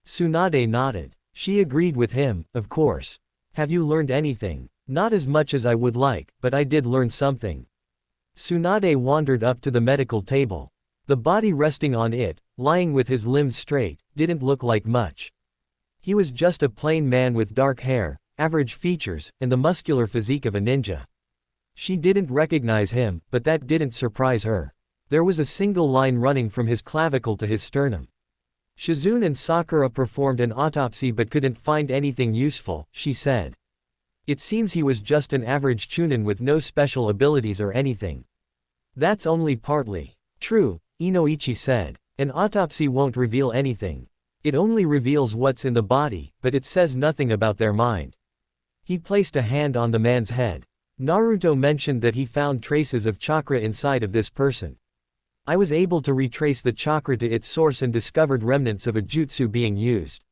Tsunade nodded. She agreed with him, of course. Have you learned anything? Not as much as I would like, but I did learn something. Tsunade wandered up to the medical table. The body resting on it, lying with his limbs straight, didn't look like much. He was just a plain man with dark hair, average features, and the muscular physique of a ninja. She didn't recognize him, but that didn't surprise her. There was a single line running from his clavicle to his sternum. Shizune and Sakura performed an autopsy but couldn't find anything useful, she said. It seems he was just an average chunin with no special abilities or anything. That's only partly true, Inoichi said. An autopsy won't reveal anything. It only reveals what's in the body, but it says nothing about their mind. He placed a hand on the man's head. Naruto mentioned that he found traces of chakra inside of this person. I was able to retrace the chakra to its source and discovered remnants of a jutsu being used.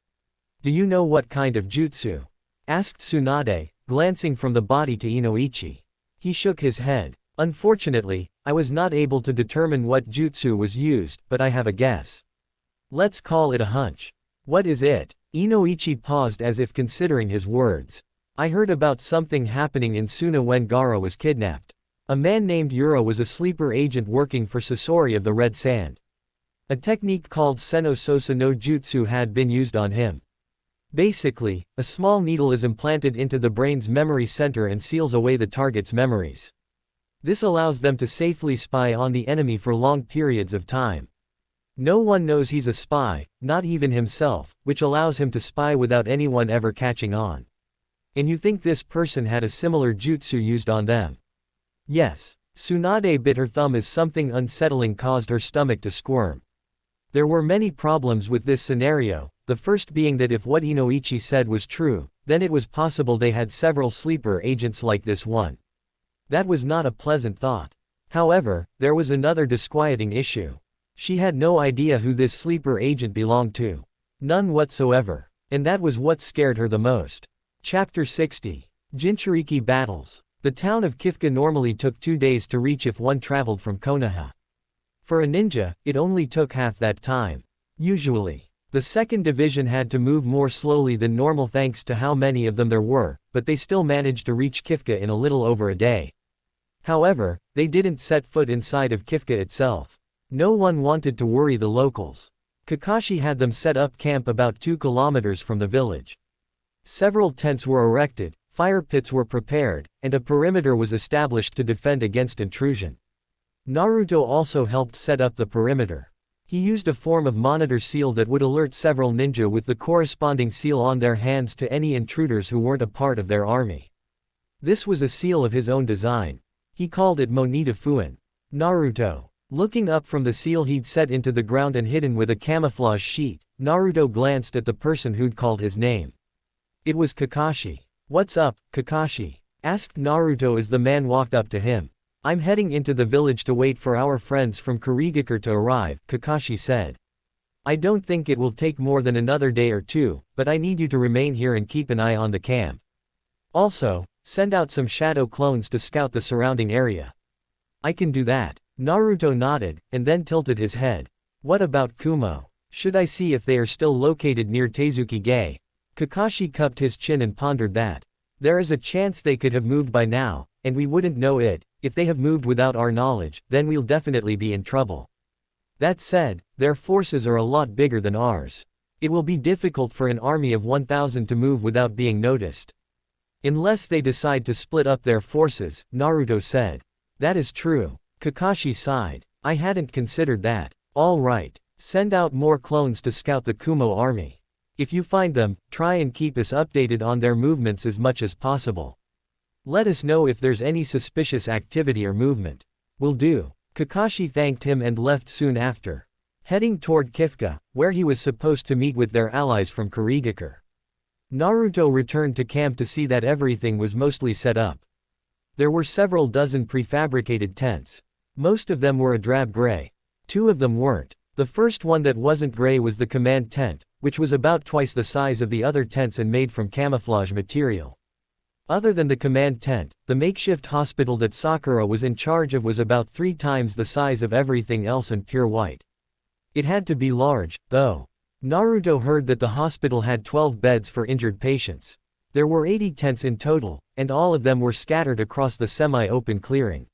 Do you know what kind of jutsu? Asked Tsunade, glancing from the body to Inoichi. He shook his head. Unfortunately, I was not able to determine what jutsu was used, but I have a guess. Let's call it a hunch. What is it? Inoichi paused as if considering his words. I heard about something happening in Suna when Gaara was kidnapped. A man named Yura was a sleeper agent working for Sasori of the Red Sand. A technique called Seno Sosa no Jutsu had been used on him. Basically, a small needle is implanted into the brain's memory center and seals away the target's memories. This allows them to safely spy on the enemy for long periods of time. No one knows he's a spy, not even himself, which allows him to spy without anyone ever catching on. And you think this person had a similar jutsu used on them? Yes. Tsunade bit her thumb as something unsettling caused her stomach to squirm. There were many problems with this scenario, the first being that if what Inoichi said was true, then it was possible they had several sleeper agents like this one. That was not a pleasant thought. However, there was another disquieting issue. She had no idea who this sleeper agent belonged to. None whatsoever. And that was what scared her the most. Chapter 60. Jinchuriki Battles. The town of Kifka normally took 2 days to reach if one traveled from Konoha. For a ninja, it only took half that time. Usually, the second division had to move more slowly than normal thanks to how many of them there were, but they still managed to reach Kifka in a little over a day. However, they didn't set foot inside of Kifka itself. No one wanted to worry the locals. Kakashi had them set up camp about 2 kilometers from the village. Several tents were erected, fire pits were prepared, and a perimeter was established to defend against intrusion. Naruto also helped set up the perimeter. He used a form of monitor seal that would alert several ninja with the corresponding seal on their hands to any intruders who weren't a part of their army. This was a seal of his own design. He called it Monita Fuin. Naruto. Looking up from the seal he'd set into the ground and hidden with a camouflage sheet, Naruto glanced at the person who'd called his name. It was Kakashi. What's up, Kakashi? Asked Naruto as the man walked up to him. I'm heading into the village to wait for our friends from Kurigakure to arrive, Kakashi said. I don't think it will take more than another day or 2, but I need you to remain here and keep an eye on the camp. Also, send out some shadow clones to scout the surrounding area. I can do that. Naruto nodded, and then tilted his head. What about Kumo? Should I see if they are still located near Teizukige? Kakashi cupped his chin and pondered that. There is a chance they could have moved by now, and we wouldn't know it. If they have moved without our knowledge, then we'll definitely be in trouble. That said, their forces are a lot bigger than ours. It will be difficult for an army of 1,000 to move without being noticed. Unless they decide to split up their forces, Naruto said. That is true. Kakashi sighed. I hadn't considered that. All right. Send out more clones to scout the Kumo army. If you find them, try and keep us updated on their movements as much as possible. Let us know if there's any suspicious activity or movement. Will do. Kakashi thanked him and left soon after, heading toward Kifka, where he was supposed to meet with their allies from Kurigakure. Naruto returned to camp to see that everything was mostly set up. There were several dozen prefabricated tents. Most of them were a drab gray. 2 of them weren't. The first one that wasn't gray was the command tent, which was about twice the size of the other tents and made from camouflage material. Other than the command tent, the makeshift hospital that Sakura was in charge of was about 3 times the size of everything else and pure white. It had to be large, though. Naruto heard that the hospital had 12 beds for injured patients. There were 80 tents in total, and all of them were scattered across the semi-open clearing.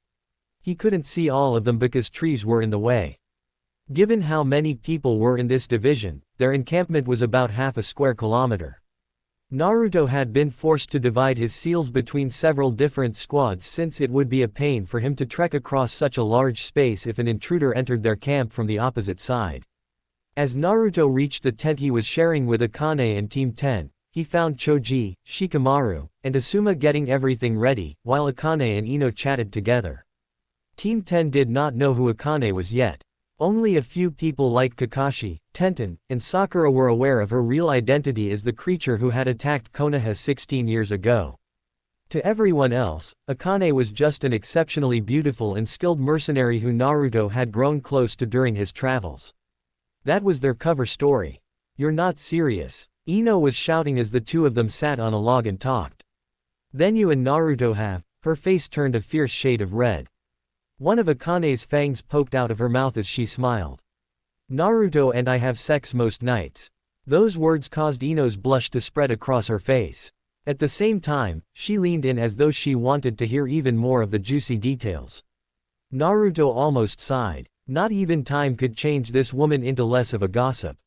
He couldn't see all of them because trees were in the way. Given how many people were in this division, their encampment was about half a square kilometer. Naruto had been forced to divide his SEALs between several different squads since it would be a pain for him to trek across such a large space if an intruder entered their camp from the opposite side. As Naruto reached the tent he was sharing with Akane and Team 10, he found Choji, Shikamaru, and Asuma getting everything ready, while Akane and Ino chatted together. Team 10 did not know who Akane was yet. Only a few people like Kakashi, Tenten, and Sakura were aware of her real identity as the creature who had attacked Konoha 16 years ago. To everyone else, Akane was just an exceptionally beautiful and skilled mercenary who Naruto had grown close to during his travels. That was their cover story. You're not serious. Ino was shouting as the 2 of them sat on a log and talked. Then you and Naruto have. Her face turned a fierce shade of red. One of Akane's fangs poked out of her mouth as she smiled. Naruto and I have sex most nights. Those words caused Ino's blush to spread across her face. At the same time, she leaned in as though she wanted to hear even more of the juicy details. Naruto almost sighed. Not even time could change this woman into less of a gossip.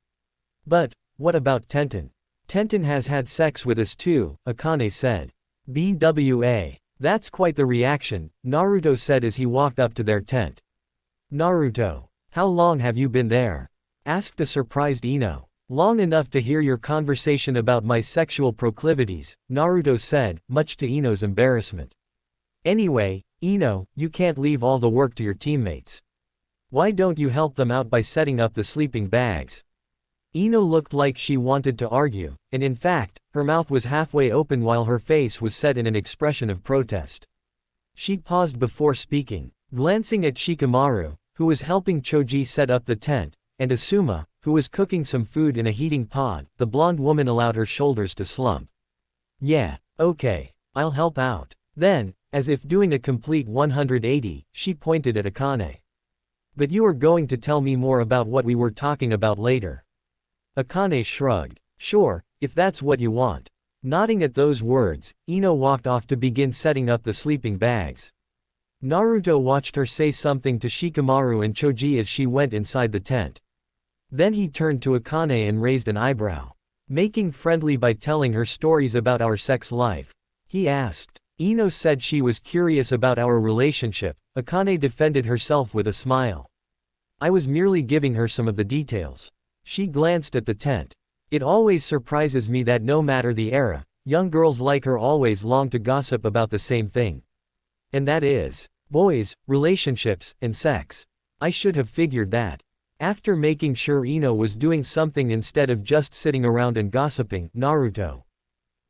But, what about Tenten? Tenten has had sex with us too, Akane said. BWA. That's quite the reaction, Naruto said as he walked up to their tent. Naruto. How long have you been there? Asked a surprised Ino. Long enough to hear your conversation about my sexual proclivities, Naruto said, much to Ino's embarrassment. Anyway, Ino, you can't leave all the work to your teammates. Why don't you help them out by setting up the sleeping bags? Ino looked like she wanted to argue, and in fact, her mouth was halfway open while her face was set in an expression of protest. She paused before speaking, glancing at Shikamaru, who was helping Choji set up the tent, and Asuma, who was cooking some food in a heating pod. The blonde woman allowed her shoulders to slump. Yeah, okay, I'll help out. Then, as if doing a complete 180, she pointed at Akane. But you are going to tell me more about what we were talking about later. Akane shrugged. Sure, if that's what you want. Nodding at those words, Ino walked off to begin setting up the sleeping bags. Naruto watched her say something to Shikamaru and Choji as she went inside the tent. Then he turned to Akane and raised an eyebrow. Making friendly by telling her stories about our sex life, he asked. Ino said she was curious about our relationship. Akane defended herself with a smile. I was merely giving her some of the details. She glanced at the tent. It always surprises me that no matter the era, young girls like her always long to gossip about the same thing. And that is, boys, relationships, and sex. I should have figured that. After making sure Ino was doing something instead of just sitting around and gossiping, Naruto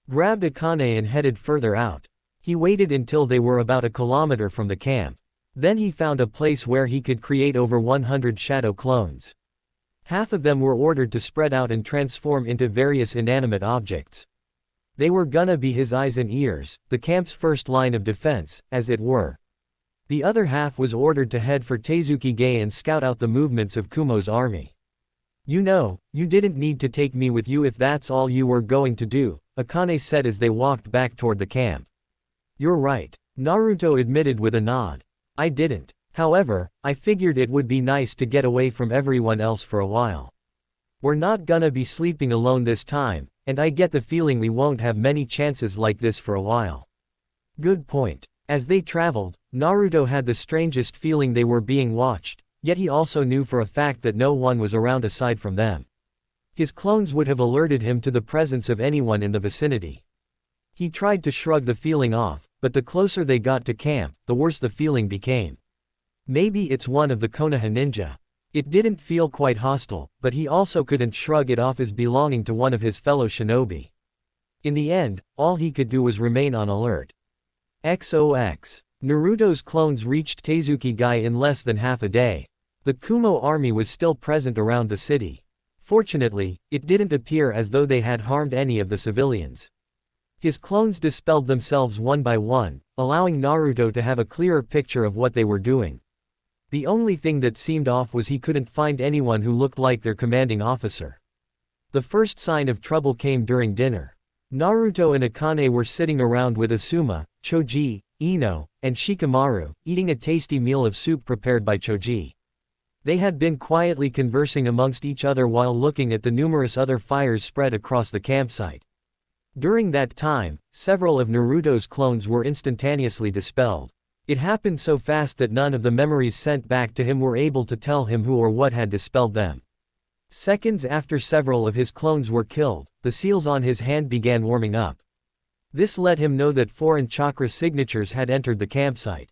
grabbed Akane and headed further out. He waited until they were about a kilometer from the camp. Then he found a place where he could create over 100 shadow clones. Half of them were ordered to spread out and transform into various inanimate objects. They were gonna be his eyes and ears, the camp's first line of defense, as it were. The other half was ordered to head for Teizukige and scout out the movements of Kumo's army. You know, you didn't need to take me with you if that's all you were going to do, Akane said as they walked back toward the camp. You're right. Naruto admitted with a nod. I didn't. However, I figured it would be nice to get away from everyone else for a while. We're not gonna be sleeping alone this time, and I get the feeling we won't have many chances like this for a while. Good point. As they traveled, Naruto had the strangest feeling they were being watched, yet he also knew for a fact that no one was around aside from them. His clones would have alerted him to the presence of anyone in the vicinity. He tried to shrug the feeling off, but the closer they got to camp, the worse the feeling became. Maybe it's one of the Konoha ninja. It didn't feel quite hostile, but he also couldn't shrug it off as belonging to one of his fellow shinobi. In the end, all he could do was remain on alert. XOX. Naruto's clones reached Tezuki-gai in less than half a day. The Kumo army was still present around the city. Fortunately, it didn't appear as though they had harmed any of the civilians. His clones dispelled themselves one by one, allowing Naruto to have a clearer picture of what they were doing. The only thing that seemed off was he couldn't find anyone who looked like their commanding officer. The first sign of trouble came during dinner. Naruto and Akane were sitting around with Asuma, Choji, Ino, and Shikamaru, eating a tasty meal of soup prepared by Choji. They had been quietly conversing amongst each other while looking at the numerous other fires spread across the campsite. During that time, several of Naruto's clones were instantaneously dispelled. It happened so fast that none of the memories sent back to him were able to tell him who or what had dispelled them. Seconds after several of his clones were killed, the seals on his hand began warming up. This let him know that foreign chakra signatures had entered the campsite.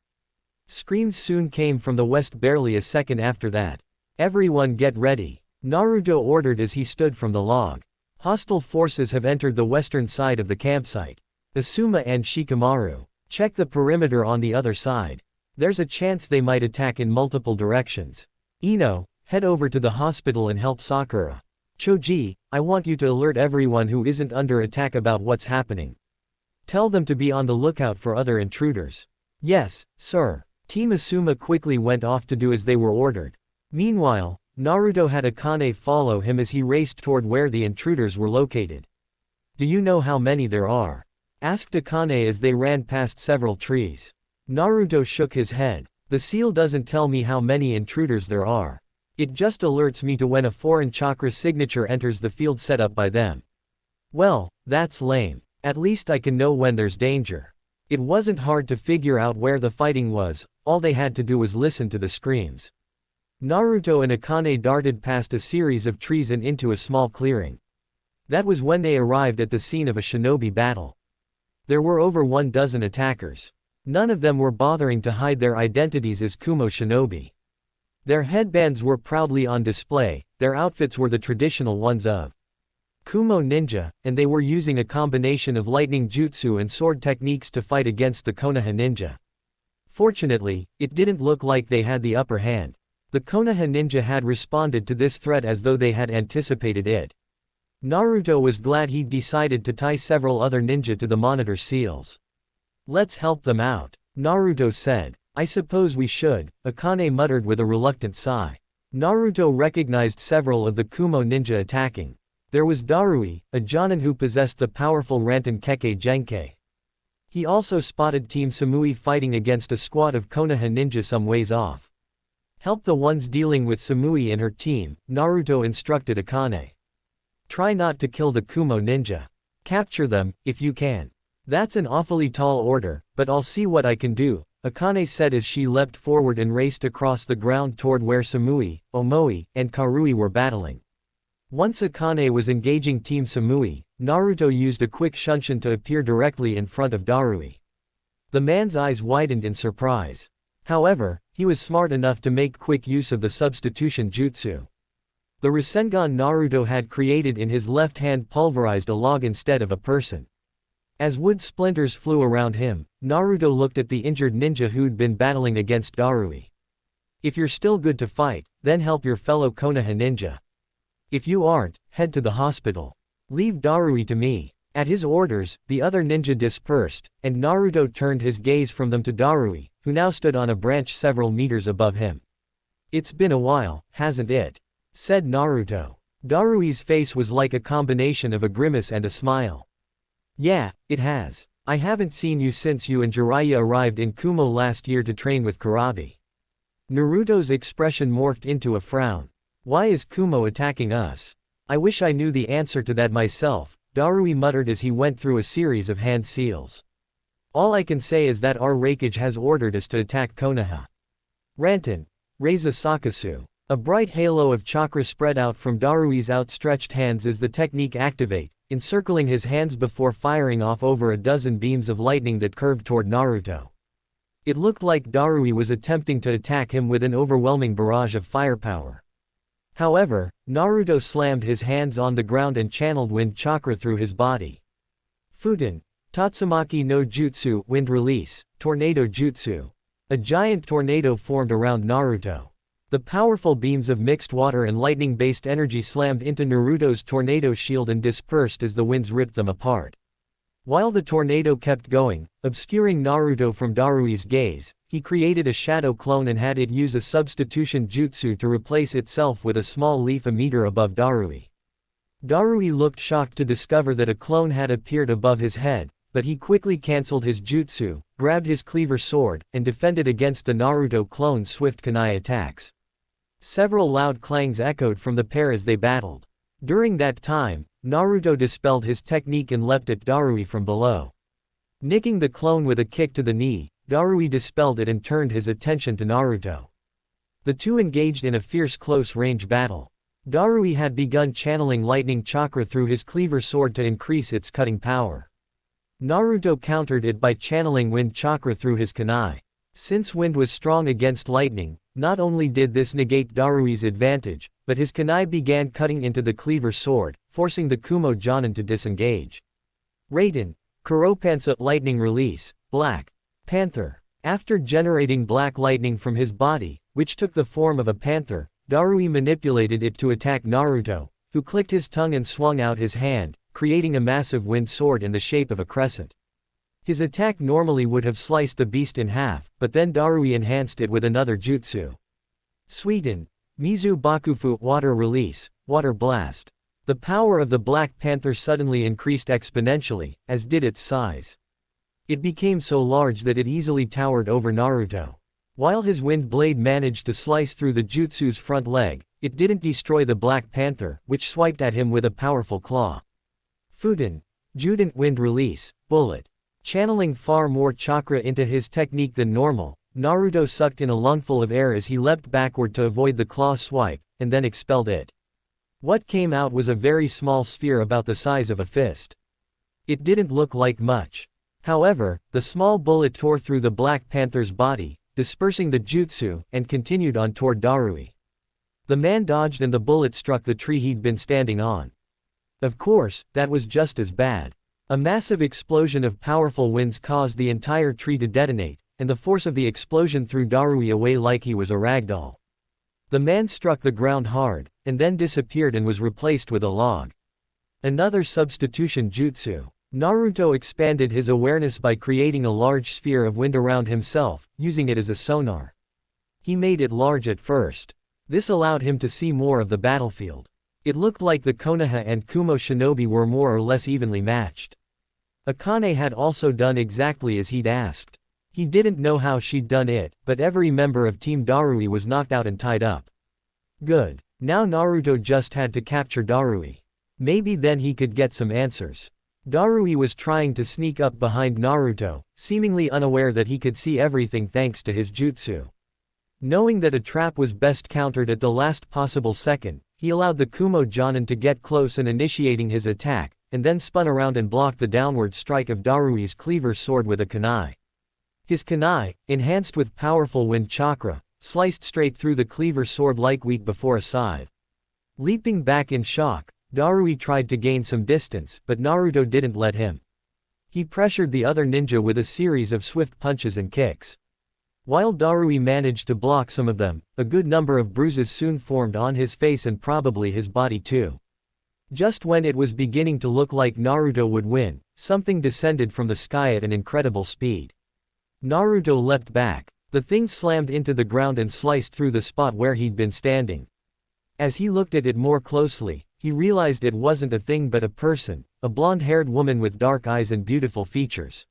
Screams soon came from the west barely a second after that. Everyone get ready, Naruto ordered as he stood from the log. Hostile forces have entered the western side of the campsite. Asuma and Shikamaru, check the perimeter on the other side. There's a chance they might attack in multiple directions. Ino, head over to the hospital and help Sakura. Choji, I want you to alert everyone who isn't under attack about what's happening. Tell them to be on the lookout for other intruders. Yes, sir. Team Asuma quickly went off to do as they were ordered. Meanwhile, Naruto had Akane follow him as he raced toward where the intruders were located. Do you know how many there are? Asked Akane as they ran past several trees. Naruto shook his head. The seal doesn't tell me how many intruders there are. It just alerts me to when a foreign chakra signature enters the field set up by them. Well, that's lame. At least I can know when there's danger. It wasn't hard to figure out where the fighting was, all they had to do was listen to the screams. Naruto and Akane darted past a series of trees and into a small clearing. That was when they arrived at the scene of a shinobi battle. There were over 12 attackers. None of them were bothering to hide their identities as Kumo shinobi. Their headbands were proudly on display, their outfits were the traditional ones of Kumo ninja, and they were using a combination of lightning jutsu and sword techniques to fight against the Konoha ninja. Fortunately, it didn't look like they had the upper hand. The Konoha ninja had responded to this threat as though they had anticipated it. Naruto was glad he'd decided to tie several other ninja to the monitor seals. Let's help them out, Naruto said. I suppose we should, Akane muttered with a reluctant sigh. Naruto recognized several of the Kumo ninja attacking. There was Darui, a Jonin who possessed the powerful Ranten Kekkei Genkei. He also spotted Team Samui fighting against a squad of Konoha ninja some ways off. Help the ones dealing with Samui and her team, Naruto instructed Akane. Try not to kill the Kumo ninja. Capture them, if you can. That's an awfully tall order, but I'll see what I can do, Akane said as she leapt forward and raced across the ground toward where Samui, Omoi, and Karui were battling. Once Akane was engaging Team Samui, Naruto used a quick shunshin to appear directly in front of Darui. The man's eyes widened in surprise. However, he was smart enough to make quick use of the substitution jutsu. The Rasengan Naruto had created in his left hand pulverized a log instead of a person. As wood splinters flew around him, Naruto looked at the injured ninja who'd been battling against Darui. If you're still good to fight, then help your fellow Konoha ninja. If you aren't, head to the hospital. Leave Darui to me. At his orders, the other ninja dispersed, and Naruto turned his gaze from them to Darui, who now stood on a branch several meters above him. It's been a while, hasn't it? Said Naruto. Darui's face was like a combination of a grimace and a smile. Yeah, it has. I haven't seen you since you and Jiraiya arrived in Kumo last year to train with Kurabi. Naruto's expression morphed into a frown. Why is Kumo attacking us? I wish I knew the answer to that myself, Darui muttered as he went through a series of hand seals. All I can say is that our Raikage has ordered us to attack Konoha. Rantan. Reiza Sakasu. A bright halo of chakra spread out from Darui's outstretched hands as the technique activate, encircling his hands before firing off over a dozen beams of lightning that curved toward Naruto. It looked like Darui was attempting to attack him with an overwhelming barrage of firepower. However, Naruto slammed his hands on the ground and channeled wind chakra through his body. Futen. Tatsumaki no Jutsu, wind release, tornado jutsu. A giant tornado formed around Naruto. The powerful beams of mixed water and lightning-based energy slammed into Naruto's tornado shield and dispersed as the winds ripped them apart. While the tornado kept going, obscuring Naruto from Darui's gaze, he created a shadow clone and had it use a substitution jutsu to replace itself with a small leaf a meter above Darui. Darui looked shocked to discover that a clone had appeared above his head, but he quickly cancelled his jutsu, grabbed his cleaver sword, and defended against the Naruto clone's swift kunai attacks. Several loud clangs echoed from the pair as they battled. During that time, Naruto dispelled his technique and leapt at Darui from below. Nicking the clone with a kick to the knee, Darui dispelled it and turned his attention to Naruto. The two engaged in a fierce close-range battle. Darui had begun channeling lightning chakra through his cleaver sword to increase its cutting power. Naruto countered it by channeling wind chakra through his kunai. Since wind was strong against lightning, not only did this negate Darui's advantage, but his kunai began cutting into the cleaver sword, forcing the Kumo Jonin to disengage. Raiden. Kuropansa lightning release, Black Panther. After generating black lightning from his body, which took the form of a panther, Darui manipulated it to attack Naruto, who clicked his tongue and swung out his hand, creating a massive wind sword in the shape of a crescent. His attack normally would have sliced the beast in half, but then Darui enhanced it with another jutsu. Suiten. Mizu Bakufu water release, water blast. The power of the Black Panther suddenly increased exponentially, as did its size. It became so large that it easily towered over Naruto. While his wind blade managed to slice through the jutsu's front leg, it didn't destroy the Black Panther, which swiped at him with a powerful claw. Futen. Judent wind release, bullet. Channeling far more chakra into his technique than normal, Naruto sucked in a lungful of air as he leapt backward to avoid the claw swipe, and then expelled it. What came out was a very small sphere about the size of a fist. It didn't look like much. However, the small bullet tore through the Black Panther's body, dispersing the jutsu, and continued on toward Darui. The man dodged and the bullet struck the tree he'd been standing on. Of course, that was just as bad. A massive explosion of powerful winds caused the entire tree to detonate, and the force of the explosion threw Darui away like he was a ragdoll. The man struck the ground hard, and then disappeared and was replaced with a log. Another substitution jutsu. Naruto expanded his awareness by creating a large sphere of wind around himself, using it as a sonar. He made it large at first. This allowed him to see more of the battlefield. It looked like the Konoha and Kumo shinobi were more or less evenly matched. Akane had also done exactly as he'd asked. He didn't know how she'd done it, but every member of Team Darui was knocked out and tied up. Good. Now Naruto just had to capture Darui. Maybe then he could get some answers. Darui was trying to sneak up behind Naruto, seemingly unaware that he could see everything thanks to his jutsu. Knowing that a trap was best countered at the last possible second, he allowed the Kumo Jonin to get close and initiating his attack, and then spun around and blocked the downward strike of Darui's cleaver sword with a kunai. His kunai, enhanced with powerful wind chakra, sliced straight through the cleaver sword like wheat before a scythe. Leaping back in shock, Darui tried to gain some distance, but Naruto didn't let him. He pressured the other ninja with a series of swift punches and kicks. While Darui managed to block some of them, a good number of bruises soon formed on his face and probably his body too. Just when it was beginning to look like Naruto would win, something descended from the sky at an incredible speed. Naruto leapt back. The thing slammed into the ground and sliced through the spot where he'd been standing. As he looked at it more closely, he realized it wasn't a thing but a person, a blonde-haired woman with dark eyes and beautiful features.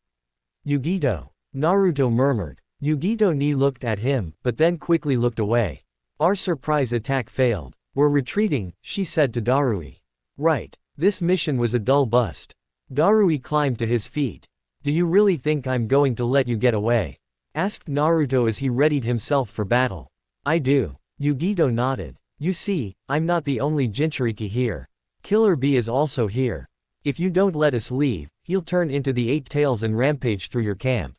Yugito. Naruto murmured. Yugito ni looked at him, but then quickly looked away. Our surprise attack failed. We're retreating, she said to Darui. Right. This mission was a dull bust. Darui climbed to his feet. Do you really think I'm going to let you get away? Asked Naruto as he readied himself for battle. I do. Yugito nodded. You see, I'm not the only Jinchuriki here. Killer Bee is also here. If you don't let us leave, he'll turn into the Eight Tails and rampage through your camp.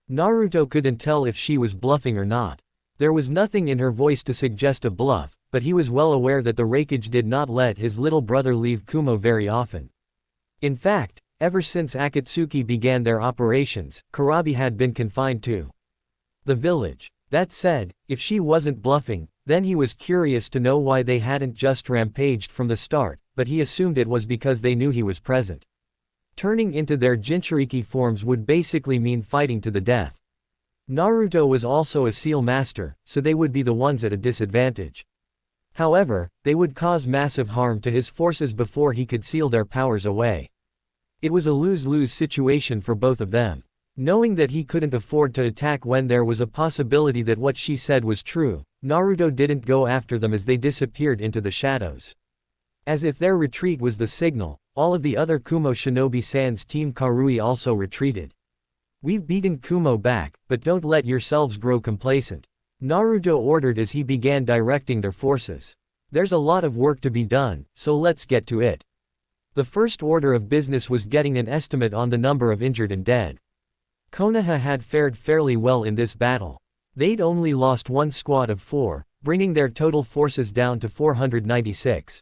Naruto couldn't tell if she was bluffing or not. There was nothing in her voice to suggest a bluff, but he was well aware that the Raikage did not let his little brother leave Kumo very often. In fact, ever since Akatsuki began their operations, Kurabi had been confined to the village. That said, if she wasn't bluffing, then he was curious to know why they hadn't just rampaged from the start, but he assumed it was because they knew he was present. Turning into their Jinchuriki forms would basically mean fighting to the death. Naruto was also a seal master, so they would be the ones at a disadvantage. However, they would cause massive harm to his forces before he could seal their powers away. It was a lose-lose situation for both of them. Knowing that he couldn't afford to attack when there was a possibility that what she said was true, Naruto didn't go after them as they disappeared into the shadows. As if their retreat was the signal, all of the other Kumo Shinobi-san's team Karui also retreated. We've beaten Kumo back, but don't let yourselves grow complacent. Naruto ordered as he began directing their forces. There's a lot of work to be done, so let's get to it. The first order of business was getting an estimate on the number of injured and dead. Konoha had fared fairly well in this battle. They'd only lost one squad of 4, bringing their total forces down to 496.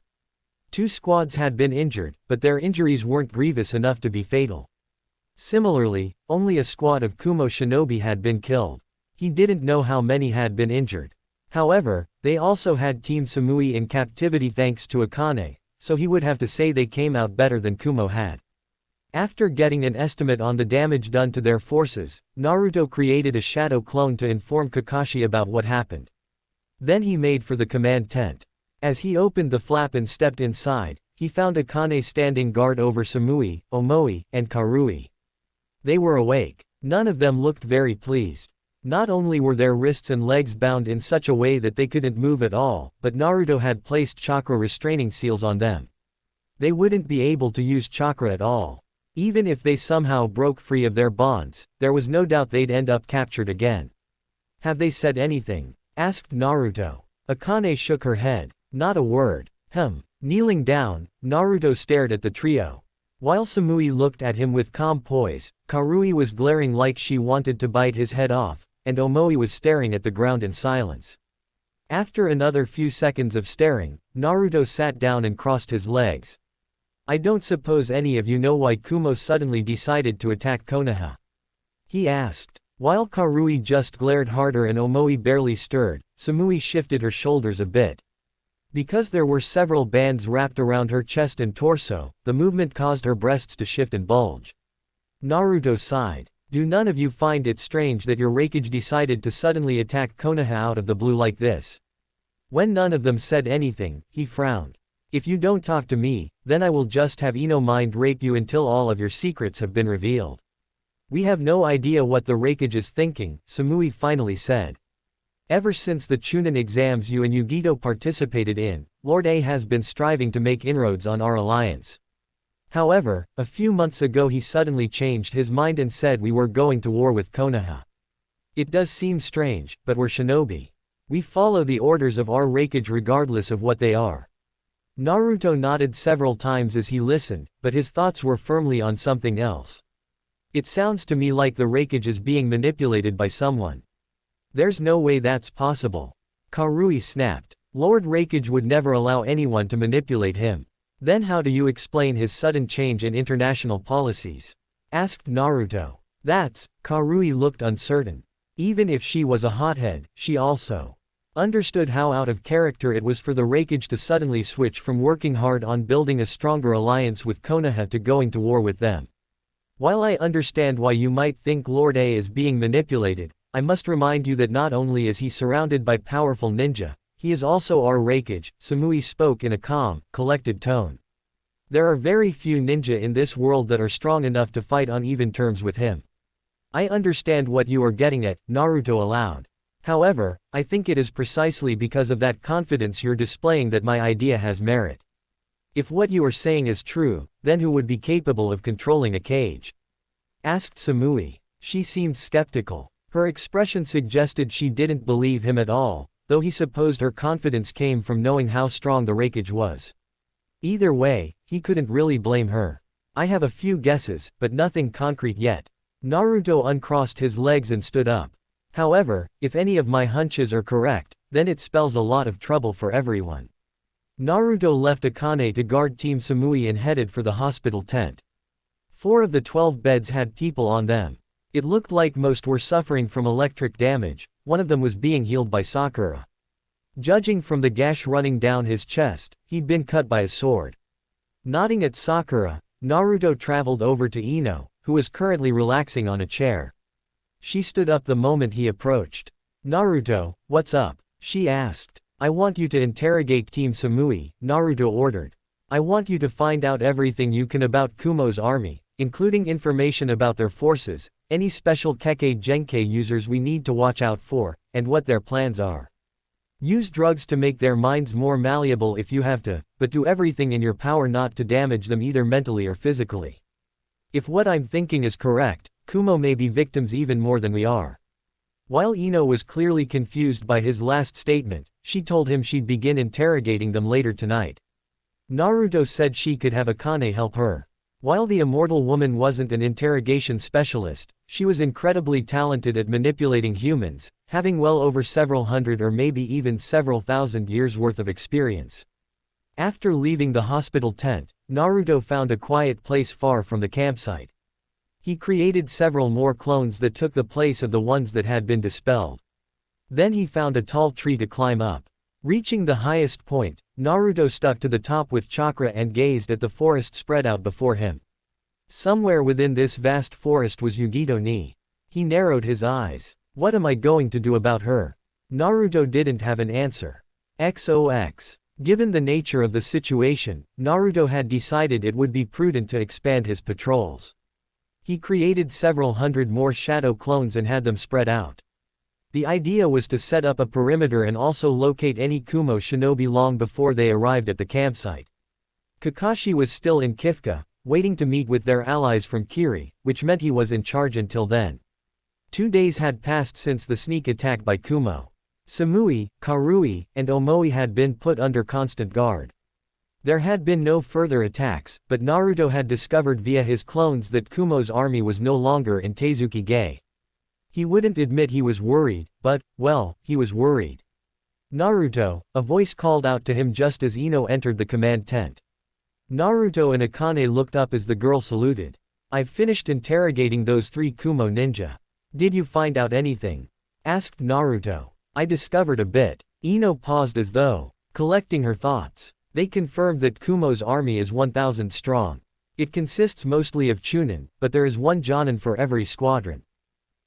2 squads had been injured, but their injuries weren't grievous enough to be fatal. Similarly, only a squad of Kumo shinobi had been killed. He didn't know how many had been injured. However, they also had Team Samui in captivity thanks to Akane, so he would have to say they came out better than Kumo had. After getting an estimate on the damage done to their forces, Naruto created a shadow clone to inform Kakashi about what happened. Then he made for the command tent. As he opened the flap and stepped inside, he found Akane standing guard over Samui, Omoi, and Karui. They were awake. None of them looked very pleased. Not only were their wrists and legs bound in such a way that they couldn't move at all, but Naruto had placed chakra restraining seals on them. They wouldn't be able to use chakra at all. Even if they somehow broke free of their bonds, there was no doubt they'd end up captured again. Have they said anything? Asked Naruto. Akane shook her head. Not a word. Kneeling down, Naruto stared at the trio. While Samui looked at him with calm poise, Karui was glaring like she wanted to bite his head off, and Omoi was staring at the ground in silence. After another few seconds of staring, Naruto sat down and crossed his legs. I don't suppose any of you know why Kumo suddenly decided to attack Konoha? He asked. While Karui just glared harder and Omoi barely stirred, Samui shifted her shoulders a bit. Because there were several bands wrapped around her chest and torso, the movement caused her breasts to shift and bulge. Naruto sighed. Do none of you find it strange that your Raikage decided to suddenly attack Konoha out of the blue like this? When none of them said anything, he frowned. If you don't talk to me, then I will just have Ino mind rape you until all of your secrets have been revealed. We have no idea what the Raikage is thinking, Samui finally said. Ever since the Chunin exams you and Yugito participated in, Lord A has been striving to make inroads on our alliance. However, a few months ago he suddenly changed his mind and said we were going to war with Konoha. It does seem strange, but we're shinobi. We follow the orders of our Raikage regardless of what they are. Naruto nodded several times as he listened, but his thoughts were firmly on something else. It sounds to me like the Raikage is being manipulated by someone. There's no way that's possible. Karui snapped. Lord Raikage would never allow anyone to manipulate him. Then how do you explain his sudden change in international policies? Asked Naruto. Karui looked uncertain. Even if she was a hothead, she also understood how out of character it was for the Raikage to suddenly switch from working hard on building a stronger alliance with Konoha to going to war with them. While I understand why you might think Lord A is being manipulated, I must remind you that not only is he surrounded by powerful ninja, he is also our Raikage, Samui spoke in a calm, collected tone. There are very few ninja in this world that are strong enough to fight on even terms with him. I understand what you are getting at, Naruto allowed. However, I think it is precisely because of that confidence you're displaying that my idea has merit. If what you are saying is true, then who would be capable of controlling a cage? Asked Samui. She seemed skeptical. Her expression suggested she didn't believe him at all, though he supposed her confidence came from knowing how strong the raikage was. Either way, he couldn't really blame her. I have a few guesses, but nothing concrete yet. Naruto uncrossed his legs and stood up. However, if any of my hunches are correct, then it spells a lot of trouble for everyone. Naruto left Akane to guard Team Samui and headed for the hospital tent. 4 of the 12 beds had people on them. It looked like most were suffering from electric damage. One of them was being healed by Sakura. Judging from the gash running down his chest, he'd been cut by a sword. Nodding at Sakura, Naruto traveled over to Ino, who was currently relaxing on a chair. She stood up the moment he approached. Naruto, what's up? She asked. I want you to interrogate Team Samui, Naruto ordered. I want you to find out everything you can about Kumo's army, including information about their forces, any special Kekkei Genkai users we need to watch out for, and what their plans are. Use drugs to make their minds more malleable if you have to, but do everything in your power not to damage them either mentally or physically. If what I'm thinking is correct, Kumo may be victims even more than we are. While Ino was clearly confused by his last statement, she told him she'd begin interrogating them later tonight. Naruto said she could have Akane help her. While the immortal woman wasn't an interrogation specialist, she was incredibly talented at manipulating humans, having well over several hundred or maybe even several thousand years worth of experience. After leaving the hospital tent, Naruto found a quiet place far from the campsite. He created several more clones that took the place of the ones that had been dispelled. Then he found a tall tree to climb up. Reaching the highest point, Naruto stuck to the top with chakra and gazed at the forest spread out before him. Somewhere within this vast forest was Yugito-ni. He narrowed his eyes. What am I going to do about her? Naruto didn't have an answer. XOX. Given the nature of the situation, Naruto had decided it would be prudent to expand his patrols. He created several hundred more shadow clones and had them spread out. The idea was to set up a perimeter and also locate any Kumo shinobi long before they arrived at the campsite. Kakashi was still in Kifka, waiting to meet with their allies from Kiri, which meant he was in charge until then. 2 days had passed since the sneak attack by Kumo. Samui, Karui, and Omoi had been put under constant guard. There had been no further attacks, but Naruto had discovered via his clones that Kumo's army was no longer in Teizukige. He wouldn't admit he was worried, but, well, he was worried. Naruto, a voice called out to him just as Ino entered the command tent. Naruto and Akane looked up as the girl saluted. I've finished interrogating those 3 Kumo ninja. Did you find out anything? Asked Naruto. I discovered a bit. Ino paused as though collecting her thoughts. They confirmed that Kumo's army is 1,000 strong. It consists mostly of Chunin, but there is one Jonin for every squadron.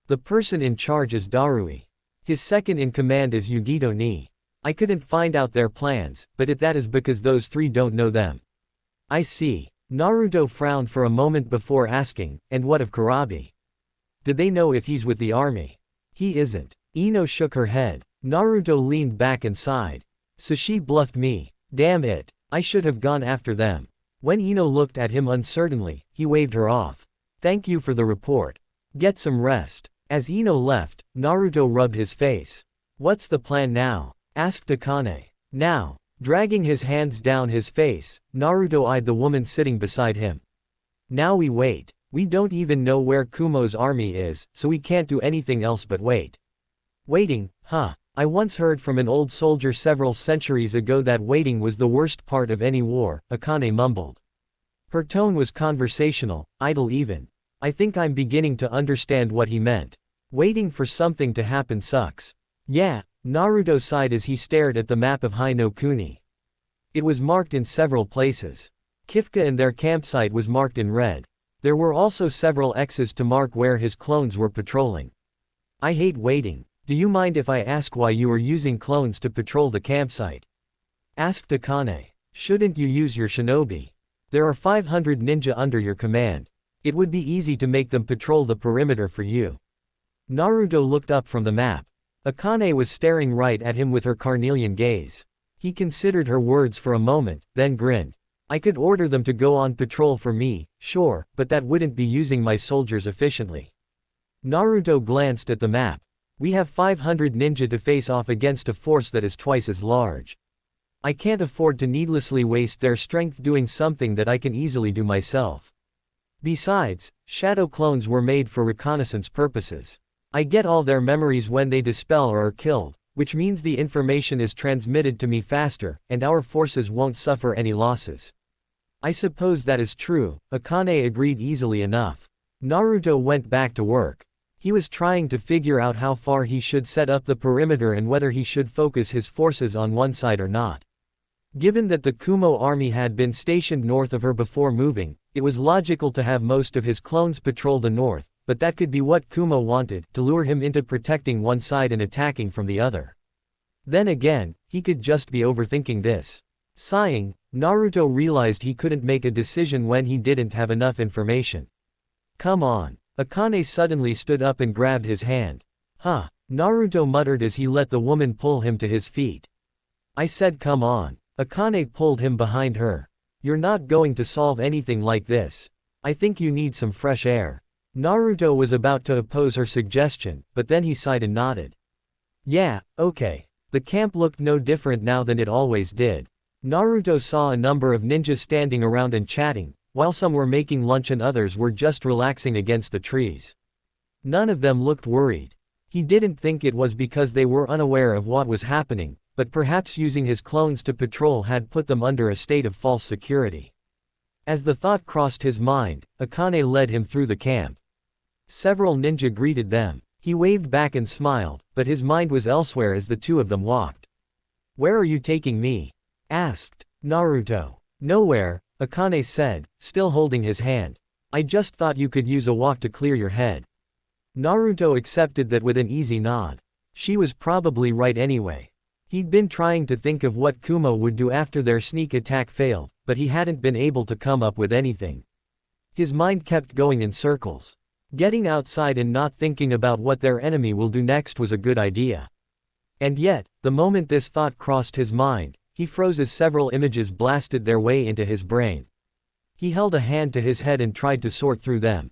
The person in charge is Darui. His second in command is Yugito-ni. I couldn't find out their plans, but that is because those 3 don't know them. I see. Naruto frowned for a moment before asking, and what of Kurabi? Did they know if he's with the army? He isn't. Ino shook her head. Naruto leaned back and sighed. So she bluffed me. Damn it. I should have gone after them. When Ino looked at him uncertainly, he waved her off. Thank you for the report. Get some rest. As Ino left, Naruto rubbed his face. What's the plan now? Asked Akane. Now. Dragging his hands down his face, Naruto eyed the woman sitting beside him. Now we wait. We don't even know where Kumo's army is, so we can't do anything else but wait. Waiting, huh? I once heard from an old soldier several centuries ago that waiting was the worst part of any war, Akane mumbled. Her tone was conversational, idle even. I think I'm beginning to understand what he meant. Waiting for something to happen sucks. Yeah, Naruto sighed as he stared at the map of Hai no Kuni. It was marked in several places. Kifka and their campsite was marked in red. There were also several X's to mark where his clones were patrolling. I hate waiting. Do you mind if I ask why you are using clones to patrol the campsite? Asked Akane. Shouldn't you use your shinobi? There are 500 ninja under your command. It would be easy to make them patrol the perimeter for you. Naruto looked up from the map. Akane was staring right at him with her carnelian gaze. He considered her words for a moment, then grinned. I could order them to go on patrol for me, sure, but that wouldn't be using my soldiers efficiently. Naruto glanced at the map. We have 500 ninja to face off against a force that is twice as large. I can't afford to needlessly waste their strength doing something that I can easily do myself. Besides, shadow clones were made for reconnaissance purposes. I get all their memories when they dispel or are killed, which means the information is transmitted to me faster, and our forces won't suffer any losses. I suppose that is true, Akane agreed easily enough. Naruto went back to work. He was trying to figure out how far he should set up the perimeter and whether he should focus his forces on one side or not. Given that the Kumo army had been stationed north of her before moving, it was logical to have most of his clones patrol the north, but that could be what Kumo wanted, to lure him into protecting one side and attacking from the other. Then again, he could just be overthinking this. Sighing, Naruto realized he couldn't make a decision when he didn't have enough information. Come on. Akane suddenly stood up and grabbed his hand. Huh, Naruto muttered as he let the woman pull him to his feet. I said come on. Akane pulled him behind her. You're not going to solve anything like this. I think you need some fresh air. Naruto was about to oppose her suggestion, but then he sighed and nodded. Yeah, okay. The camp looked no different now than it always did. Naruto saw a number of ninjas standing around and chatting, while some were making lunch and others were just relaxing against the trees. None of them looked worried. He didn't think it was because they were unaware of what was happening, but perhaps using his clones to patrol had put them under a state of false security. As the thought crossed his mind, Akane led him through the camp. Several ninja greeted them. He waved back and smiled, but his mind was elsewhere as the two of them walked. Where are you taking me? Asked Naruto. Nowhere, Akane said, still holding his hand. I just thought you could use a walk to clear your head. Naruto accepted that with an easy nod. She was probably right anyway. He'd been trying to think of what Kumo would do after their sneak attack failed, but he hadn't been able to come up with anything. His mind kept going in circles. Getting outside and not thinking about what their enemy will do next was a good idea. And yet, the moment this thought crossed his mind, he froze as several images blasted their way into his brain. He held a hand to his head and tried to sort through them.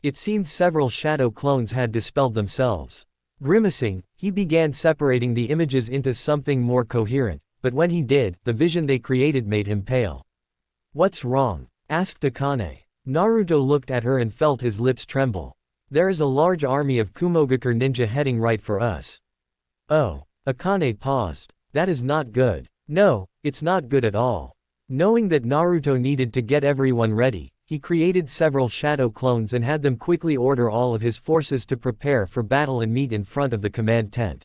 It seemed several shadow clones had dispelled themselves. Grimacing, he began separating the images into something more coherent, but when he did, the vision they created made him pale. What's wrong? Asked Akane. Naruto looked at her and felt his lips tremble. There is a large army of Kumogakure ninja heading right for us. Oh. Akane paused. That is not good. No, it's not good at all. Knowing that Naruto needed to get everyone ready, he created several shadow clones and had them quickly order all of his forces to prepare for battle and meet in front of the command tent.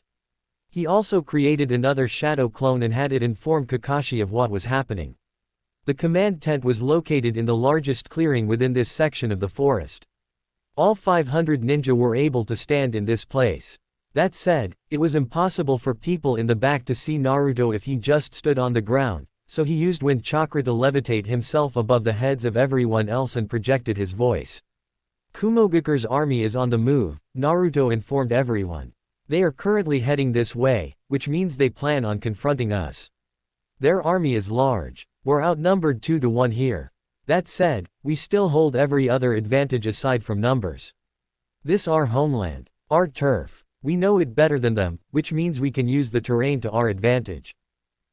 He also created another shadow clone and had it inform Kakashi of what was happening. The command tent was located in the largest clearing within this section of the forest. All 500 ninja were able to stand in this place. That said, it was impossible for people in the back to see Naruto if he just stood on the ground, so he used wind chakra to levitate himself above the heads of everyone else and projected his voice. Kumogakure's army is on the move, Naruto informed everyone. They are currently heading this way, which means they plan on confronting us. Their army is large. We're outnumbered 2-1 here. That said, we still hold every other advantage aside from numbers. This our homeland, our turf. We know it better than them, which means we can use the terrain to our advantage.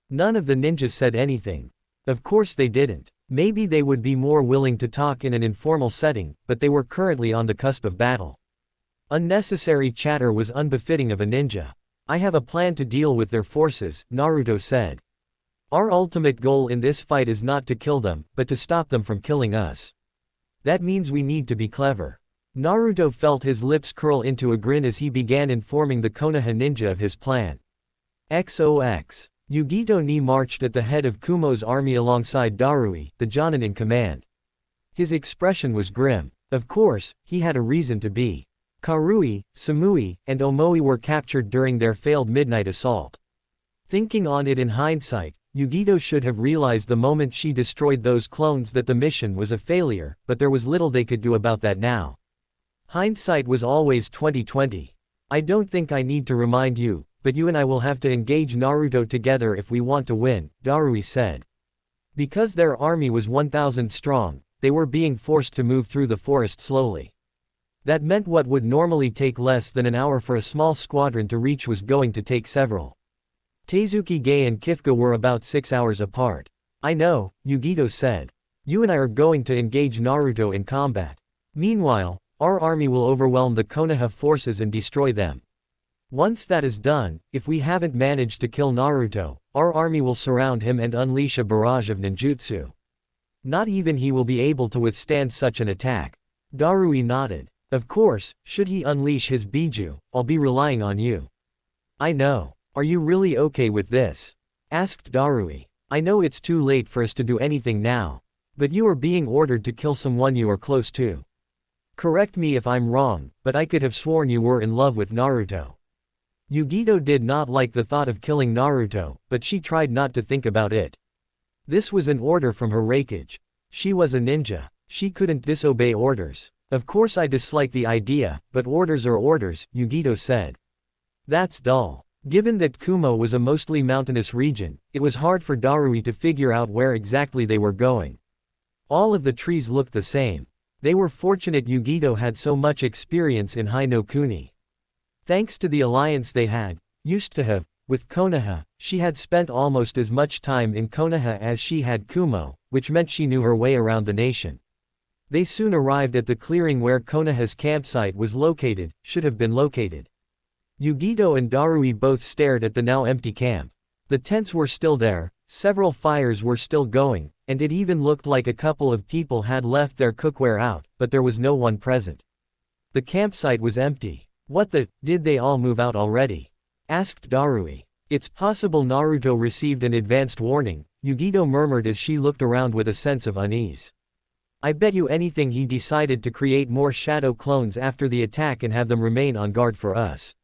None of the ninjas said anything. Of course they didn't. Maybe they would be more willing to talk in an informal setting, but they were currently on the cusp of battle. Unnecessary chatter was unbefitting of a ninja. I have a plan to deal with their forces, Naruto said. Our ultimate goal in this fight is not to kill them, but to stop them from killing us. That means we need to be clever. Naruto felt his lips curl into a grin as he began informing the Konoha ninja of his plan. XOX. Yugito ni marched at the head of Kumo's army alongside Darui, the Jonin in command. His expression was grim. Of course, he had a reason to be. Karui, Samui, and Omoi were captured during their failed midnight assault. Thinking on it in hindsight, Yugito should have realized the moment she destroyed those clones that the mission was a failure, but there was little they could do about that now. Hindsight was always 20/20. I don't think I need to remind you, but you and I will have to engage Naruto together if we want to win, Darui said. Because their army was 1,000 strong, they were being forced to move through the forest slowly. That meant what would normally take less than an hour for a small squadron to reach was going to take several. Teizuki Gai and Kifka were about 6 hours apart. I know, Yugito said. You and I are going to engage Naruto in combat. Meanwhile, our army will overwhelm the Konoha forces and destroy them. Once that is done, if we haven't managed to kill Naruto, our army will surround him and unleash a barrage of ninjutsu. Not even he will be able to withstand such an attack. Darui nodded. Of course, should he unleash his Biju, I'll be relying on you. I know. Are you really okay with this? Asked Darui. I know it's too late for us to do anything now. But you are being ordered to kill someone you are close to. Correct me if I'm wrong, but I could have sworn you were in love with Naruto. Yugito did not like the thought of killing Naruto, but she tried not to think about it. This was an order from her Raikage. She was a ninja. She couldn't disobey orders. Of course I dislike the idea, but orders are orders, Yugito said. That's dull. Given that Kumo was a mostly mountainous region, it was hard for Darui to figure out where exactly they were going. All of the trees looked the same. They were fortunate Yugito had so much experience in Hai no Kuni. Thanks to the alliance they used to have, with Konoha, she had spent almost as much time in Konoha as she had Kumo, which meant she knew her way around the nation. They soon arrived at the clearing where Konoha's campsite was located, should have been located. Yugito and Darui both stared at the now empty camp. The tents were still there, several fires were still going, and it even looked like a couple of people had left their cookware out, but there was no one present. The campsite was empty. What the, did they all move out already? Asked Darui. It's possible Naruto received an advanced warning, Yugito murmured as she looked around with a sense of unease. I bet you anything he decided to create more shadow clones after the attack and have them remain on guard for us.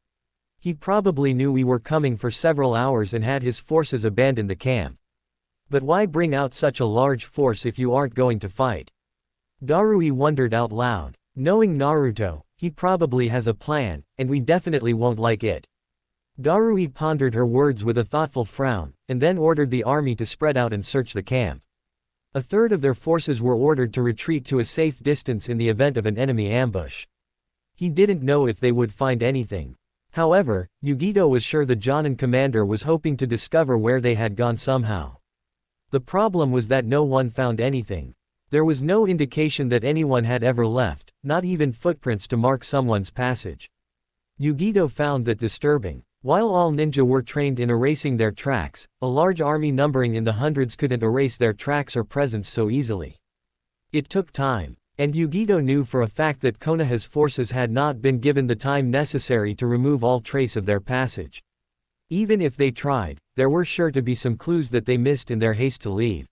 He probably knew we were coming for several hours and had his forces abandon the camp. But why bring out such a large force if you aren't going to fight? Darui wondered out loud. Knowing Naruto, he probably has a plan, and we definitely won't like it. Darui pondered her words with a thoughtful frown, and then ordered the army to spread out and search the camp. A third of their forces were ordered to retreat to a safe distance in the event of an enemy ambush. He didn't know if they would find anything. However, Yugito was sure the Jonin commander was hoping to discover where they had gone somehow. The problem was that no one found anything. There was no indication that anyone had ever left, not even footprints to mark someone's passage. Yugito found that disturbing. While all ninja were trained in erasing their tracks, a large army numbering in the hundreds couldn't erase their tracks or presence so easily. It took time. And Yugito knew for a fact that Konoha's forces had not been given the time necessary to remove all trace of their passage. Even if they tried, there were sure to be some clues that they missed in their haste to leave.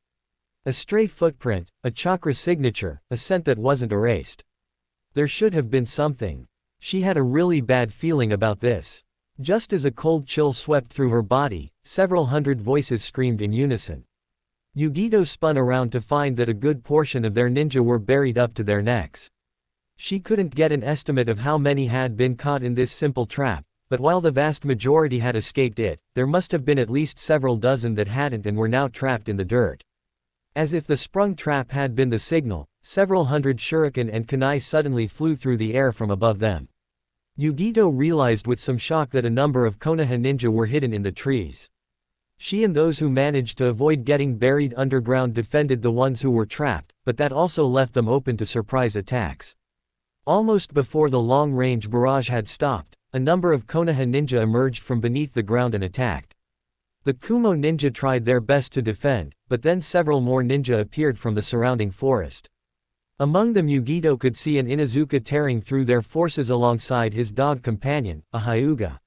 A stray footprint, a chakra signature, a scent that wasn't erased. There should have been something. She had a really bad feeling about this. Just as a cold chill swept through her body, several hundred voices screamed in unison. Yugito spun around to find that a good portion of their ninja were buried up to their necks. She couldn't get an estimate of how many had been caught in this simple trap, but while the vast majority had escaped it, there must have been at least several dozen that hadn't and were now trapped in the dirt. As if the sprung trap had been the signal, several hundred shuriken and kunai suddenly flew through the air from above them. Yugito realized with some shock that a number of Konoha ninja were hidden in the trees. She and those who managed to avoid getting buried underground defended the ones who were trapped, but that also left them open to surprise attacks. Almost before the long-range barrage had stopped, a number of Konoha ninja emerged from beneath the ground and attacked. The Kumo ninja tried their best to defend, but then several more ninja appeared from the surrounding forest. Among them Yugito could see an Inuzuka tearing through their forces alongside his dog companion, a Hyuga.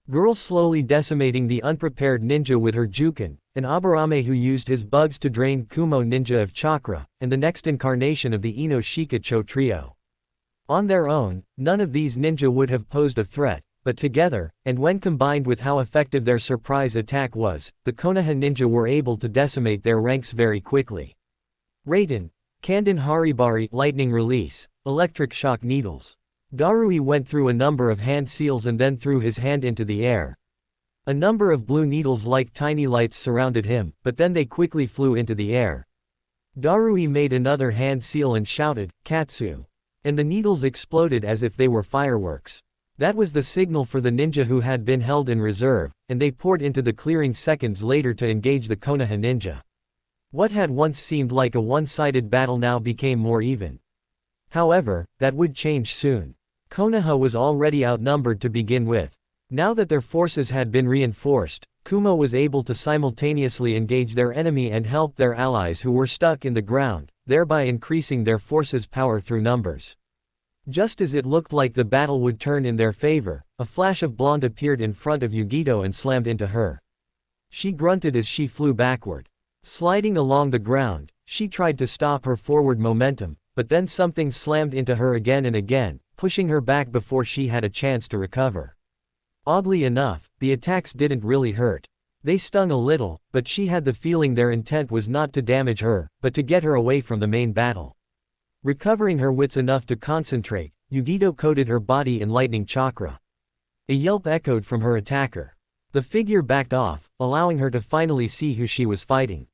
Girl slowly decimating the unprepared ninja with her Juken, an Aburame who used his bugs to drain Kumo ninja of chakra, and the next incarnation of the Ino Shikacho trio. On their own, none of these ninja would have posed a threat, but together, and when combined with how effective their surprise attack was, the Konoha ninja were able to decimate their ranks very quickly. Raiden. Kanden Haribari, lightning release, electric shock needles. Darui went through a number of hand seals and then threw his hand into the air. A number of blue needles like tiny lights surrounded him, but then they quickly flew into the air. Darui made another hand seal and shouted, "Katsu!" And the needles exploded as if they were fireworks. That was the signal for the ninja who had been held in reserve, and they poured into the clearing seconds later to engage the Konoha ninja. What had once seemed like a one-sided battle now became more even. However, that would change soon. Konoha was already outnumbered to begin with. Now that their forces had been reinforced, Kumo was able to simultaneously engage their enemy and help their allies who were stuck in the ground, thereby increasing their forces' power through numbers. Just as it looked like the battle would turn in their favor, a flash of blonde appeared in front of Yugito and slammed into her. She grunted as she flew backward. Sliding along the ground, she tried to stop her forward momentum, but then something slammed into her again and again, pushing her back before she had a chance to recover. Oddly enough, the attacks didn't really hurt. They stung a little, but she had the feeling their intent was not to damage her, but to get her away from the main battle. Recovering her wits enough to concentrate, Yugito coated her body in lightning chakra. A yelp echoed from her attacker. The figure backed off, allowing her to finally see who she was fighting.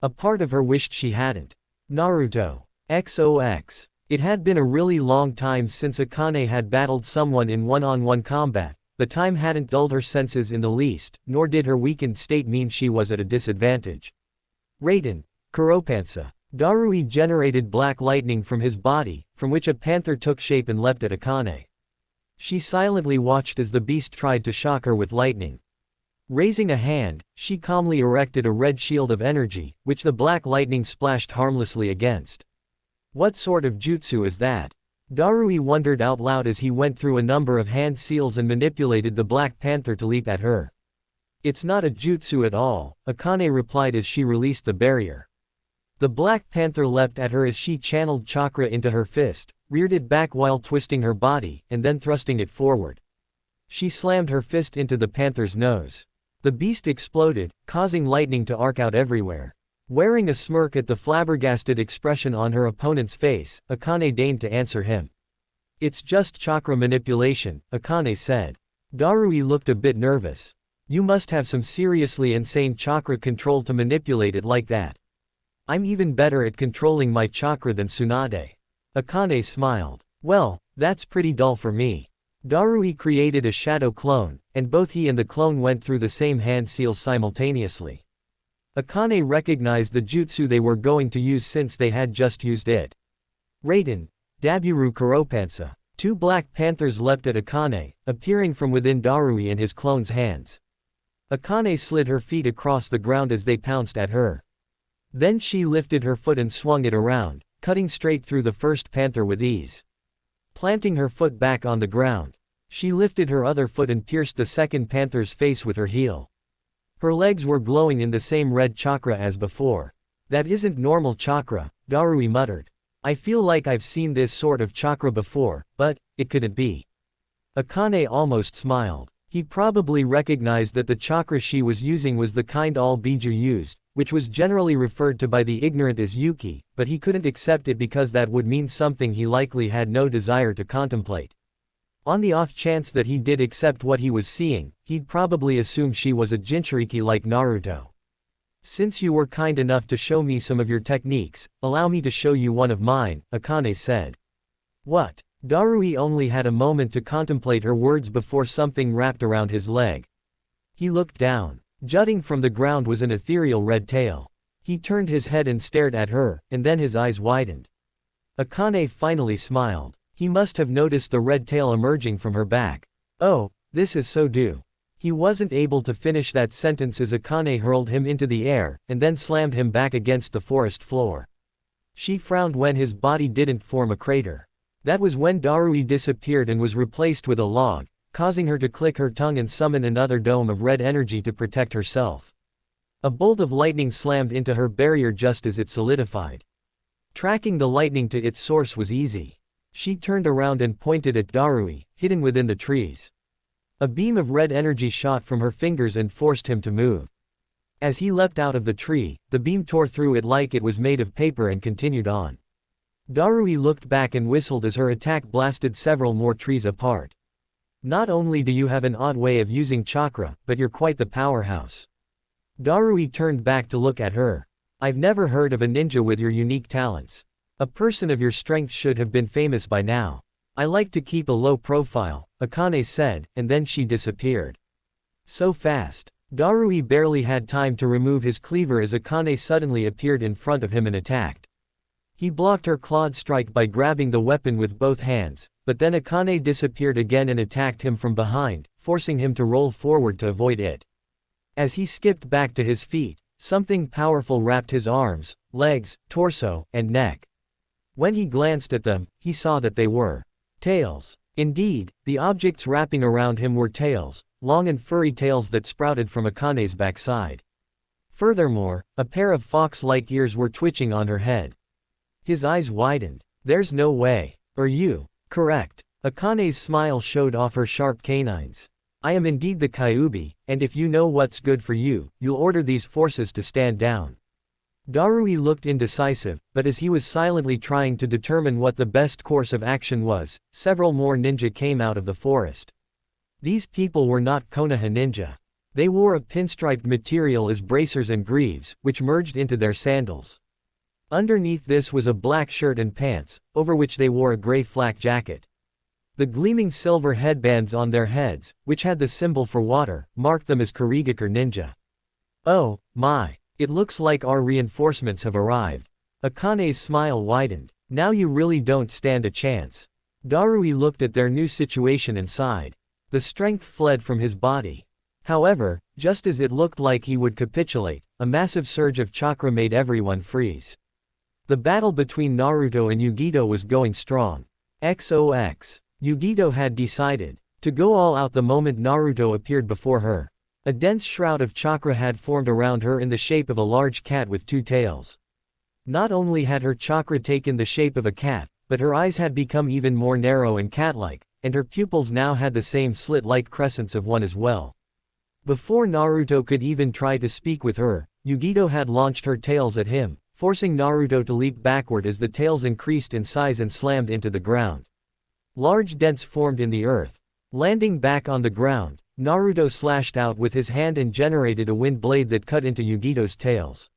A part of her wished she hadn't. Naruto. XOX. It had been a really long time since Akane had battled someone in one-on-one combat. The time hadn't dulled her senses in the least, nor did her weakened state mean she was at a disadvantage. Raiden. Kuropansa. Darui generated black lightning from his body, from which a panther took shape and leapt at Akane. She silently watched as the beast tried to shock her with lightning. Raising a hand, she calmly erected a red shield of energy, which the black lightning splashed harmlessly against. What sort of jutsu is that? Darui wondered out loud as he went through a number of hand seals and manipulated the Black Panther to leap at her. It's not a jutsu at all, Akane replied as she released the barrier. The Black Panther leapt at her as she channeled chakra into her fist, reared it back while twisting her body, and then thrusting it forward. She slammed her fist into the panther's nose. The beast exploded, causing lightning to arc out everywhere. Wearing a smirk at the flabbergasted expression on her opponent's face, Akane deigned to answer him. It's just chakra manipulation, Akane said. Darui looked a bit nervous. You must have some seriously insane chakra control to manipulate it like that. I'm even better at controlling my chakra than Tsunade. Akane smiled. Well, that's pretty dull for me. Darui created a shadow clone, and both he and the clone went through the same hand seals simultaneously. Akane recognized the jutsu they were going to use since they had just used it. Raiden. Daburu Kuropansa. Two black panthers leapt at Akane, appearing from within Darui and his clone's hands. Akane slid her feet across the ground as they pounced at her. Then she lifted her foot and swung it around, cutting straight through the first panther with ease. Planting her foot back on the ground, she lifted her other foot and pierced the second panther's face with her heel. Her legs were glowing in the same red chakra as before. That isn't normal chakra, Darui muttered. I feel like I've seen this sort of chakra before, but it couldn't be. Akane almost smiled. He probably recognized that the chakra she was using was the kind all Biju used, which was generally referred to by the ignorant as Yuki, but he couldn't accept it because that would mean something he likely had no desire to contemplate. On the off chance that he did accept what he was seeing, he'd probably assume she was a Jinchuriki like Naruto. Since you were kind enough to show me some of your techniques, allow me to show you one of mine, Akane said. What? Darui only had a moment to contemplate her words before something wrapped around his leg. He looked down. Jutting from the ground was an ethereal red tail. He turned his head and stared at her, and then his eyes widened. Akane finally smiled. He must have noticed the red tail emerging from her back. Oh, this is so due. He wasn't able to finish that sentence as Akane hurled him into the air, and then slammed him back against the forest floor. She frowned when his body didn't form a crater. That was when Darui disappeared and was replaced with a log, causing her to click her tongue and summon another dome of red energy to protect herself. A bolt of lightning slammed into her barrier just as it solidified. Tracking the lightning to its source was easy. She turned around and pointed at Darui, hidden within the trees. A beam of red energy shot from her fingers and forced him to move. As he leapt out of the tree, the beam tore through it like it was made of paper and continued on. Darui looked back and whistled as her attack blasted several more trees apart. Not only do you have an odd way of using chakra, but you're quite the powerhouse. Darui turned back to look at her. I've never heard of a ninja with your unique talents. A person of your strength should have been famous by now. I like to keep a low profile, Akane said, and then she disappeared. So fast. Darui barely had time to remove his cleaver as Akane suddenly appeared in front of him and attacked. He blocked her clawed strike by grabbing the weapon with both hands, but then Akane disappeared again and attacked him from behind, forcing him to roll forward to avoid it. As he skipped back to his feet, something powerful wrapped his arms, legs, torso, and neck. When he glanced at them, he saw that they were tails. Indeed, the objects wrapping around him were tails, long and furry tails that sprouted from Akane's backside. Furthermore, a pair of fox-like ears were twitching on her head. His eyes widened. There's no way. Are you correct? Akane's smile showed off her sharp canines. I am indeed the Kyuubi, and if you know what's good for you, you'll order these forces to stand down. Darui looked indecisive, but as he was silently trying to determine what the best course of action was, several more ninja came out of the forest. These people were not Konoha ninja. They wore a pinstriped material as bracers and greaves, which merged into their sandals. Underneath this was a black shirt and pants, over which they wore a gray flak jacket. The gleaming silver headbands on their heads, which had the symbol for water, marked them as Kurigaku ninja. Oh, my. It looks like our reinforcements have arrived. Akane's smile widened. Now you really don't stand a chance. Darui looked at their new situation and sighed. The strength fled from his body. However, just as it looked like he would capitulate, a massive surge of chakra made everyone freeze. The battle between Naruto and Yugito was going strong. XOX. Yugito had decided to go all out the moment Naruto appeared before her. A dense shroud of chakra had formed around her in the shape of a large cat with two tails. Not only had her chakra taken the shape of a cat, but her eyes had become even more narrow and cat-like, and her pupils now had the same slit-like crescents of one as well. Before Naruto could even try to speak with her, Yugito had launched her tails at him, forcing Naruto to leap backward as the tails increased in size and slammed into the ground. Large dents formed in the earth. Landing back on the ground, Naruto slashed out with his hand and generated a wind blade that cut into Yugito's tails.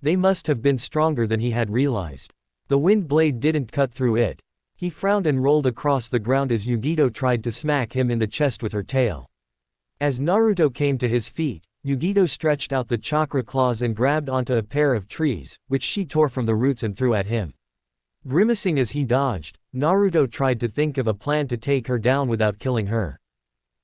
They must have been stronger than he had realized. The wind blade didn't cut through it. He frowned and rolled across the ground as Yugito tried to smack him in the chest with her tail. As Naruto came to his feet, Yugito stretched out the chakra claws and grabbed onto a pair of trees, which she tore from the roots and threw at him. Grimacing as he dodged, Naruto tried to think of a plan to take her down without killing her.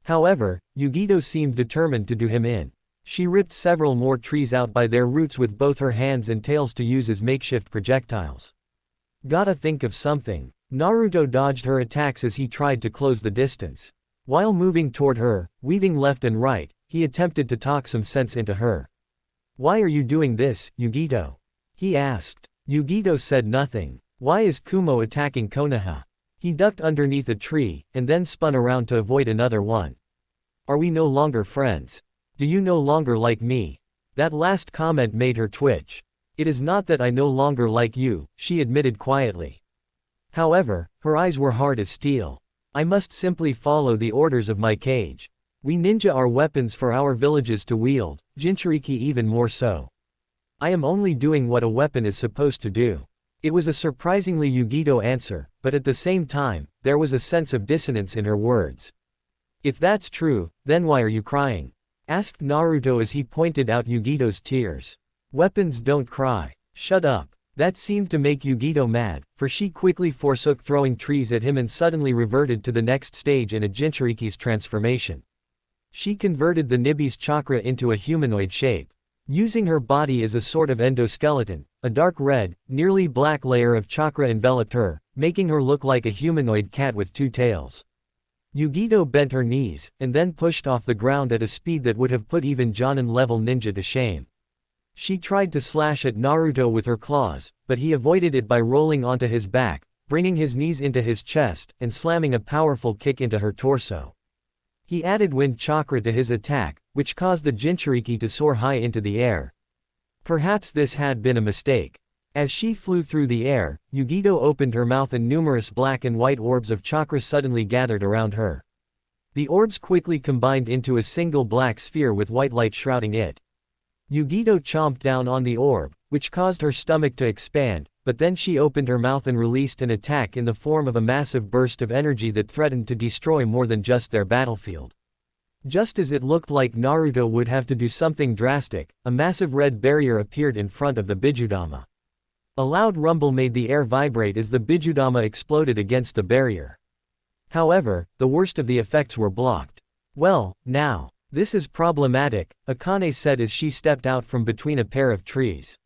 However, Yugito seemed determined to do him in. She ripped several more trees out by their roots with both her hands and tails to use as makeshift projectiles. Gotta think of something. Naruto dodged her attacks as he tried to close the distance. While moving toward her, weaving left and right, he attempted to talk some sense into her. Why are you doing this, Yugito? He asked. Yugito said nothing. Why is Kumo attacking Konoha? He ducked underneath a tree, and then spun around to avoid another one. Are we no longer friends? Do you no longer like me? That last comment made her twitch. It is not that I no longer like you, she admitted quietly. However, her eyes were hard as steel. I must simply follow the orders of my cage. We ninja are weapons for our villages to wield, Jinchuriki even more so. I am only doing what a weapon is supposed to do. It was a surprisingly Yugito answer, but at the same time, there was a sense of dissonance in her words. If that's true, then why are you crying? Asked Naruto as he pointed out Yugito's tears. Weapons don't cry. Shut up. That seemed to make Yugito mad, for she quickly forsook throwing trees at him and suddenly reverted to the next stage in a Jinchuriki's transformation. She converted the Nibi's chakra into a humanoid shape. Using her body as a sort of endoskeleton, a dark red, nearly black layer of chakra enveloped her, making her look like a humanoid cat with two tails. Yugito bent her knees, and then pushed off the ground at a speed that would have put even Jonin-level ninja to shame. She tried to slash at Naruto with her claws, but he avoided it by rolling onto his back, bringing his knees into his chest, and slamming a powerful kick into her torso. He added wind chakra to his attack, which caused the Jinchuriki to soar high into the air. Perhaps this had been a mistake. As she flew through the air, Yugito opened her mouth and numerous black and white orbs of chakra suddenly gathered around her. The orbs quickly combined into a single black sphere with white light shrouding it. Yugito chomped down on the orb, which caused her stomach to expand, but then she opened her mouth and released an attack in the form of a massive burst of energy that threatened to destroy more than just their battlefield. Just as it looked like Naruto would have to do something drastic, a massive red barrier appeared in front of the Bijudama. A loud rumble made the air vibrate as the Bijudama exploded against the barrier. However, the worst of the effects were blocked. Well, now, this is problematic, Akane said as she stepped out from between a pair of trees.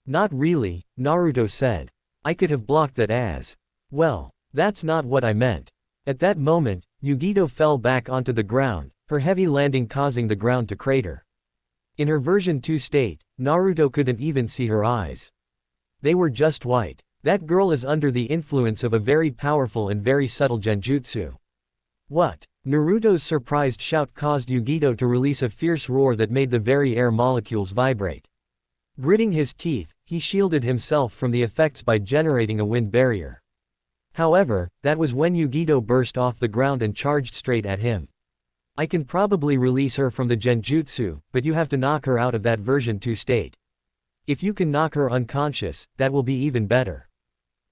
Not really, Naruto said. I could have blocked that as. Well, that's not what I meant. At that moment, Yugito fell back onto the ground, her heavy landing causing the ground to crater. In her version 2 state, Naruto couldn't even see her eyes. They were just white. That girl is under the influence of a very powerful and very subtle genjutsu. What? Naruto's surprised shout caused Yugito to release a fierce roar that made the very air molecules vibrate. Gritting his teeth, he shielded himself from the effects by generating a wind barrier. However, that was when Yugito burst off the ground and charged straight at him. I can probably release her from the genjutsu, but you have to knock her out of that version 2 state. If you can knock her unconscious, that will be even better.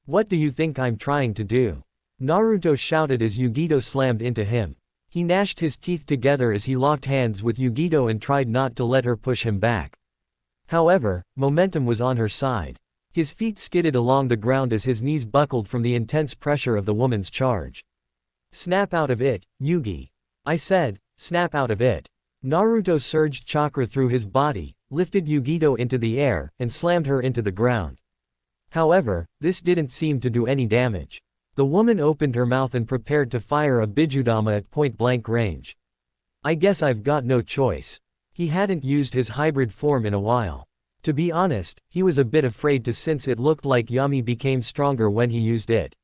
What do you think I'm trying to do? Naruto shouted as Yugito slammed into him. He gnashed his teeth together as he locked hands with Yugito and tried not to let her push him back. However, momentum was on her side. His feet skidded along the ground as his knees buckled from the intense pressure of the woman's charge. Snap out of it, Yugi. I said, snap out of it. Naruto surged chakra through his body, lifted Yugito into the air, and slammed her into the ground. However, this didn't seem to do any damage. The woman opened her mouth and prepared to fire a Bijudama at point-blank range. I guess I've got no choice. He hadn't used his hybrid form in a while. To be honest, he was a bit afraid to since it looked like Yami became stronger when he used it.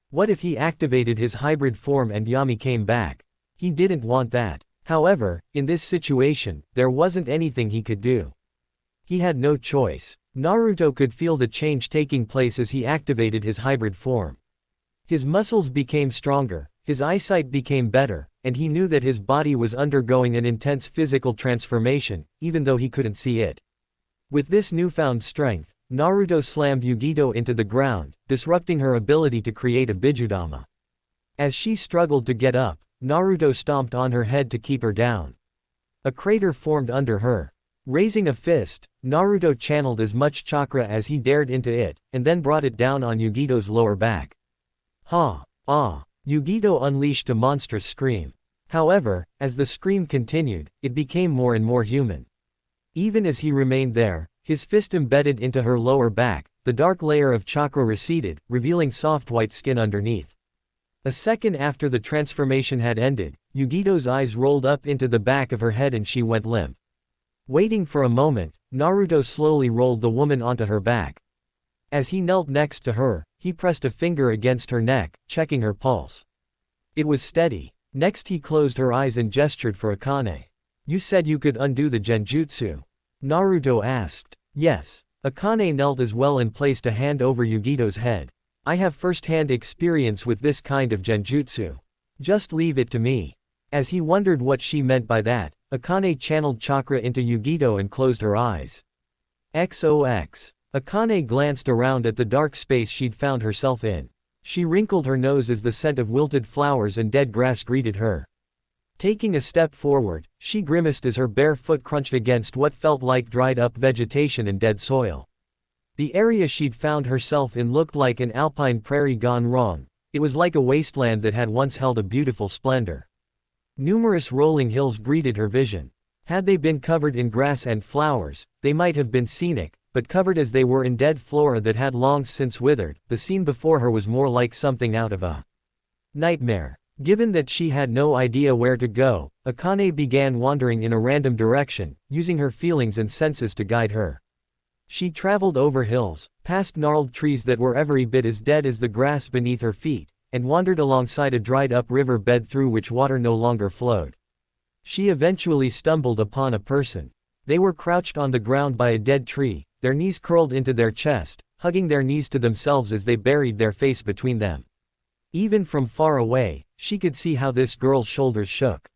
What if he activated his hybrid form and Yami came back? He didn't want that. However, in this situation, there wasn't anything he could do. He had no choice. Naruto could feel the change taking place as he activated his hybrid form. His muscles became stronger, his eyesight became better, and he knew that his body was undergoing an intense physical transformation, even though he couldn't see it. With this newfound strength, Naruto slammed Yugito into the ground, disrupting her ability to create a Bijudama. As she struggled to get up, Naruto stomped on her head to keep her down. A crater formed under her. Raising a fist, Naruto channeled as much chakra as he dared into it, and then brought it down on Yugito's lower back. Ha! Ah! Yugito unleashed a monstrous scream. However, as the scream continued, it became more and more human. Even as he remained there, his fist embedded into her lower back, the dark layer of chakra receded, revealing soft white skin underneath. A second after the transformation had ended, Yugito's eyes rolled up into the back of her head and she went limp. Waiting for a moment, Naruto slowly rolled the woman onto her back. As he knelt next to her, he pressed a finger against her neck, checking her pulse. It was steady. Next he closed her eyes and gestured for Akane. You said you could undo the genjutsu? Naruto asked. Yes. Akane knelt as well and placed a hand over Yugito's head. I have first-hand experience with this kind of genjutsu. Just leave it to me. As he wondered what she meant by that, Akane channeled chakra into Yugito and closed her eyes. XOX. Akane glanced around at the dark space she'd found herself in. She wrinkled her nose as the scent of wilted flowers and dead grass greeted her. Taking a step forward, she grimaced as her bare foot crunched against what felt like dried-up vegetation and dead soil. The area she'd found herself in looked like an alpine prairie gone wrong. It was like a wasteland that had once held a beautiful splendor. Numerous rolling hills greeted her vision. Had they been covered in grass and flowers, they might have been scenic, but covered as they were in dead flora that had long since withered, the scene before her was more like something out of a nightmare. Given that she had no idea where to go, Akane began wandering in a random direction, using her feelings and senses to guide her. She traveled over hills, past gnarled trees that were every bit as dead as the grass beneath her feet, and wandered alongside a dried-up river bed through which water no longer flowed. She eventually stumbled upon a person. They were crouched on the ground by a dead tree, their knees curled into their chest, hugging their knees to themselves as they buried their face between them. Even from far away, she could see how this girl's shoulders shook.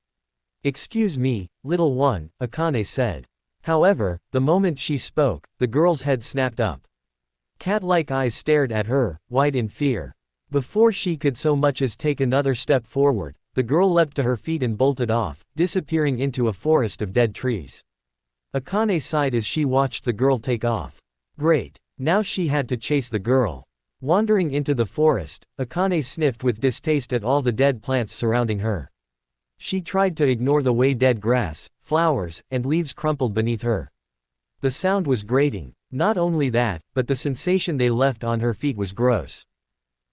"Excuse me, little one," Akane said. However, the moment she spoke, the girl's head snapped up. Cat-like eyes stared at her, wide in fear. Before she could so much as take another step forward, the girl leapt to her feet and bolted off, disappearing into a forest of dead trees. Akane sighed as she watched the girl take off. Great. Now she had to chase the girl. Wandering into the forest, Akane sniffed with distaste at all the dead plants surrounding her. She tried to ignore the way dead grass, flowers, and leaves crumpled beneath her. The sound was grating. Not only that, but the sensation they left on her feet was gross.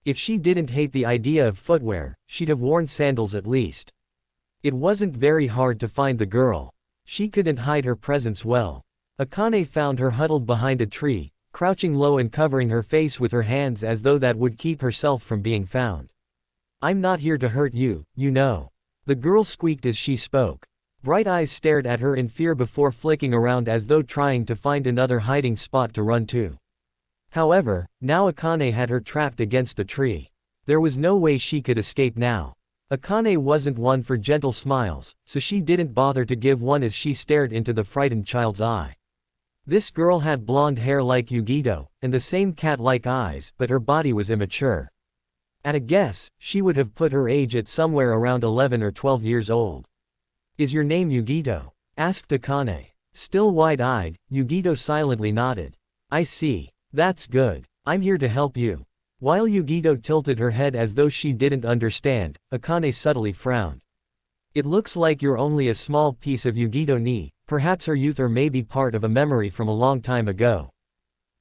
If she didn't hate the idea of footwear, she'd have worn sandals at least. It wasn't very hard to find the girl. She couldn't hide her presence well. Akane found her huddled behind a tree, crouching low and covering her face with her hands as though that would keep herself from being found. "I'm not here to hurt you, you know." The girl squeaked as she spoke. Bright eyes stared at her in fear before flicking around as though trying to find another hiding spot to run to. However, now Akane had her trapped against the tree. There was no way she could escape now. Akane wasn't one for gentle smiles, so she didn't bother to give one as she stared into the frightened child's eye. This girl had blonde hair like Yugito, and the same cat-like eyes, but her body was immature. At a guess, she would have put her age at somewhere around 11 or 12 years old. "Is your name Yugito?" asked Akane. Still wide-eyed, Yugito silently nodded. "I see. That's good. I'm here to help you." While Yugito tilted her head as though she didn't understand, Akane subtly frowned. "It looks like you're only a small piece of Yugito ni, perhaps her youth or maybe part of a memory from a long time ago.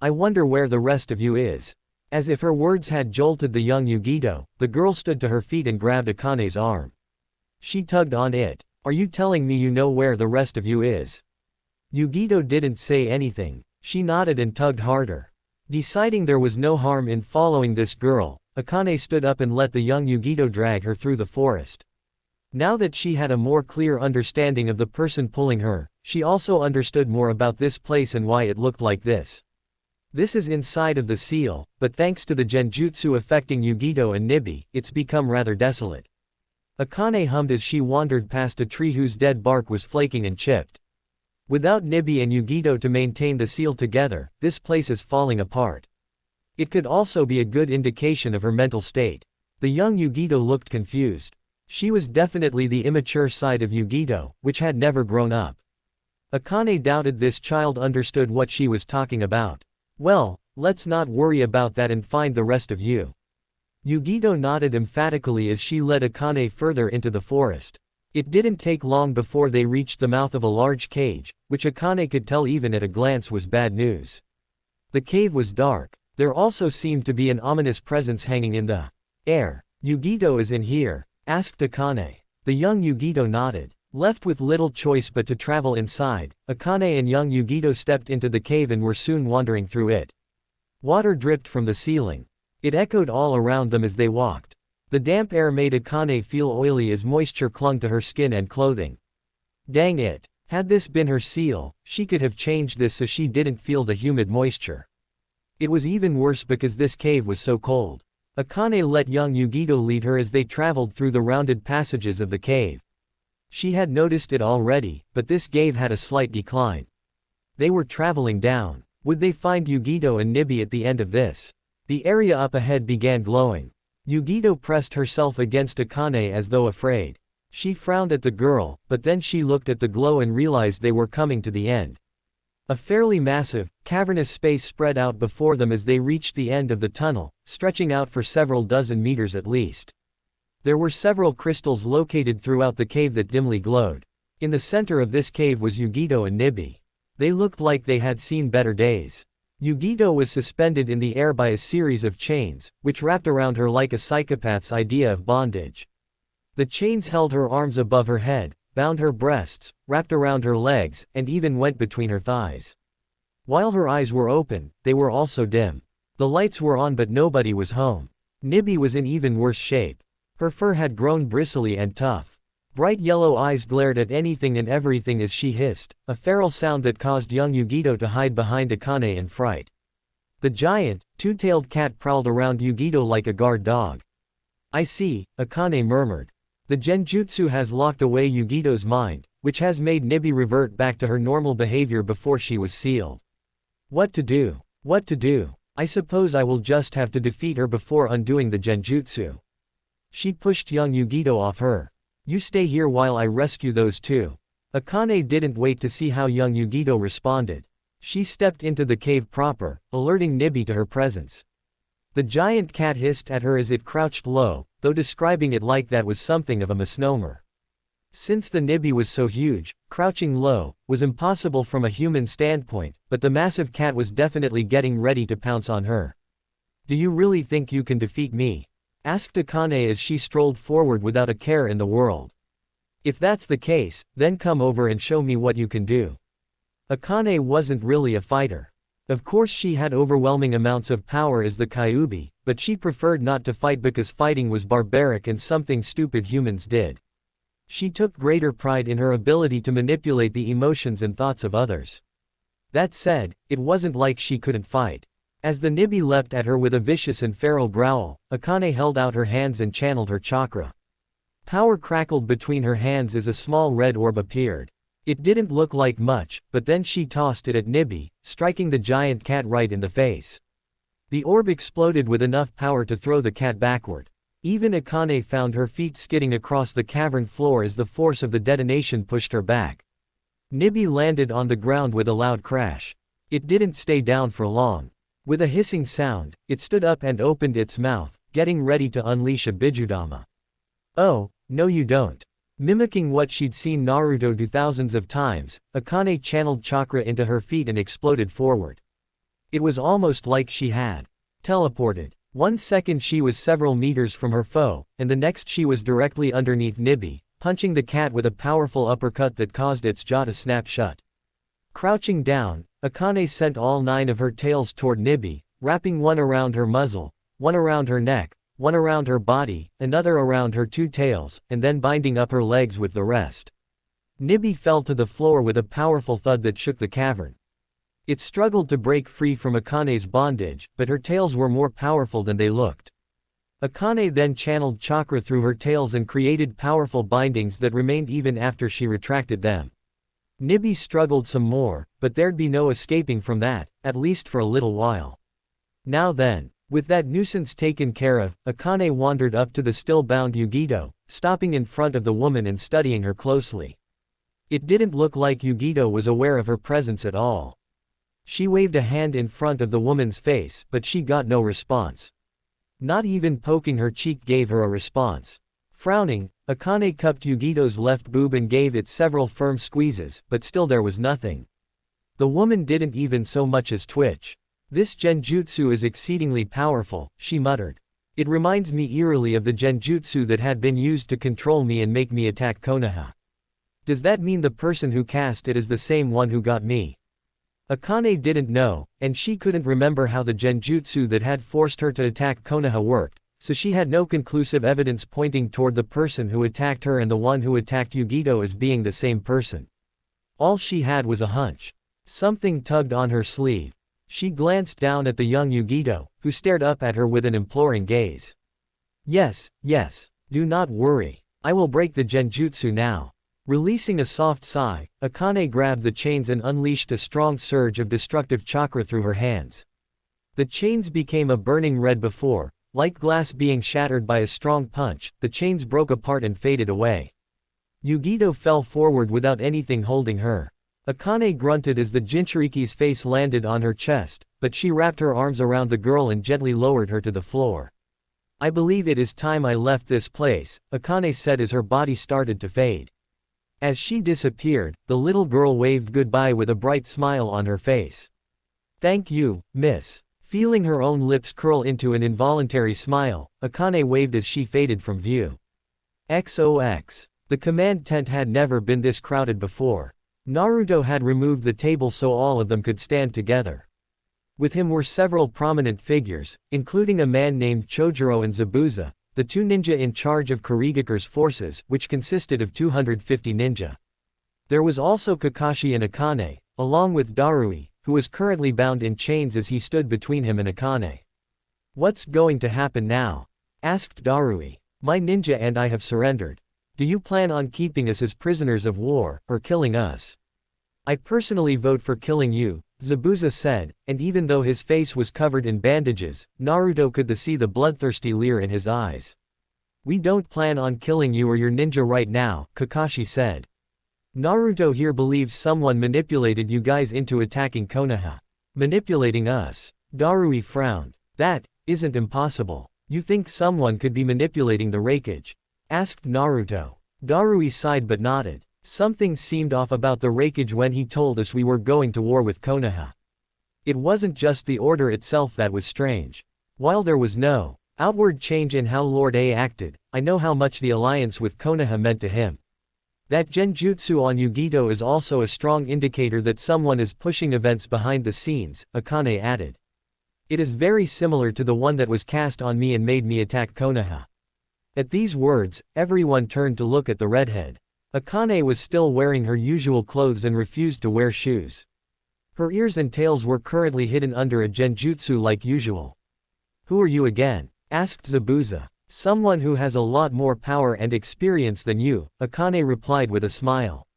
I wonder where the rest of you is." As if her words had jolted the young Yugito, the girl stood to her feet and grabbed Akane's arm. She tugged on it. "Are you telling me you know where the rest of you is?" Yugito didn't say anything. She nodded and tugged harder. Deciding there was no harm in following this girl, Akane stood up and let the young Yugito drag her through the forest. Now that she had a more clear understanding of the person pulling her, she also understood more about this place and why it looked like this. This is inside of the seal, but thanks to the genjutsu affecting Yugito and Nibi, it's become rather desolate. Akane hummed as she wandered past a tree whose dead bark was flaking and chipped. Without Nibi and Yugito to maintain the seal together, this place is falling apart. It could also be a good indication of her mental state. The young Yugito looked confused. She was definitely the immature side of Yugito, which had never grown up. Akane doubted this child understood what she was talking about. "Well, let's not worry about that and find the rest of you." Yugito nodded emphatically as she led Akane further into the forest. It didn't take long before they reached the mouth of a large cage, which Akane could tell even at a glance was bad news. The cave was dark. There also seemed to be an ominous presence hanging in the air. "Yugito is in here?" asked Akane. The young Yugito nodded. Left with little choice but to travel inside, Akane and young Yugito stepped into the cave and were soon wandering through it. Water dripped from the ceiling. It echoed all around them as they walked. The damp air made Akane feel oily as moisture clung to her skin and clothing. Dang it. Had this been her seal, she could have changed this so she didn't feel the humid moisture. It was even worse because this cave was so cold. Akane let young Yugito lead her as they traveled through the rounded passages of the cave. She had noticed it already, but this cave had a slight decline. They were traveling down. Would they find Yugito and Nibi at the end of this? The area up ahead began glowing. Yugito pressed herself against Akane as though afraid. She frowned at the girl, but then she looked at the glow and realized they were coming to the end. A fairly massive, cavernous space spread out before them as they reached the end of the tunnel, stretching out for several dozen meters at least. There were several crystals located throughout the cave that dimly glowed. In the center of this cave was Yugito and Nibi. They looked like they had seen better days. Yugito was suspended in the air by a series of chains, which wrapped around her like a psychopath's idea of bondage. The chains held her arms above her head, bound her breasts, wrapped around her legs, and even went between her thighs. While her eyes were open, they were also dim. The lights were on but nobody was home. Nibi was in even worse shape. Her fur had grown bristly and tough. Bright yellow eyes glared at anything and everything as she hissed, a feral sound that caused young Yugito to hide behind Akane in fright. The giant, two-tailed cat prowled around Yugito like a guard dog. I see, Akane murmured. The genjutsu has locked away Yugito's mind, which has made Nibi revert back to her normal behavior before she was sealed. What to do? What to do? I suppose I will just have to defeat her before undoing the genjutsu. She pushed young Yugito off her. You stay here while I rescue those two. Akane didn't wait to see how young Yugito responded. She stepped into the cave proper, alerting Nibi to her presence. The giant cat hissed at her as it crouched low, though describing it like that was something of a misnomer. Since the Nibi was so huge, crouching low was impossible from a human standpoint, but the massive cat was definitely getting ready to pounce on her. Do you really think you can defeat me? Asked Akane as she strolled forward without a care in the world. If that's the case, then come over and show me what you can do. Akane wasn't really a fighter. Of course she had overwhelming amounts of power as the Kyuubi, but she preferred not to fight because fighting was barbaric and something stupid humans did. She took greater pride in her ability to manipulate the emotions and thoughts of others. That said, it wasn't like she couldn't fight. As the Nibi leapt at her with a vicious and feral growl, Akane held out her hands and channeled her chakra. Power crackled between her hands as a small red orb appeared. It didn't look like much, but then she tossed it at Nibi, striking the giant cat right in the face. The orb exploded with enough power to throw the cat backward. Even Akane found her feet skidding across the cavern floor as the force of the detonation pushed her back. Nibi landed on the ground with a loud crash. It didn't stay down for long. With a hissing sound, it stood up and opened its mouth, getting ready to unleash a Bijudama. Oh, no you don't. Mimicking what she'd seen Naruto do thousands of times, Akane channeled chakra into her feet and exploded forward. It was almost like she had teleported. 1 second she was several meters from her foe, and the next she was directly underneath Nibi, punching the cat with a powerful uppercut that caused its jaw to snap shut. Crouching down, Akane sent all 9 of her tails toward Nibi, wrapping one around her muzzle, one around her neck, one around her body, another around her 2 tails, and then binding up her legs with the rest. Nibi fell to the floor with a powerful thud that shook the cavern. It struggled to break free from Akane's bondage, but her tails were more powerful than they looked. Akane then channeled chakra through her tails and created powerful bindings that remained even after she retracted them. Nibi struggled some more, but there'd be no escaping from that, at least for a little while. Now then, with that nuisance taken care of, Akane wandered up to the still-bound Yugito, stopping in front of the woman and studying her closely. It didn't look like Yugito was aware of her presence at all. She waved a hand in front of the woman's face, but she got no response. Not even poking her cheek gave her a response. Frowning, Akane cupped Yugito's left boob and gave it several firm squeezes, but still there was nothing. The woman didn't even so much as twitch. This genjutsu is exceedingly powerful, she muttered. It reminds me eerily of the genjutsu that had been used to control me and make me attack Konoha. Does that mean the person who cast it is the same one who got me? Akane didn't know, and she couldn't remember how the genjutsu that had forced her to attack Konoha worked, so she had no conclusive evidence pointing toward the person who attacked her and the one who attacked Yugito as being the same person. All she had was a hunch. Something tugged on her sleeve. She glanced down at the young Yugito, who stared up at her with an imploring gaze. Yes, yes, do not worry. I will break the genjutsu now. Releasing a soft sigh, Akane grabbed the chains and unleashed a strong surge of destructive chakra through her hands. The chains became a burning red before, like glass being shattered by a strong punch, the chains broke apart and faded away. Yugito fell forward without anything holding her. Akane grunted as the Jinchuriki's face landed on her chest, but she wrapped her arms around the girl and gently lowered her to the floor. I believe it is time I left this place, Akane said as her body started to fade. As she disappeared, the little girl waved goodbye with a bright smile on her face. Thank you, miss. Feeling her own lips curl into an involuntary smile, Akane waved as she faded from view. XOX. The command tent had never been this crowded before. Naruto had removed the table so all of them could stand together. With him were several prominent figures, including a man named Chojuro and Zabuza, the two ninja in charge of Kurigakure's forces, which consisted of 250 ninja. There was also Kakashi and Akane, along with Darui, who was currently bound in chains as he stood between him and Akane. "What's going to happen now?" asked Darui. "My ninja and I have surrendered. Do you plan on keeping us as prisoners of war, or killing us?" "I personally vote for killing you," Zabuza said, and even though his face was covered in bandages, Naruto could see the bloodthirsty leer in his eyes. "We don't plan on killing you or your ninja right now," Kakashi said. "Naruto here believes someone manipulated you guys into attacking Konoha." "Manipulating us?" Darui frowned. "That isn't impossible. You think someone could be manipulating the Raikage?" asked Naruto. Darui sighed but nodded. "Something seemed off about the Raikage when he told us we were going to war with Konoha. It wasn't just the order itself that was strange. While there was no outward change in how Lord A acted, I know how much the alliance with Konoha meant to him. That genjutsu on Yugito is also a strong indicator that someone is pushing events behind the scenes," Akane added. "It is very similar to the one that was cast on me and made me attack Konoha." At these words, everyone turned to look at the redhead. Akane was still wearing her usual clothes and refused to wear shoes. Her ears and tails were currently hidden under a genjutsu like usual. "Who are you again?" asked Zabuza. "Someone who has a lot more power and experience than you," Akane replied with a smile.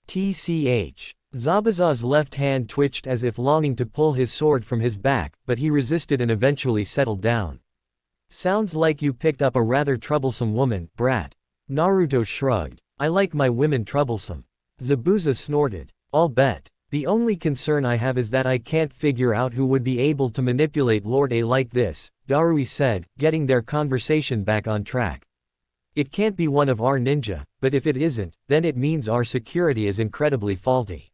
"Tch." Zabuza's left hand twitched as if longing to pull his sword from his back, but he resisted and eventually settled down. "Sounds like you picked up a rather troublesome woman, brat." Naruto shrugged. "I like my women troublesome." Zabuza snorted. "I'll bet. The only concern I have is that I can't figure out who would be able to manipulate Lord A like this," Darui said, getting their conversation back on track. "It can't be one of our ninja, but if it isn't, then it means our security is incredibly faulty.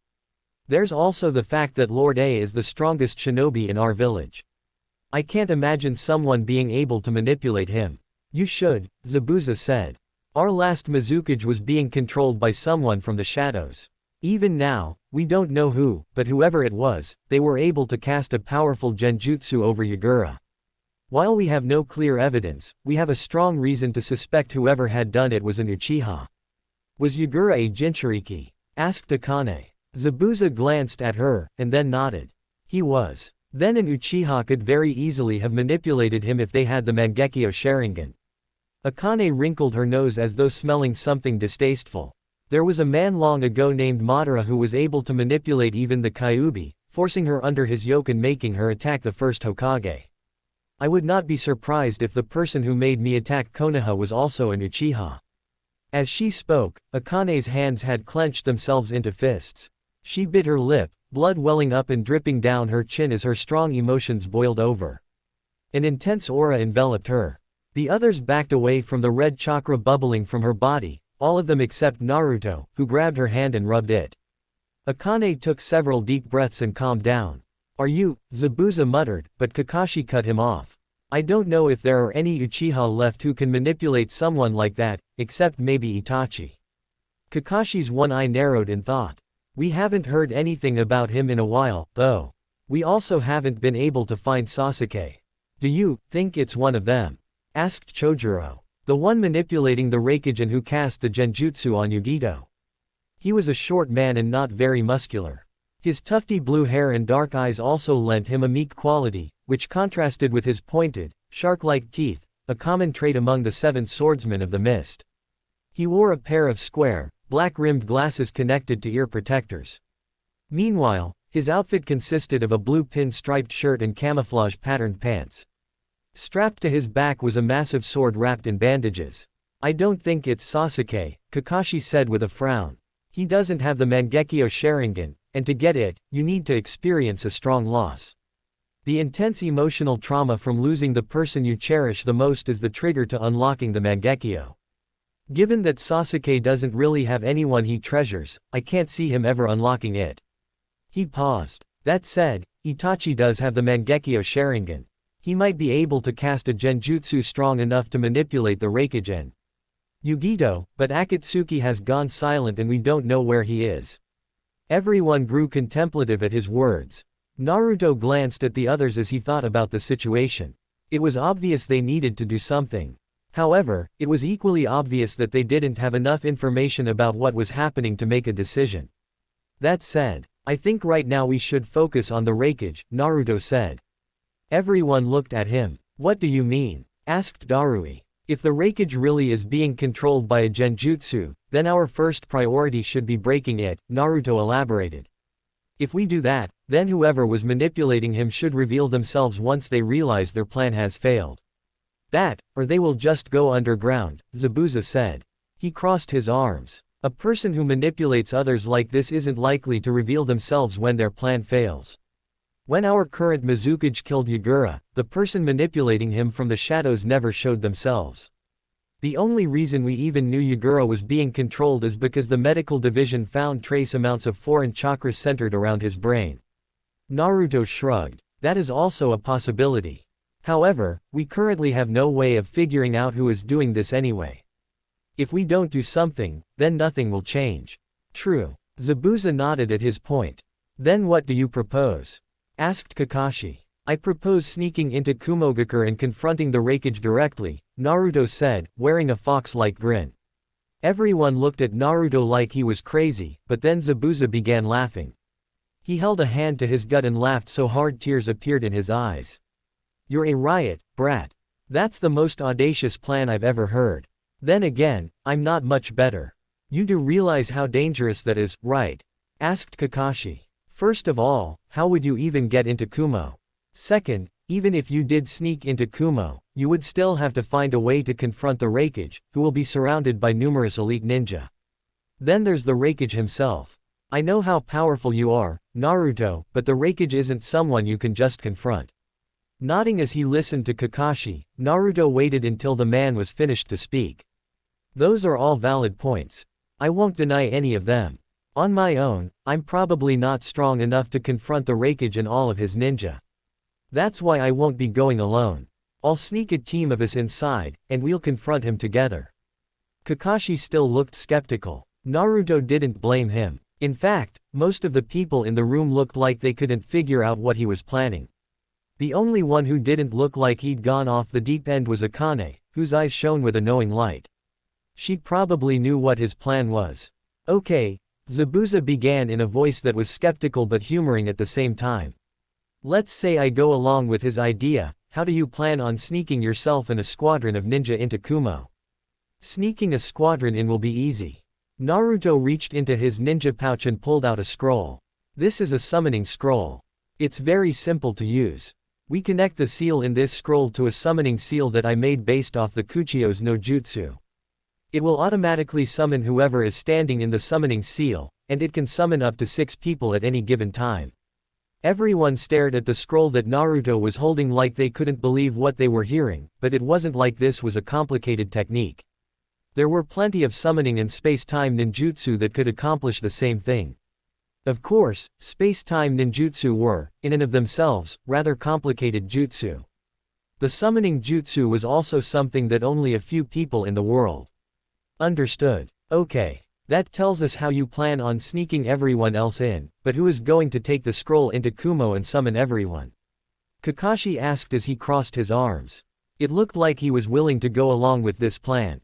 There's also the fact that Lord A is the strongest shinobi in our village. I can't imagine someone being able to manipulate him." "You should," Zabuza said. "Our last Mizukage was being controlled by someone from the shadows. Even now, we don't know who, but whoever it was, they were able to cast a powerful genjutsu over Yagura. While we have no clear evidence, we have a strong reason to suspect whoever had done it was an Uchiha." "Was Yagura a Jinchuriki?" asked Akane. Zabuza glanced at her, and then nodded. "He was. Then an Uchiha could very easily have manipulated him if they had the Mangekyo Sharingan." Akane wrinkled her nose as though smelling something distasteful. "There was a man long ago named Madara who was able to manipulate even the Kyuubi, forcing her under his yoke and making her attack the first Hokage. I would not be surprised if the person who made me attack Konoha was also an Uchiha." As she spoke, Akane's hands had clenched themselves into fists. She bit her lip, blood welling up and dripping down her chin as her strong emotions boiled over. An intense aura enveloped her. The others backed away from the red chakra bubbling from her body, all of them except Naruto, who grabbed her hand and rubbed it. Akane took several deep breaths and calmed down. "Are you?" Zabuza muttered, but Kakashi cut him off. "I don't know if there are any Uchiha left who can manipulate someone like that, except maybe Itachi." Kakashi's one eye narrowed in thought. "We haven't heard anything about him in a while, though. We also haven't been able to find Sasuke." "Do you think it's one of them?" asked Chojuro. "The one manipulating the Raikage and who cast the genjutsu on Yugito." He was a short man and not very muscular. His tufty blue hair and dark eyes also lent him a meek quality, which contrasted with his pointed, shark-like teeth, a common trait among the 7 swordsmen of the mist. He wore a pair of square, black-rimmed glasses connected to ear protectors. Meanwhile, his outfit consisted of a blue pin-striped shirt and camouflage-patterned pants. Strapped to his back was a massive sword wrapped in bandages. "I don't think it's Sasuke," Kakashi said with a frown. "He doesn't have the Mangekyo Sharingan, and to get it, you need to experience a strong loss. The intense emotional trauma from losing the person you cherish the most is the trigger to unlocking the Mangekyo. Given that Sasuke doesn't really have anyone he treasures, I can't see him ever unlocking it." He paused. "That said, Itachi does have the Mangekyo Sharingan. He might be able to cast a genjutsu strong enough to manipulate the Raikage. Yugito, but Akatsuki has gone silent and we don't know where he is." Everyone grew contemplative at his words. Naruto glanced at the others as he thought about the situation. It was obvious they needed to do something. However, it was equally obvious that they didn't have enough information about what was happening to make a decision. That said, I think right now we should focus on the Raikage, Naruto said. Everyone looked at him. What do you mean? Asked Darui. If the Raikage really is being controlled by a genjutsu, then our first priority should be breaking it, Naruto elaborated. If we do that, then whoever was manipulating him should reveal themselves once they realize their plan has failed. That, or they will just go underground, Zabuza said. He crossed his arms. A person who manipulates others like this isn't likely to reveal themselves when their plan fails. When our current Mizukage killed Yagura, the person manipulating him from the shadows never showed themselves. The only reason we even knew Yagura was being controlled is because the medical division found trace amounts of foreign chakras centered around his brain. Naruto shrugged. That is also a possibility. However, we currently have no way of figuring out who is doing this anyway. If we don't do something, then nothing will change. True. Zabuza nodded at his point. Then what do you propose? Asked Kakashi. I propose sneaking into Kumogakure and confronting the Raikage directly, Naruto said, wearing a fox-like grin. Everyone looked at Naruto like he was crazy, but then Zabuza began laughing. He held a hand to his gut and laughed so hard tears appeared in his eyes. You're a riot, brat. That's the most audacious plan I've ever heard. Then again, I'm not much better. You do realize how dangerous that is, right? Asked Kakashi. First of all, how would you even get into Kumo? Second, even if you did sneak into Kumo, you would still have to find a way to confront the Raikage, who will be surrounded by numerous elite ninja. Then there's the Raikage himself. I know how powerful you are, Naruto, but the Raikage isn't someone you can just confront. Nodding as he listened to Kakashi, Naruto waited until the man was finished to speak. Those are all valid points. I won't deny any of them. On my own, I'm probably not strong enough to confront the Raikage and all of his ninja. That's why I won't be going alone. I'll sneak a team of us inside, and we'll confront him together. Kakashi still looked skeptical. Naruto didn't blame him. In fact, most of the people in the room looked like they couldn't figure out what he was planning. The only one who didn't look like he'd gone off the deep end was Akane, whose eyes shone with a knowing light. She probably knew what his plan was. Okay, Zabuza began in a voice that was skeptical but humoring at the same time. Let's say I go along with his idea, how do you plan on sneaking yourself and a squadron of ninja into Kumo? Sneaking a squadron in will be easy. Naruto reached into his ninja pouch and pulled out a scroll. This is a summoning scroll. It's very simple to use. We connect the seal in this scroll to a summoning seal that I made based off the Kuchio's no jutsu. It will automatically summon whoever is standing in the summoning seal, and it can summon up to 6 people at any given time. Everyone stared at the scroll that Naruto was holding like they couldn't believe what they were hearing, but it wasn't like this was a complicated technique. There were plenty of summoning and space-time ninjutsu that could accomplish the same thing. Of course, space-time ninjutsu were, in and of themselves, rather complicated jutsu. The summoning jutsu was also something that only a few people in the world understood. Okay. That tells us how you plan on sneaking everyone else in, but who is going to take the scroll into Kumo and summon everyone? Kakashi asked as he crossed his arms. It looked like he was willing to go along with this plan.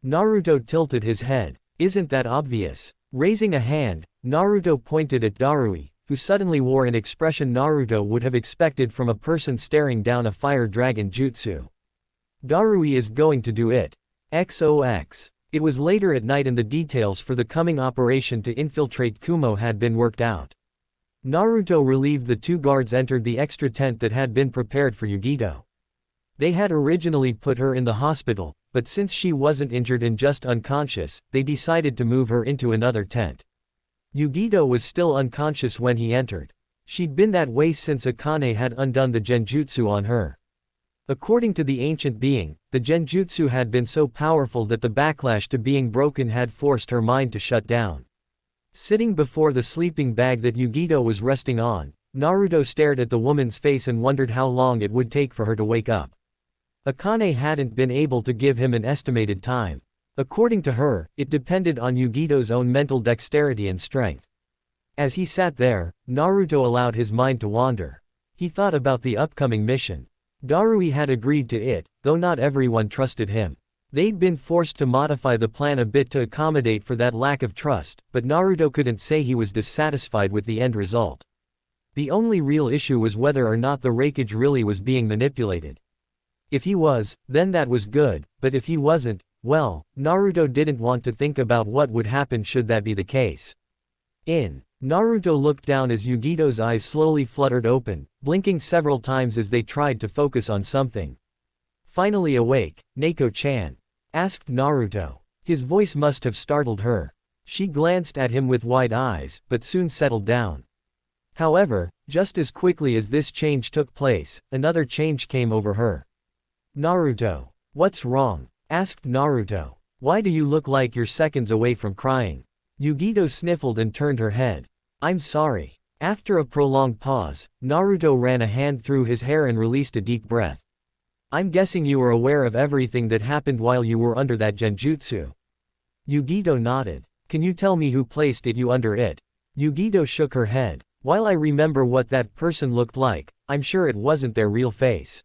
Naruto tilted his head. Isn't that obvious? Raising a hand, Naruto pointed at Darui, who suddenly wore an expression Naruto would have expected from a person staring down a fire dragon jutsu. Darui is going to do it. XOX. It was later at night and the details for the coming operation to infiltrate Kumo had been worked out. Naruto relieved the 2 guards entered the extra tent that had been prepared for Yugito. They had originally put her in the hospital, but since she wasn't injured and just unconscious, they decided to move her into another tent. Yugito was still unconscious when he entered. She'd been that way since Akane had undone the genjutsu on her. According to the ancient being, the genjutsu had been so powerful that the backlash to being broken had forced her mind to shut down. Sitting before the sleeping bag that Yugito was resting on, Naruto stared at the woman's face and wondered how long it would take for her to wake up. Akane hadn't been able to give him an estimated time. According to her, it depended on Yugito's own mental dexterity and strength. As he sat there, Naruto allowed his mind to wander. He thought about the upcoming mission. Darui had agreed to it, though not everyone trusted him. They'd been forced to modify the plan a bit to accommodate for that lack of trust, but Naruto couldn't say he was dissatisfied with the end result. The only real issue was whether or not the Raikage really was being manipulated. If he was, then that was good, but if he wasn't, well, Naruto didn't want to think about what would happen should that be the case. Naruto looked down as Yugito's eyes slowly fluttered open, blinking several times as they tried to focus on something. Finally awake, Neko-chan? Asked Naruto. His voice must have startled her. She glanced at him with wide eyes, but soon settled down. However, just as quickly as this change took place, another change came over her. Naruto. What's wrong? Asked Naruto. Why do you look like you're seconds away from crying? Yugito sniffled and turned her head. I'm sorry. After a prolonged pause, Naruto ran a hand through his hair and released a deep breath. I'm guessing you were aware of everything that happened while you were under that genjutsu. Yugito nodded. Can you tell me who placed you under it? Yugito shook her head. While I remember what that person looked like, I'm sure it wasn't their real face.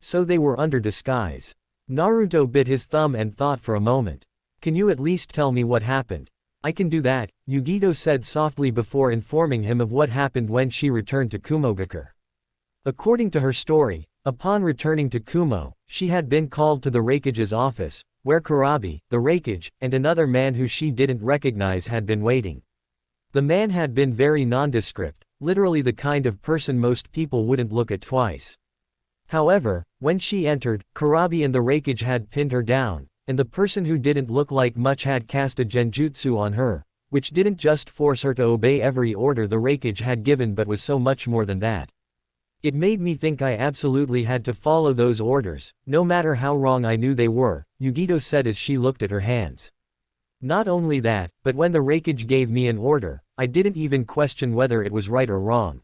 So they were under disguise. Naruto bit his thumb and thought for a moment. Can you at least tell me what happened? I can do that, Yugito said softly before informing him of what happened when she returned to Kumogakure. According to her story, upon returning to Kumo, she had been called to the Raikage's office, where Kurabi, the Raikage, and another man who she didn't recognize had been waiting. The man had been very nondescript, literally the kind of person most people wouldn't look at twice. However, when she entered, Kurabi and the Raikage had pinned her down, and the person who didn't look like much had cast a genjutsu on her, which didn't just force her to obey every order the Raikage had given but was so much more than that. It made me think I absolutely had to follow those orders, no matter how wrong I knew they were, Yugito said as she looked at her hands. Not only that, but when the Raikage gave me an order, I didn't even question whether it was right or wrong.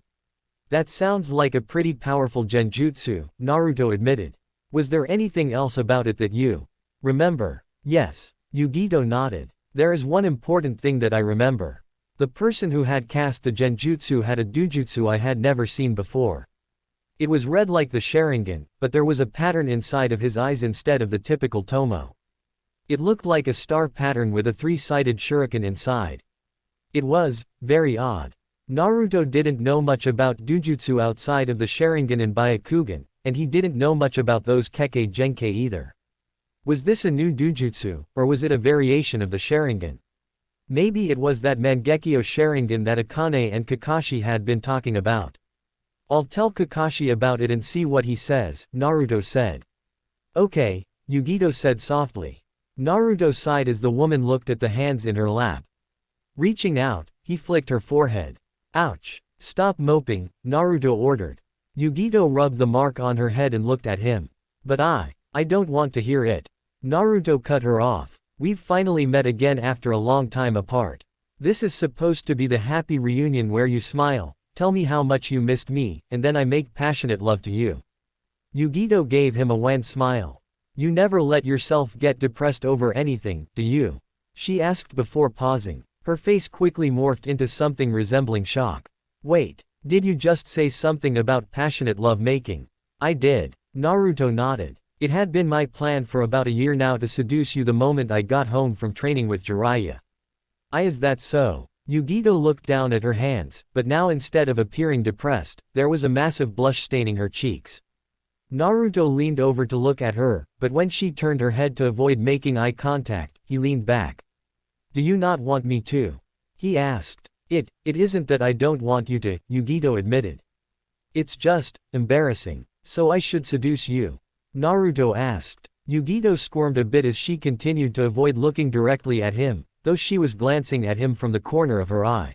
That sounds like a pretty powerful genjutsu, Naruto admitted. Was there anything else about it that you remember? Yes. Yugito nodded. There is one important thing that I remember. The person who had cast the genjutsu had a dojutsu I had never seen before. It was red like the Sharingan, but there was a pattern inside of his eyes instead of the typical tomo. It looked like a star pattern with a three-sided shuriken inside. It was very odd. Naruto didn't know much about dojutsu outside of the Sharingan and Byakugan, and he didn't know much about those Kekkei Genkei either. Was this a new dojutsu, or was it a variation of the Sharingan? Maybe it was that Mangekyo Sharingan that Akane and Kakashi had been talking about. I'll tell Kakashi about it and see what he says, Naruto said. Okay, Yugito said softly. Naruto sighed as the woman looked at the hands in her lap. Reaching out, he flicked her forehead. Ouch. Stop moping, Naruto ordered. Yugito rubbed the mark on her head and looked at him. But I don't want to hear it. Naruto cut her off. We've finally met again after a long time apart. This is supposed to be the happy reunion where you smile, tell me how much you missed me, and then I make passionate love to you. Yugito gave him a wan smile. You never let yourself get depressed over anything, do you? She asked before pausing. Her face quickly morphed into something resembling shock. Wait, did you just say something about passionate love making? I did. Naruto nodded. It had been my plan for about a year now to seduce you the moment I got home from training with Jiraiya. Is that so? Yugito looked down at her hands, but now instead of appearing depressed, there was a massive blush staining her cheeks. Naruto leaned over to look at her, but when she turned her head to avoid making eye contact, he leaned back. Do you not want me to? He asked. It isn't that I don't want you to, Yugito admitted. It's just embarrassing. So I should seduce you? Naruto asked. Yugito squirmed a bit as she continued to avoid looking directly at him, though she was glancing at him from the corner of her eye.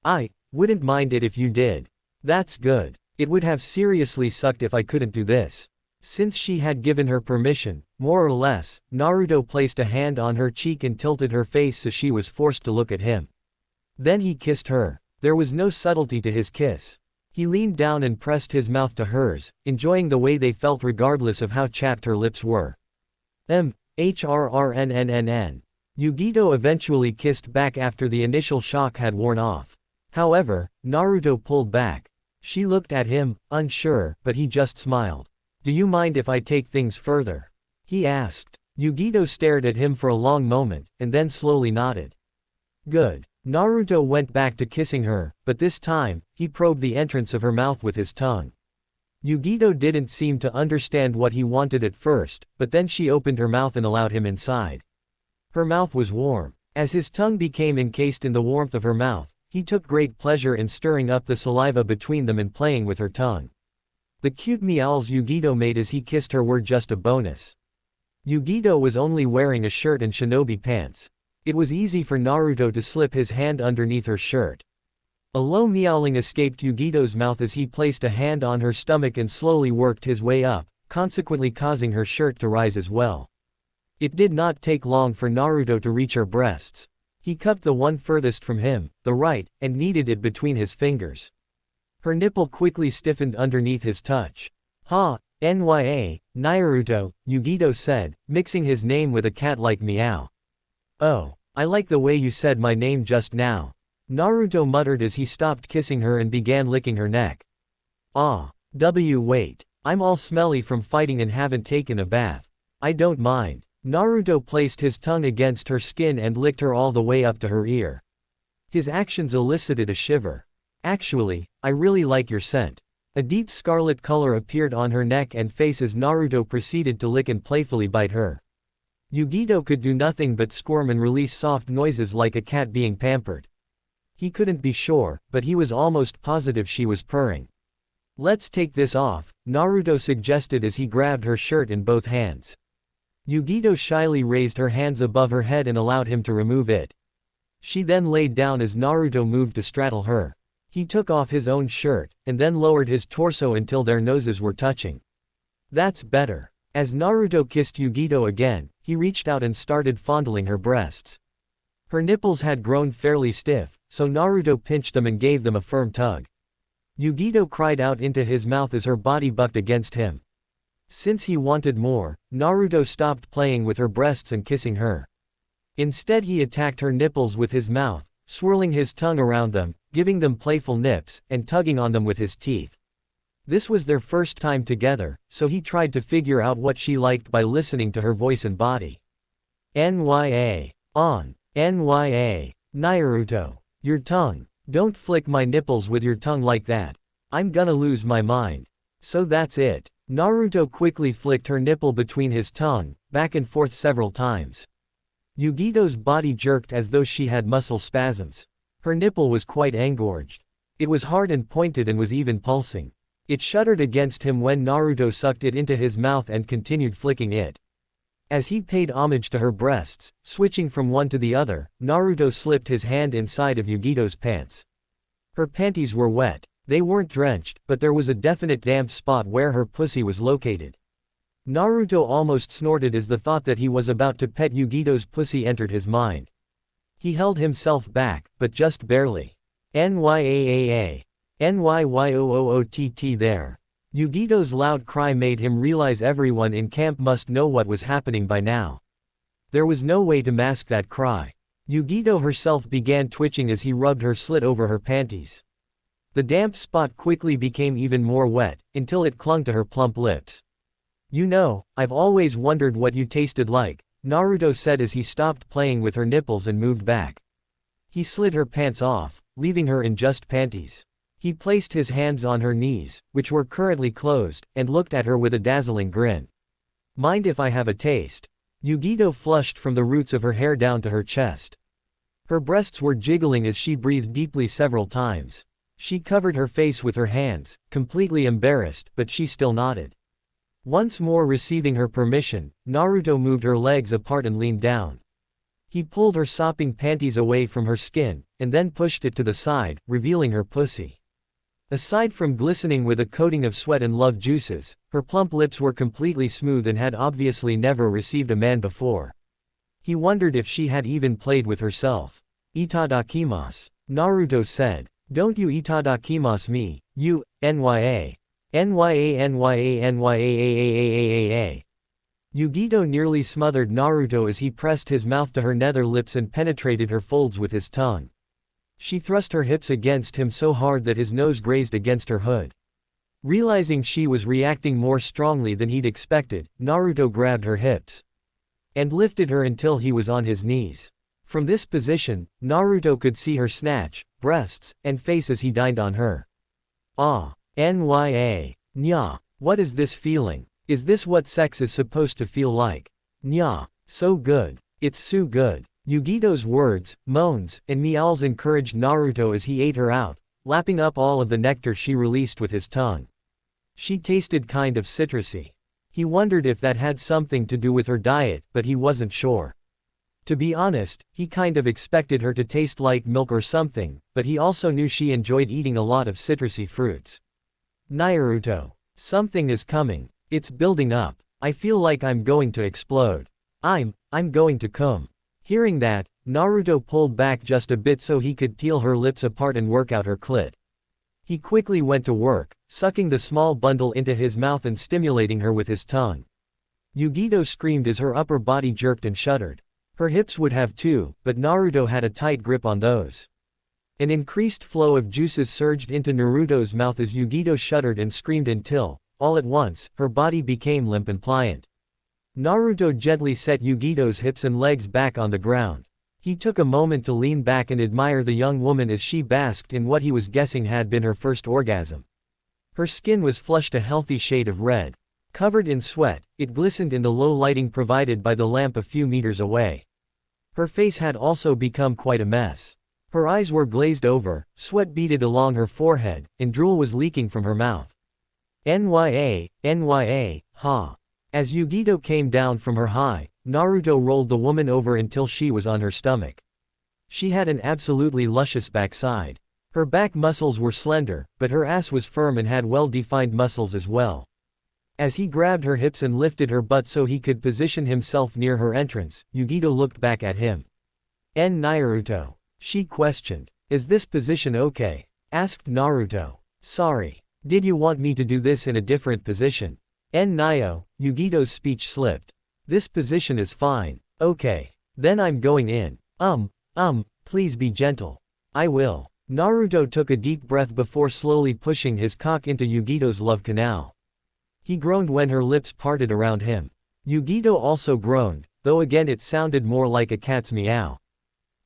I wouldn't mind it if you did. That's good. It would have seriously sucked if I couldn't do this. Since she had given her permission, more or less, Naruto placed a hand on her cheek and tilted her face so she was forced to look at him. Then he kissed her. There was no subtlety to his kiss. He leaned down and pressed his mouth to hers, enjoying the way they felt regardless of how chapped her lips were. Hrrnnnnn. Yugito eventually kissed back after the initial shock had worn off. However, Naruto pulled back. She looked at him, unsure, but he just smiled. Do you mind if I take things further? He asked. Yugito stared at him for a long moment, and then slowly nodded. Good. Naruto went back to kissing her, but this time, he probed the entrance of her mouth with his tongue. Yugito didn't seem to understand what he wanted at first, but then she opened her mouth and allowed him inside. Her mouth was warm. As his tongue became encased in the warmth of her mouth, he took great pleasure in stirring up the saliva between them and playing with her tongue. The cute meows Yugito made as he kissed her were just a bonus. Yugito was only wearing a shirt and shinobi pants. It was easy for Naruto to slip his hand underneath her shirt. A low meowing escaped Yugito's mouth as he placed a hand on her stomach and slowly worked his way up, consequently causing her shirt to rise as well. It did not take long for Naruto to reach her breasts. He cupped the one furthest from him, the right, and kneaded it between his fingers. Her nipple quickly stiffened underneath his touch. Ha, Nya, Naruto, Yugito said, mixing his name with a cat-like meow. Oh, I like the way you said my name just now. Naruto muttered as he stopped kissing her and began licking her neck. Ah, wait. I'm all smelly from fighting and haven't taken a bath. I don't mind. Naruto placed his tongue against her skin and licked her all the way up to her ear. His actions elicited a shiver. Actually, I really like your scent. A deep scarlet color appeared on her neck and face as Naruto proceeded to lick and playfully bite her. Yugito could do nothing but squirm and release soft noises like a cat being pampered. He couldn't be sure, but he was almost positive she was purring. Let's take this off, Naruto suggested as he grabbed her shirt in both hands. Yugito shyly raised her hands above her head and allowed him to remove it. She then laid down as Naruto moved to straddle her. He took off his own shirt, and then lowered his torso until their noses were touching. That's better. As Naruto kissed Yugito again, he reached out and started fondling her breasts. Her nipples had grown fairly stiff, so Naruto pinched them and gave them a firm tug. Yugito cried out into his mouth as her body bucked against him. Since he wanted more, Naruto stopped playing with her breasts and kissing her. Instead he attacked her nipples with his mouth, swirling his tongue around them, giving them playful nips, and tugging on them with his teeth. This was their first time together, so he tried to figure out what she liked by listening to her voice and body. Nya. On. Nya. Naruto. Your tongue. Don't flick my nipples with your tongue like that. I'm gonna lose my mind. So that's it. Naruto quickly flicked her nipple between his tongue, back and forth several times. Yugito's body jerked as though she had muscle spasms. Her nipple was quite engorged. It was hard and pointed and was even pulsing. It shuddered against him when Naruto sucked it into his mouth and continued flicking it. As he paid homage to her breasts, switching from one to the other, Naruto slipped his hand inside of Yugito's pants. Her panties were wet. They weren't drenched, but there was a definite damp spot where her pussy was located. Naruto almost snorted as the thought that he was about to pet Yugito's pussy entered his mind. He held himself back, but just barely. Nyaaa. Nyyoott there. Yugito's loud cry made him realize everyone in camp must know what was happening by now. There was no way to mask that cry. Yugito herself began twitching as he rubbed her slit over her panties. The damp spot quickly became even more wet, until it clung to her plump lips. You know, I've always wondered what you tasted like, Naruto said as he stopped playing with her nipples and moved back. He slid her pants off, leaving her in just panties. He placed his hands on her knees, which were currently closed, and looked at her with a dazzling grin. Mind if I have a taste? Yugito flushed from the roots of her hair down to her chest. Her breasts were jiggling as she breathed deeply several times. She covered her face with her hands, completely embarrassed, but she still nodded. Once more receiving her permission, Naruto moved her legs apart and leaned down. He pulled her sopping panties away from her skin, and then pushed it to the side, revealing her pussy. Aside from glistening with a coating of sweat and love juices, her plump lips were completely smooth and had obviously never received a man before. He wondered if she had even played with herself. Itadakimasu. Naruto said. Don't you itadakimasu me, you, Nya. Nya. Yugito nearly smothered Naruto as he pressed his mouth to her nether lips and penetrated her folds with his tongue. She thrust her hips against him so hard that his nose grazed against her hood. Realizing she was reacting more strongly than he'd expected, Naruto grabbed her hips and lifted her until he was on his knees. From this position, Naruto could see her snatch, breasts, and face as he dined on her. Ah. Nya. Nya. What is this feeling? Is this what sex is supposed to feel like? Nya. So good. It's so good. Yugito's words, moans, and meows encouraged Naruto as he ate her out, lapping up all of the nectar she released with his tongue. She tasted kind of citrusy. He wondered if that had something to do with her diet, but he wasn't sure. To be honest, he kind of expected her to taste like milk or something, but he also knew she enjoyed eating a lot of citrusy fruits. Naruto. Something is coming. It's building up. I feel like I'm going to explode. I'm going to come. Hearing that, Naruto pulled back just a bit so he could peel her lips apart and work out her clit. He quickly went to work, sucking the small bundle into his mouth and stimulating her with his tongue. Yugito screamed as her upper body jerked and shuddered. Her hips would have too, but Naruto had a tight grip on those. An increased flow of juices surged into Naruto's mouth as Yugito shuddered and screamed until, all at once, her body became limp and pliant. Naruto gently set Yugito's hips and legs back on the ground. He took a moment to lean back and admire the young woman as she basked in what he was guessing had been her first orgasm. Her skin was flushed a healthy shade of red. Covered in sweat, it glistened in the low lighting provided by the lamp a few meters away. Her face had also become quite a mess. Her eyes were glazed over, sweat beaded along her forehead, and drool was leaking from her mouth. Nya, ha. As Yugito came down from her high, Naruto rolled the woman over until she was on her stomach. She had an absolutely luscious backside. Her back muscles were slender, but her ass was firm and had well-defined muscles as well. As he grabbed her hips and lifted her butt so he could position himself near her entrance, Yugito looked back at him. Naruto. She questioned. Is this position okay? Asked Naruto. Sorry. Did you want me to do this in a different position? Nyo, Yugito's speech slipped. This position is fine. Okay. Then I'm going in. Please be gentle. I will. Naruto took a deep breath before slowly pushing his cock into Yugito's love canal. He groaned when her lips parted around him. Yugito also groaned, though again it sounded more like a cat's meow.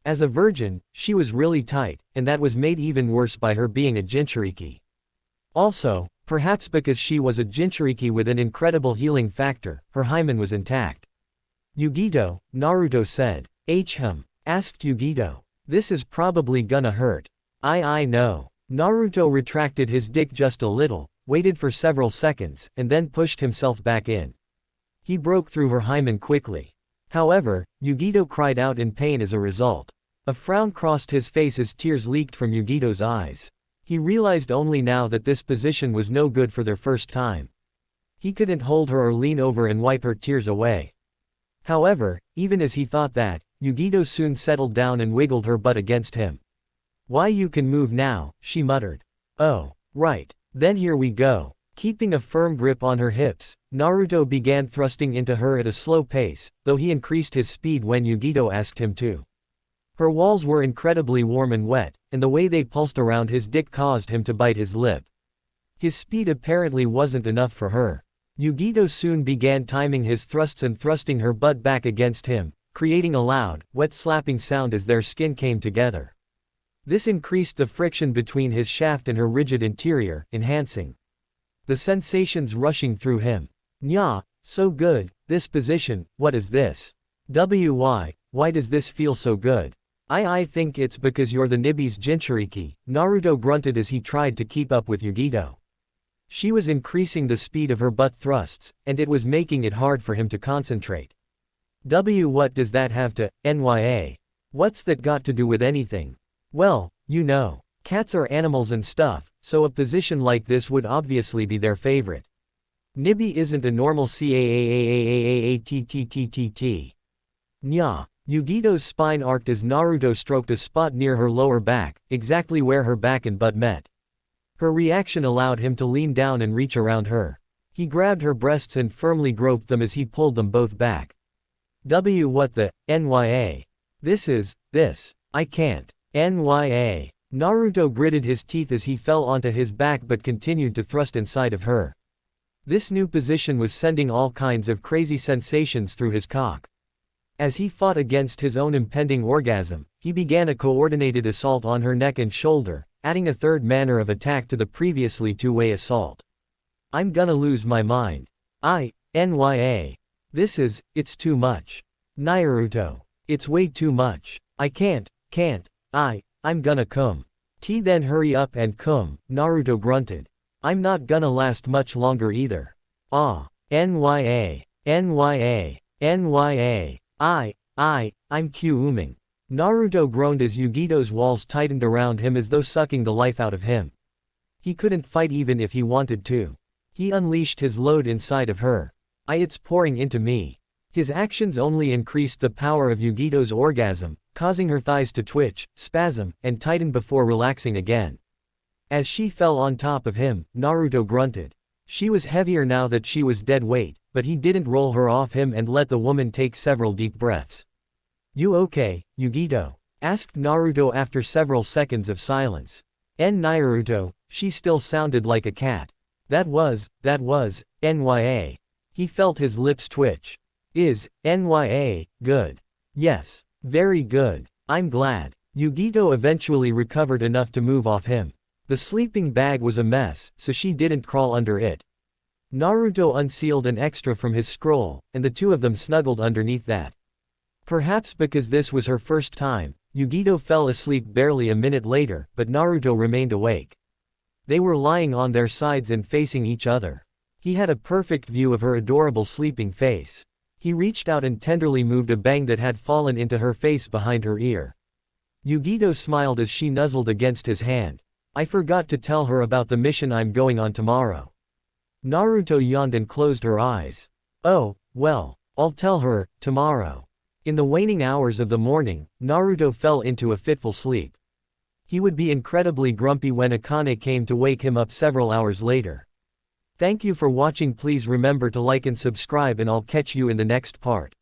As a virgin, she was really tight, and that was made even worse by her being a Jinchuriki. Also, perhaps because she was a Jinchuriki with an incredible healing factor, her hymen was intact. Yugito, Naruto said. Asked Yugito. This is probably gonna hurt. I know. Naruto retracted his dick just a little, waited for several seconds, and then pushed himself back in. He broke through her hymen quickly. However, Yugito cried out in pain as a result. A frown crossed his face as tears leaked from Yugito's eyes. He realized only now that this position was no good for their first time. He couldn't hold her or lean over and wipe her tears away. However, even as he thought that, Yugito soon settled down and wiggled her butt against him. Why, you can move now, she muttered. Oh, right. Then here we go. Keeping a firm grip on her hips, Naruto began thrusting into her at a slow pace, though he increased his speed when Yugito asked him to. Her walls were incredibly warm and wet, and the way they pulsed around his dick caused him to bite his lip. His speed apparently wasn't enough for her. Yugito soon began timing his thrusts and thrusting her butt back against him, creating a loud, wet slapping sound as their skin came together. This increased the friction between his shaft and her rigid interior, enhancing the sensations rushing through him. Nya, so good, this position, what is this? Why does this feel so good? I think it's because you're the Nibi's Jinchuriki, Naruto grunted as he tried to keep up with Yugito. She was increasing the speed of her butt thrusts, and it was making it hard for him to concentrate. What does that have to, Nya? What's that got to do with anything? Well, you know, cats are animals and stuff, so a position like this would obviously be their favorite. Nibi isn't a normal CAAAAAATTTTT. Nya. Yugito's spine arced as Naruto stroked a spot near her lower back, exactly where her back and butt met. Her reaction allowed him to lean down and reach around her. He grabbed her breasts and firmly groped them as he pulled them both back. What the, Nya? This, I can't. Nya. Naruto gritted his teeth as he fell onto his back but continued to thrust inside of her. This new position was sending all kinds of crazy sensations through his cock. As he fought against his own impending orgasm, he began a coordinated assault on her neck and shoulder, adding a third manner of attack to the previously two-way assault. I'm gonna lose my mind. Nya. It's too much. Naruto. It's way too much. I can't, I'm gonna come. Then hurry up and come, Naruto grunted. I'm not gonna last much longer either. Nya. I'm Q-uming. Naruto groaned as Yugito's walls tightened around him as though sucking the life out of him. He couldn't fight even if he wanted to. He unleashed his load inside of her. It's pouring into me. His actions only increased the power of Yugito's orgasm, causing her thighs to twitch, spasm, and tighten before relaxing again. As she fell on top of him, Naruto grunted. She was heavier now that she was dead weight, but he didn't roll her off him and let the woman take several deep breaths. You okay, Yugito? Asked Naruto after several seconds of silence. Naruto, she still sounded like a cat. That was, Nya. He felt his lips twitch. Is Nya good? Yes. Very good. I'm glad. Yugito eventually recovered enough to move off him. The sleeping bag was a mess, so she didn't crawl under it. Naruto unsealed an extra from his scroll, and the two of them snuggled underneath that. Perhaps because this was her first time, Yugito fell asleep barely a minute later, but Naruto remained awake. They were lying on their sides and facing each other. He had a perfect view of her adorable sleeping face. He reached out and tenderly moved a bang that had fallen into her face behind her ear. Yugito smiled as she nuzzled against his hand. I forgot to tell her about the mission I'm going on tomorrow. Naruto yawned and closed her eyes. Oh, well, I'll tell her, tomorrow. In the waning hours of the morning, Naruto fell into a fitful sleep. He would be incredibly grumpy when Akane came to wake him up several hours later. Thank you for watching. Please remember to like and subscribe, and I'll catch you in the next part.